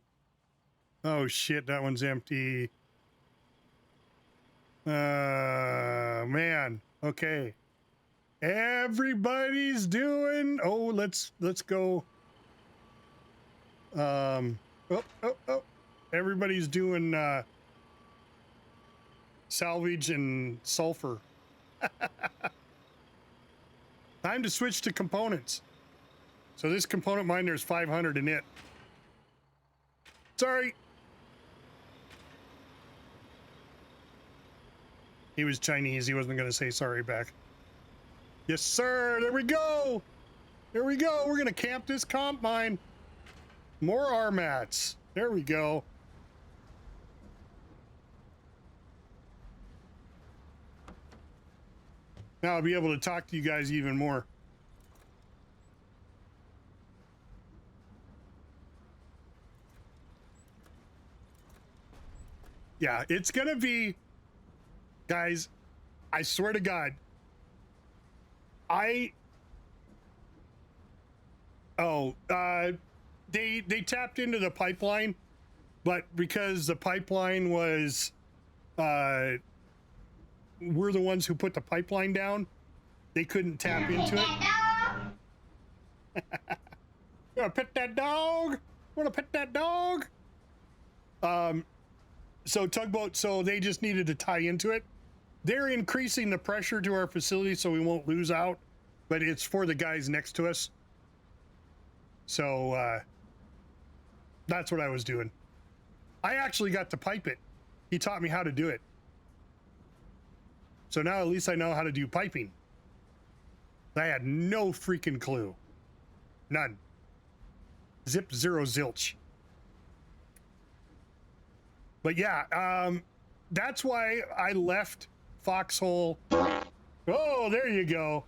Oh shit, that one's empty. Man. Okay. Everybody's doing. Oh, let's go. Everybody's doing salvage and sulfur. Time to switch to components. So this component mine, there's 500 in it. Sorry. He was Chinese. He wasn't going to say sorry back. Yes, sir. There we go. There we go. We're going to camp this comp mine. More RMATs. There we go. Now I'll be able to talk to you guys even more. Yeah, it's going to be... Guys, I swear to God, they tapped into the pipeline, but because the pipeline was, we're the ones who put the pipeline down, they couldn't tap into it. You wanna pet that dog? Wanna pet that dog? So tugboat, so they just needed to tie into it. They're increasing the pressure to our facility so we won't lose out, but it's for the guys next to us. So that's what I was doing. I actually got to pipe it. He taught me how to do it. So now at least I know how to do piping. I had no freaking clue. None. Zip, zero, zilch. But yeah, that's why I left Foxhole. Oh, there you go.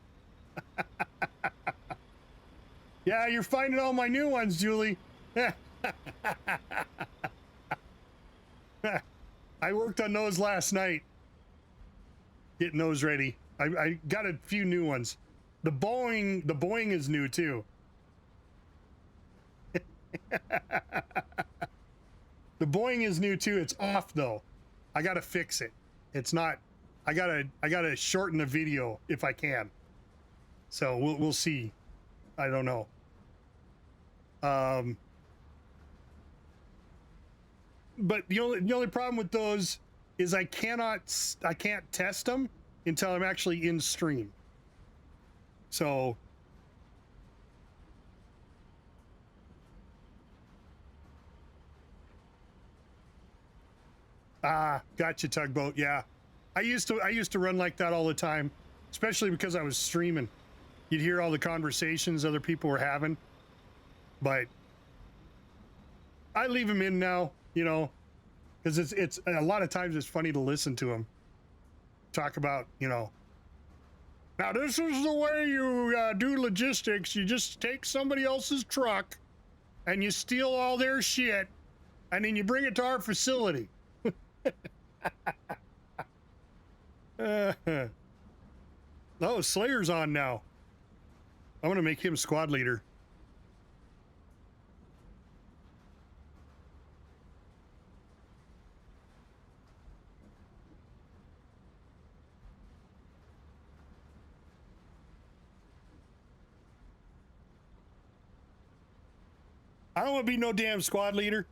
Yeah, you're finding all my new ones, Julie. I worked on those last night. Getting those ready. I got a few new ones. The Boeing is new too. The Boeing is new too. It's off though. I gotta fix it. It's not. I gotta shorten the video if I can. So we'll see. I don't know. But the only problem with those is I can't test them until I'm actually in stream. So gotcha, tugboat. Yeah, I used to run like that all the time, especially because I was streaming. You'd hear all the conversations other people were having, but I leave them in now, you know, because it's a lot of times it's funny to listen to them talk about, you know. Now this is the way you do logistics. You just take somebody else's truck and you steal all their shit and then you bring it to our facility. Oh, Slayer's on now. I'm gonna make him squad leader. I don't want to be no damn squad leader.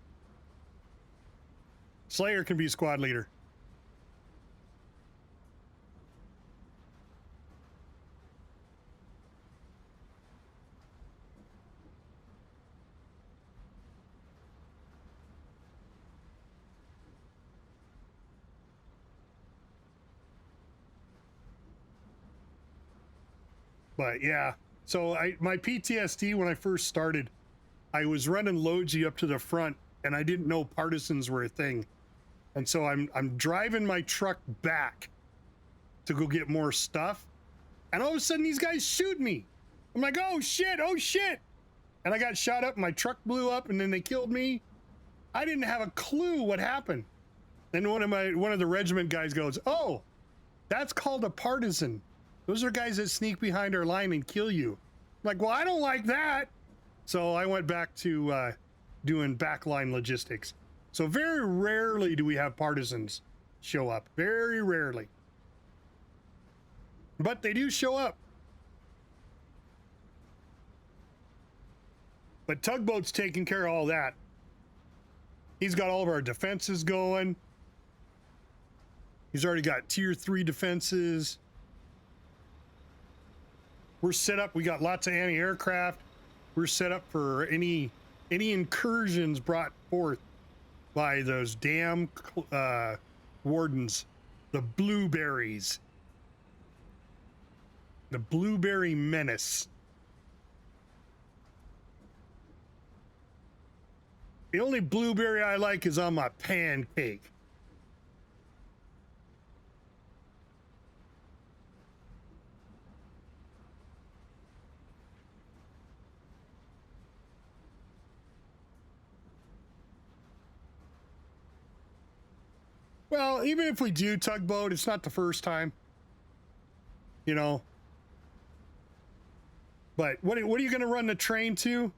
Slayer can be squad leader. But yeah, so my PTSD when I first started, I was running Logi up to the front and I didn't know partisans were a thing. And so I'm driving my truck back to go get more stuff. And all of a sudden these guys shoot me. I'm like, oh shit, oh shit. And I got shot up, my truck blew up and then they killed me. I didn't have a clue what happened. Then one of the regiment guys goes, oh, that's called a partisan. Those are guys that sneak behind our line and kill you. I'm like, well, I don't like that. So I went back to doing backline logistics. So very rarely do we have partisans show up. Very rarely. But they do show up. But Tugboat's taking care of all that. He's got all of our defenses going. He's already got tier 3 defenses. We're set up. We got lots of anti-aircraft. We're set up for any incursions brought forth by those damn wardens, the blueberries, the blueberry menace. The only blueberry I like is on my pancake. Well, even if we do Tugboat, it's not the first time, you know. But what are you going to run the train to?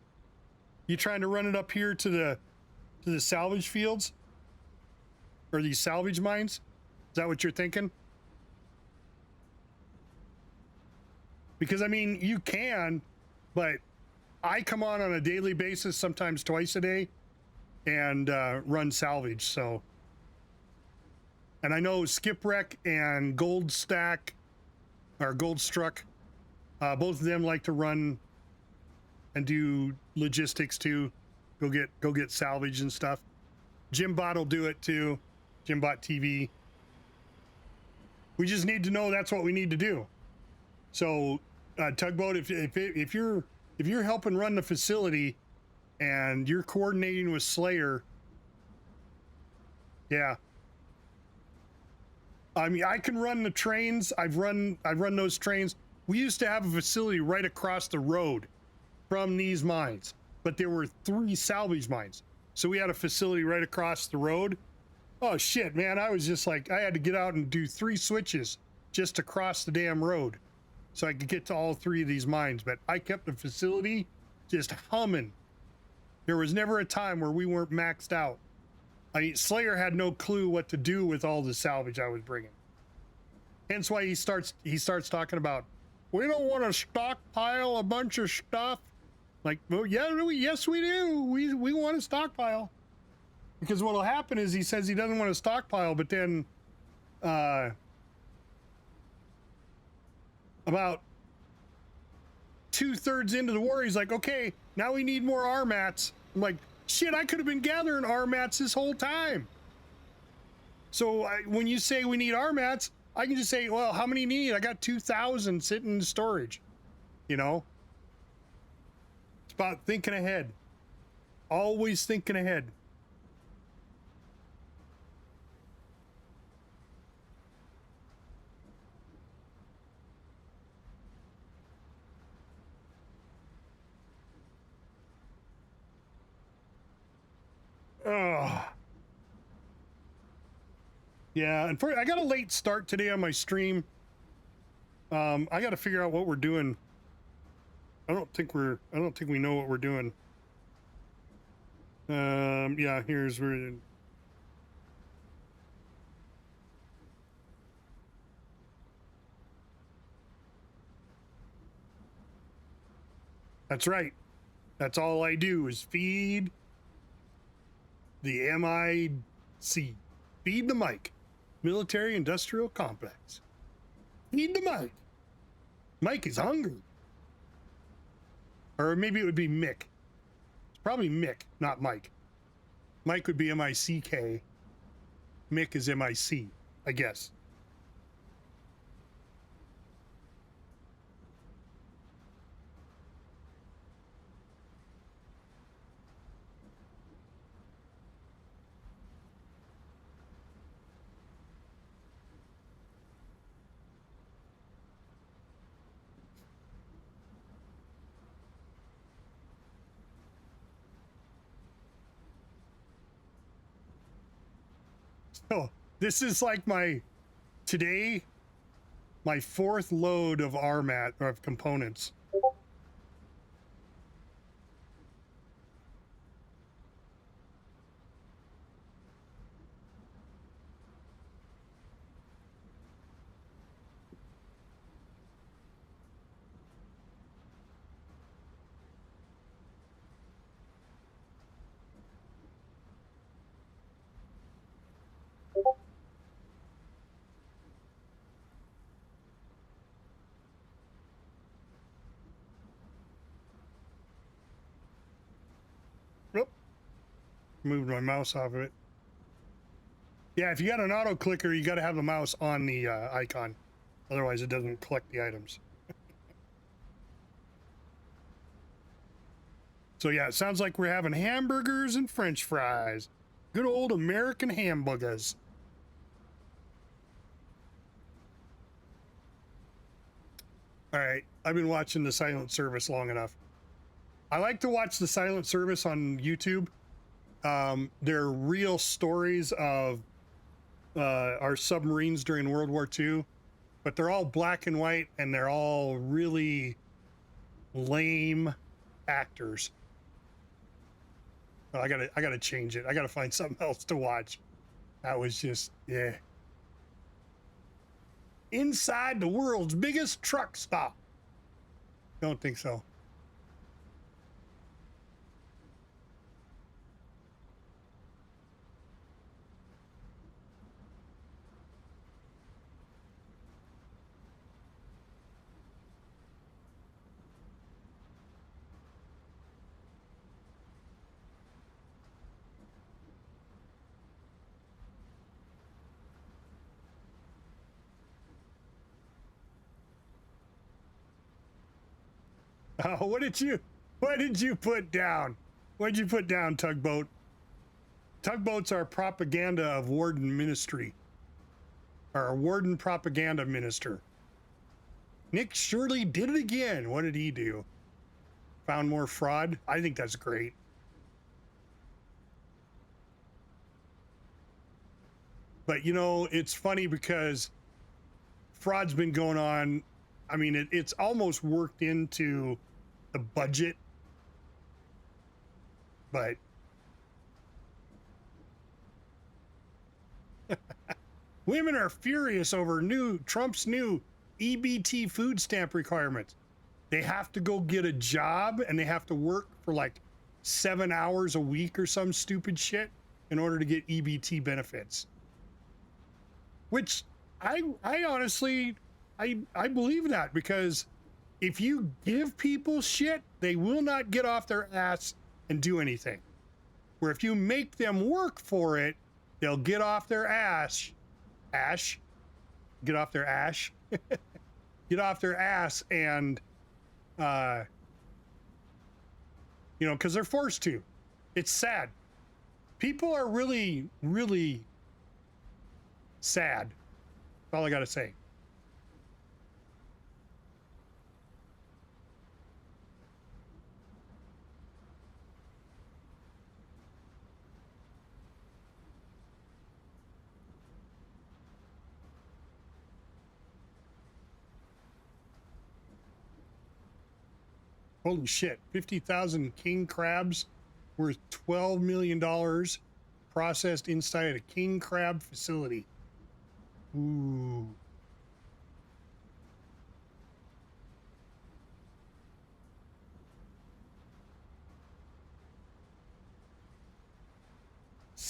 You trying to run it up here to the salvage fields? Or these salvage mines? Is that what you're thinking? Because, I mean, you can, but I come on a daily basis, sometimes twice a day, and run salvage, so. And I know Skipwreck and Gold Stack, or Gold Struck, both of them like to run and do logistics too. Go get salvage and stuff. Jimbot will do it too. Jimbot TV. We just need to know that's what we need to do. So Tugboat, if you're helping run the facility and you're coordinating with Slayer, yeah. I mean, I can run the trains. I've run those trains. We used to have a facility right across the road from these mines, but there were 3 salvage mines. So we had a facility right across the road. Oh shit, man. I was just like, I had to get out and do 3 switches just to cross the damn road so I could get to all 3 of these mines. But I kept the facility just humming. There was never a time where we weren't maxed out. I mean, Slayer had no clue what to do with all the salvage I was bringing. Hence why he starts talking about, we don't want to stockpile a bunch of stuff. Like, well, yeah, yes, we do. We want to stockpile. Because what will happen is he says he doesn't want to stockpile, but then about 2/3 into the war, he's like, okay, now we need more RMATs. I'm like, shit, I could have been gathering RMATs this whole time. So when you say we need RMATs, I can just say, well, how many need? I got 2,000 sitting in storage. You know? It's about thinking ahead. Always thinking ahead. Ugh. Yeah, and I got a late start today on my stream. I got to figure out what we're doing. I don't think we know what we're doing. Yeah, here's where. That's right. That's all I do is feed the MIC. Feed the mic. Military Industrial Complex. Feed the mic. Mike is hungry. Or maybe it would be Mick. It's probably Mick, not Mike. Mike would be M-I-C-K. Mick is M-I-C, I guess. So this is like my fourth load of RMAT, or of components. Nope. Moved my mouse off of it. Yeah, if you got an auto clicker, you got to have the mouse on the icon. Otherwise, it doesn't collect the items. So yeah, it sounds like we're having hamburgers and French fries. Good old American hamburgers. All right, I've been watching the Silent Service long enough. I like to watch the Silent Service on YouTube. They're real stories of our submarines during World War II, but they're all black and white, and they're all really lame actors. Oh, I gotta change it. I gotta find something else to watch. That was just, yeah. Inside the world's biggest truck stop. Don't think so. Oh, what did you put down? What did you put down, Tugboat? Tugboats are propaganda of Warden Ministry. Or a Warden propaganda minister. Nick Shirley did it again. What did he do? Found more fraud? I think that's great. But you know, it's funny because fraud's been going on. I mean, it's almost worked into the budget, but women are furious over Trump's new EBT food stamp requirements. They have to go get a job and they have to work for like 7 hours a week or some stupid shit in order to get EBT benefits. Which I honestly, I believe that, because if you give people shit, they will not get off their ass and do anything. Where if you make them work for it, they'll get off their ass, get off their ass, get off their ass, and you know, because they're forced to. It's sad. People are really, really sad. That's all I gotta say. Holy shit, 50,000 king crabs worth $12 million processed inside a king crab facility. Ooh.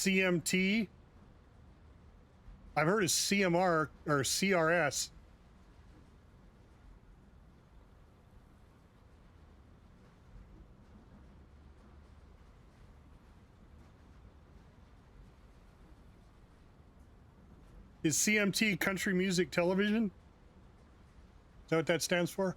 CMT. I've heard of CMR or CRS. Is CMT Country Music Television? Is that what that stands for?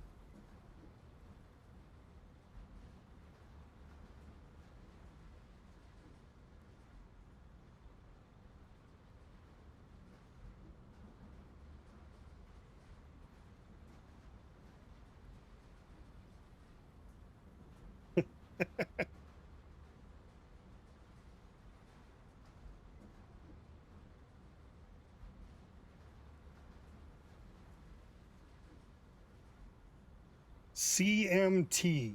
CMT.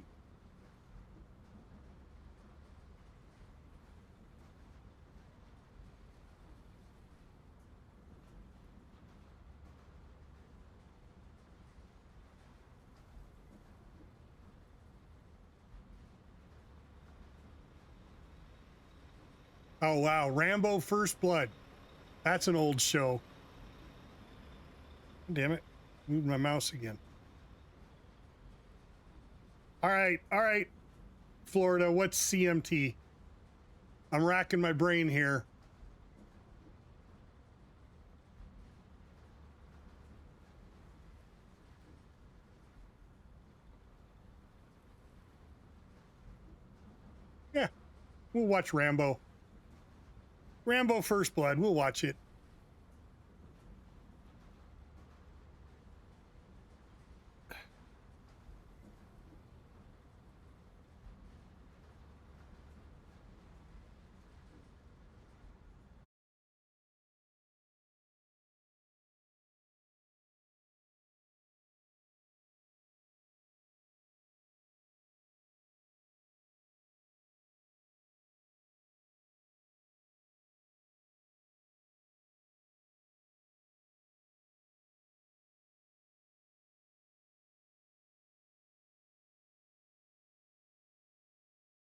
Oh wow, Rambo First Blood. That's an old show. Damn it. Moved my mouse again. All right. Florida, what's CMT? I'm racking my brain here. Yeah, we'll watch Rambo. Rambo First Blood, we'll watch it.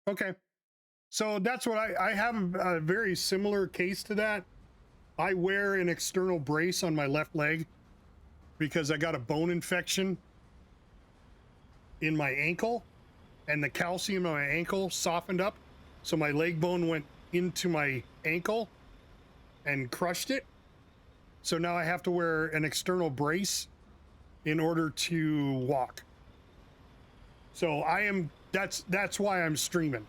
Okay. So that's what I have a very similar case to that. I wear an external brace on my left leg because I got a bone infection in my ankle, and the calcium on my ankle softened up. So my leg bone went into my ankle and crushed it. So now I have to wear an external brace in order to walk. So that's why I'm streaming.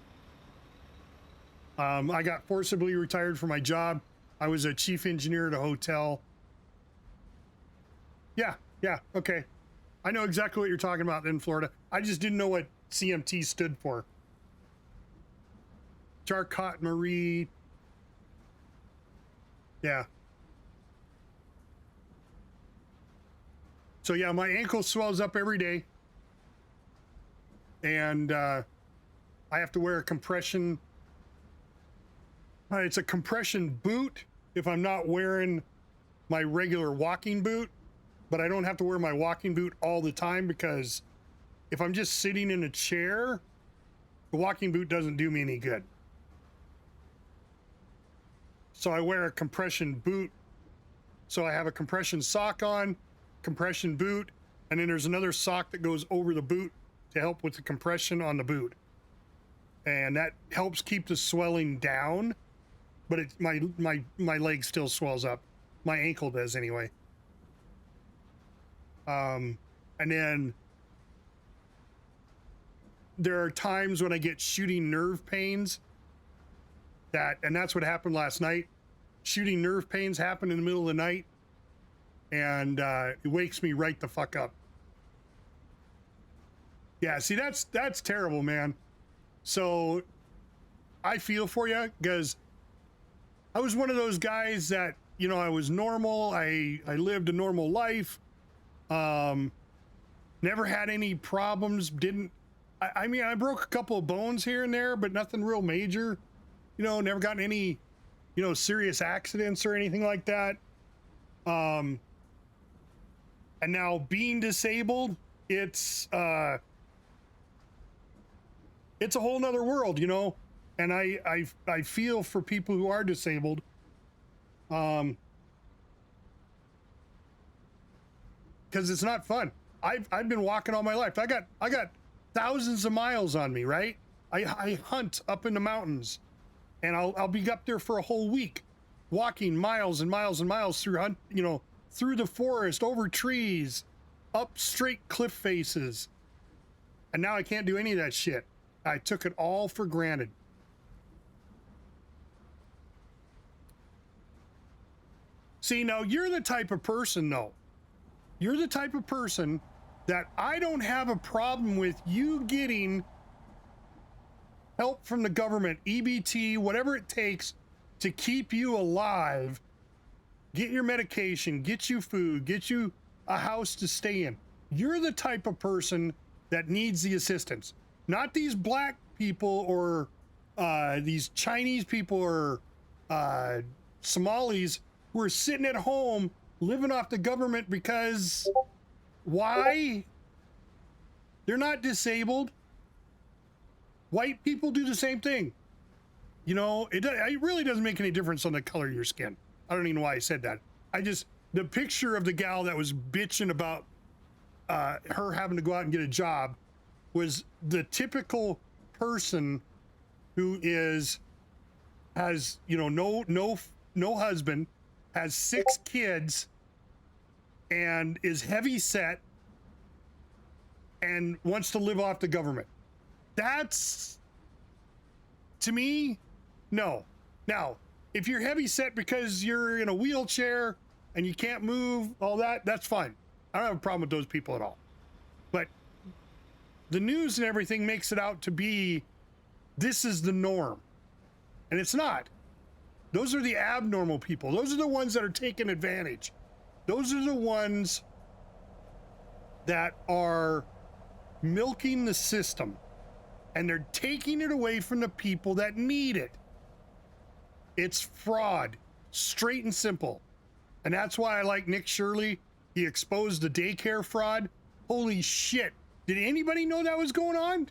I got forcibly retired from my job. I was a chief engineer at a hotel. Yeah, okay. I know exactly what you're talking about in Florida. I just didn't know what CMT stood for. Charcot Marie. Yeah. So yeah, my ankle swells up every day. And I have to wear a compression. It's a compression boot if I'm not wearing my regular walking boot, but I don't have to wear my walking boot all the time because if I'm just sitting in a chair, the walking boot doesn't do me any good. So I wear a compression boot. So I have a compression sock on, compression boot, and then there's another sock that goes over the boot to help with the compression on the boot. And that helps keep the swelling down, but my leg still swells up. My ankle does anyway. And then there are times when I get shooting nerve pains and that's what happened last night. Shooting nerve pains happen in the middle of the night, and it wakes me right the fuck up. Yeah, see, that's terrible, man. So I feel for you because I was one of those guys that, you know, I was normal. I lived a normal life. Never had any problems. I mean, I broke a couple of bones here and there, but nothing real major. You know, never gotten any, you know, serious accidents or anything like that. And now being disabled, it's a whole nother world, you know. And I feel for people who are disabled. Because it's not fun. I've been walking all my life. I got thousands of miles on me, right? I hunt up in the mountains, and I'll be up there for a whole week, walking miles and miles and miles through through the forest, over trees, up straight cliff faces. And now I can't do any of that shit. I took it all for granted. See, now you're the type of person, though. You're the type of person that I don't have a problem with you getting help from the government, EBT, whatever it takes to keep you alive, get your medication, get you food, get you a house to stay in. You're the type of person that needs the assistance, not these black people or these Chinese people or Somalis who are sitting at home living off the government because why? They're not disabled. White people do the same thing. You know, it really doesn't make any difference on the color of your skin. I don't even know why I said that. The picture of the gal that was bitching about her having to go out and get a job was the typical person who has, you know, no husband, has 6 kids, and is heavy set and wants to live off the government. That's, to me, no. Now, if you're heavy set because you're in a wheelchair and you can't move, all that, that's fine. I don't have a problem with those people at all. But the news and everything makes it out to be this is the norm. And it's not. Those are the abnormal people. Those are the ones that are taking advantage. Those are the ones that are milking the system. And they're taking it away from the people that need it. It's fraud, straight and simple. And that's why I like Nick Shirley. He exposed the daycare fraud. Holy shit. Did anybody know that was going on?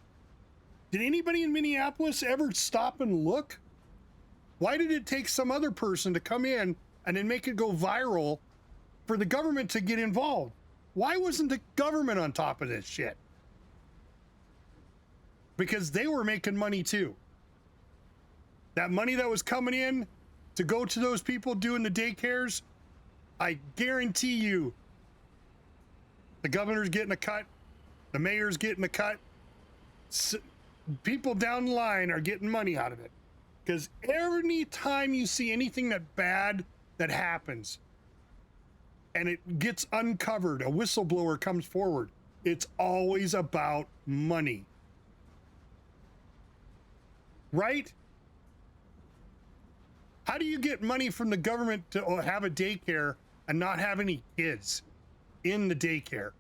Did anybody in Minneapolis ever stop and look? Why did it take some other person to come in and then make it go viral for the government to get involved? Why wasn't the government on top of this shit? Because they were making money too. That money that was coming in to go to those people doing the daycares, I guarantee you, the governor's getting a cut, the mayor's getting a cut, people down the line are getting money out of it. Because every time you see anything bad that happens and it gets uncovered, a whistleblower comes forward, it's always about money. Right? How do you get money from the government to have a daycare and not have any kids in the daycare?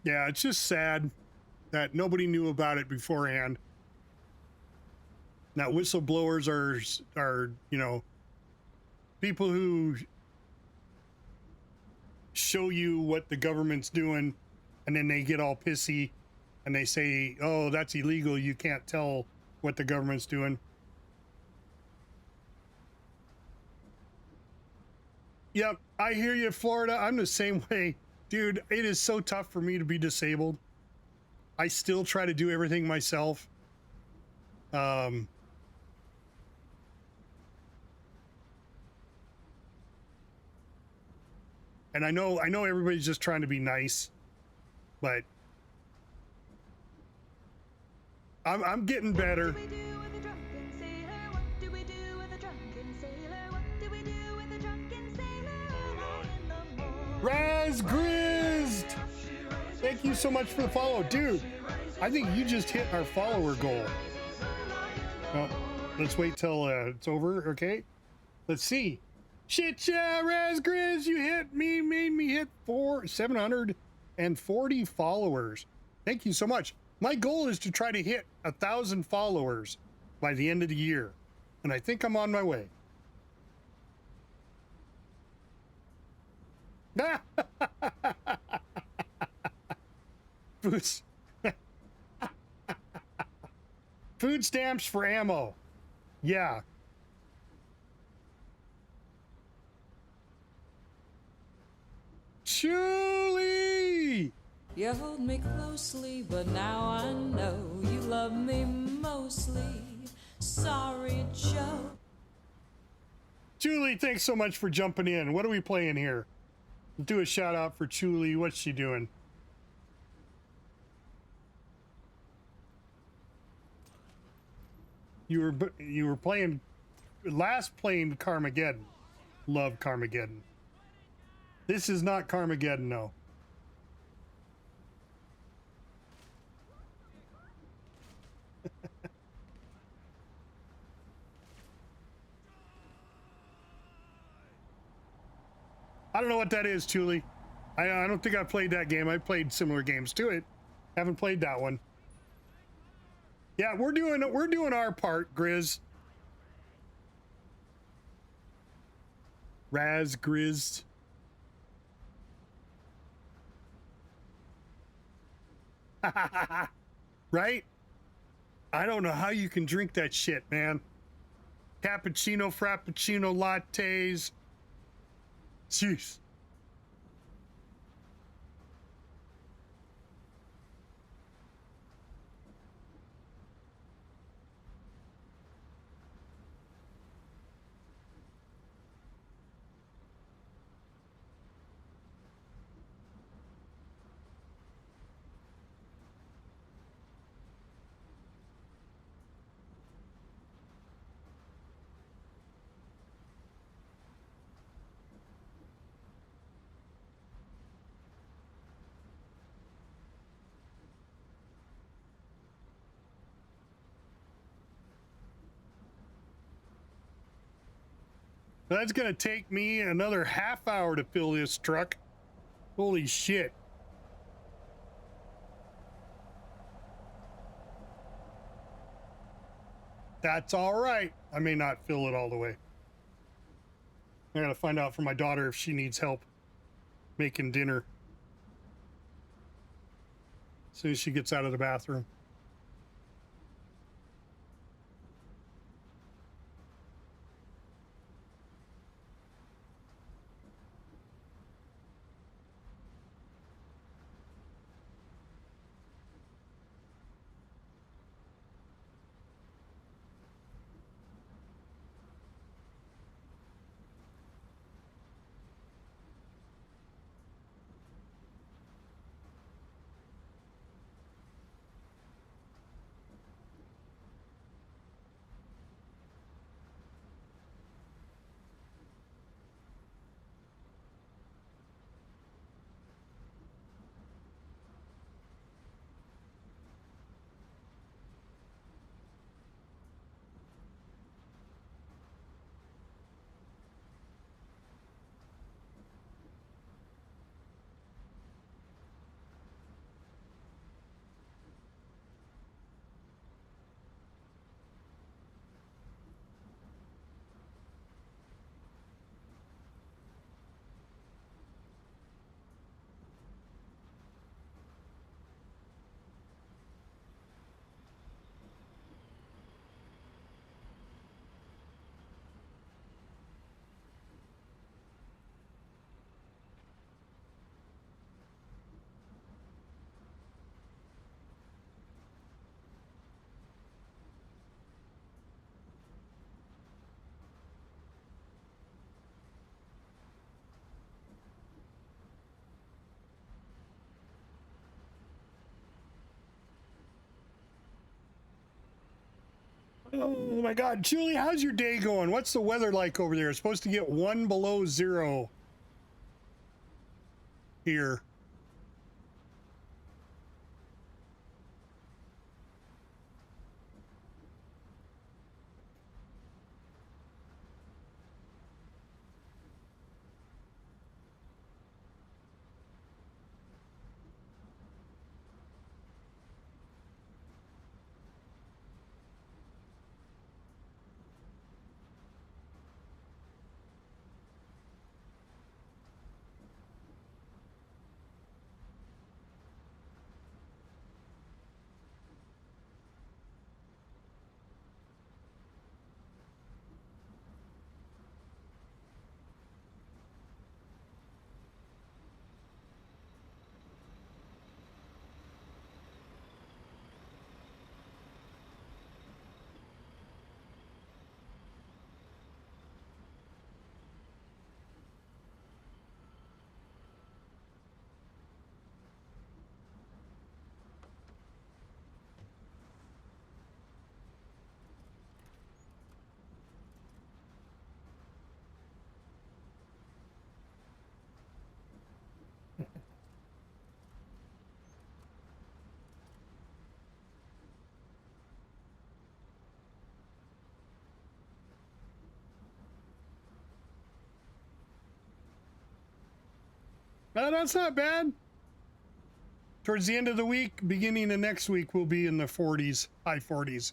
Yeah, it's just sad that nobody knew about it beforehand. Now, whistleblowers are, you know, people who show you what the government's doing, and then they get all pissy and they say, oh, that's illegal. You can't tell what the government's doing. Yep, I hear you, Florida. I'm the same way. Dude, it is so tough for me to be disabled. I still try to do everything myself. And I know everybody's just trying to be nice, but I'm getting better. Raz Grizzed! Thank you so much for the follow. Dude, I think you just hit our follower goal. Well, let's wait till it's over, okay? Let's see. Shit, yeah, Raz Grizz, you hit me, made me hit 740 followers. Thank you so much. My goal is to try to hit 1,000 followers by the end of the year, and I think I'm on my way. Food stamps for ammo. Yeah. Julie! You hold me closely, but now I know you love me mostly. Sorry, Joe. Julie, thanks so much for jumping in. What are we playing here? Do a shout out for Julie. What's she doing? You were playing Carmageddon. Love Carmageddon. This is not Carmageddon, no. I don't know what that is, Julie. I don't think I played that game. I played similar games to it. Haven't played that one. Yeah, we're doing our part, Grizz. Raz Grizz. Right? I don't know how you can drink that shit, man. Cappuccino, frappuccino, lattes. Jeez. That's gonna take me another half hour to fill this truck. Holy shit. That's all right. I may not fill it all the way. I gotta find out from my daughter if she needs help making dinner as soon as she gets out of the bathroom. Oh my God, Julie, how's your day going? What's the weather like over there? It's supposed to get 1 below 0 here. No, that's not bad. Towards the end of the week, beginning of next week, we'll be in the 40s, high 40s.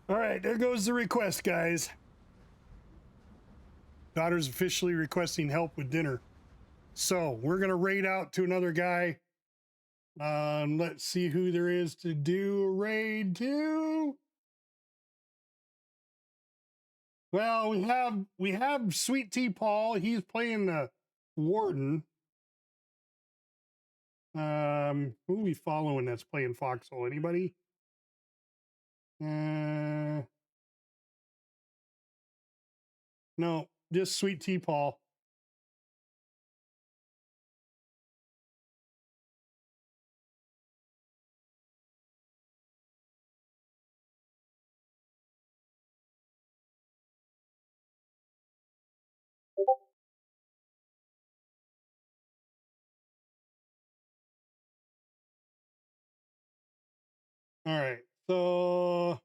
All right, there goes the request, guys. Daughter's officially requesting help with dinner. So we're going to raid out to another guy. Let's see who there is to do a raid to. Well, we have Sweet Tea Paul. He's playing the Warden. Who are we following that's playing Foxhole? Anybody? No, just Sweet Tea Paul. All right, so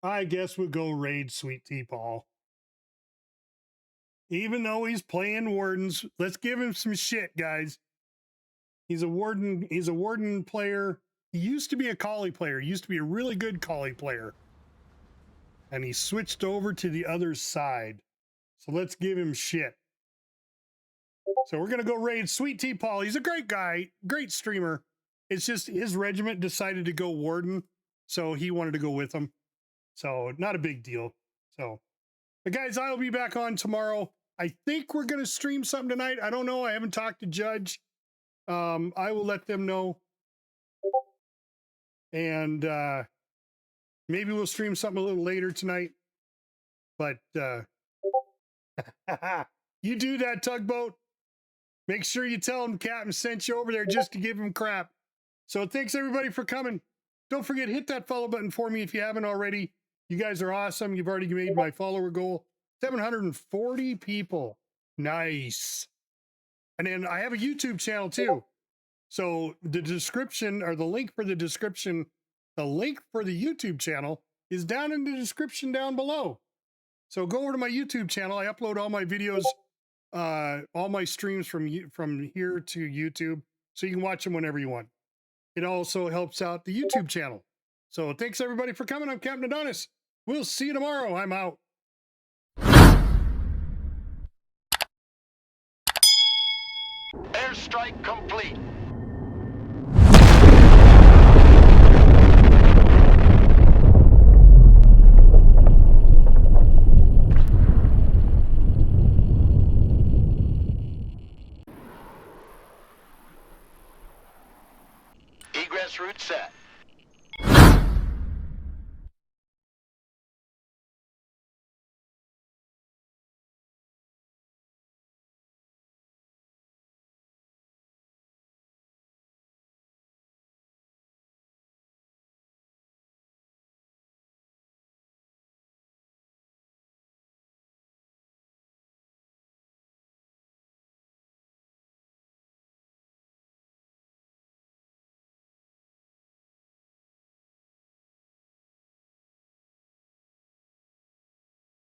I guess we'll go raid Sweet Tea Paul. Even though he's playing wardens, let's give him some shit, guys. He's a warden. He's a warden player. He used to be a collie player. He used to be a really good collie player. And he switched over to the other side. So let's give him shit. So we're going to go raid Sweet Tea Paul. He's a great guy, great streamer. It's just his regiment decided to go warden. So he wanted to go with them. So not a big deal. So, but guys, I'll be back on tomorrow. I think we're going to stream something tonight. I don't know. I haven't talked to Judge. I will let them know. And maybe we'll stream something a little later tonight. But you do that, Tugboat. Make sure you tell him Captain sent you over there just to give him crap. So thanks everybody for coming. Don't forget, hit that follow button for me if you haven't already. You guys are awesome. You've already made my follower goal. 740 people. Nice. And then I have a YouTube channel too. So the description, or the link for the description, the link for the YouTube channel is down in the description down below. So go over to my YouTube channel. I upload all my videos, all my streams from here to YouTube, so you can watch them whenever you want. It also helps out the YouTube channel. So thanks everybody for coming. I'm Captain Adonis. We'll see you tomorrow. I'm out. Airstrike complete. Egress route set.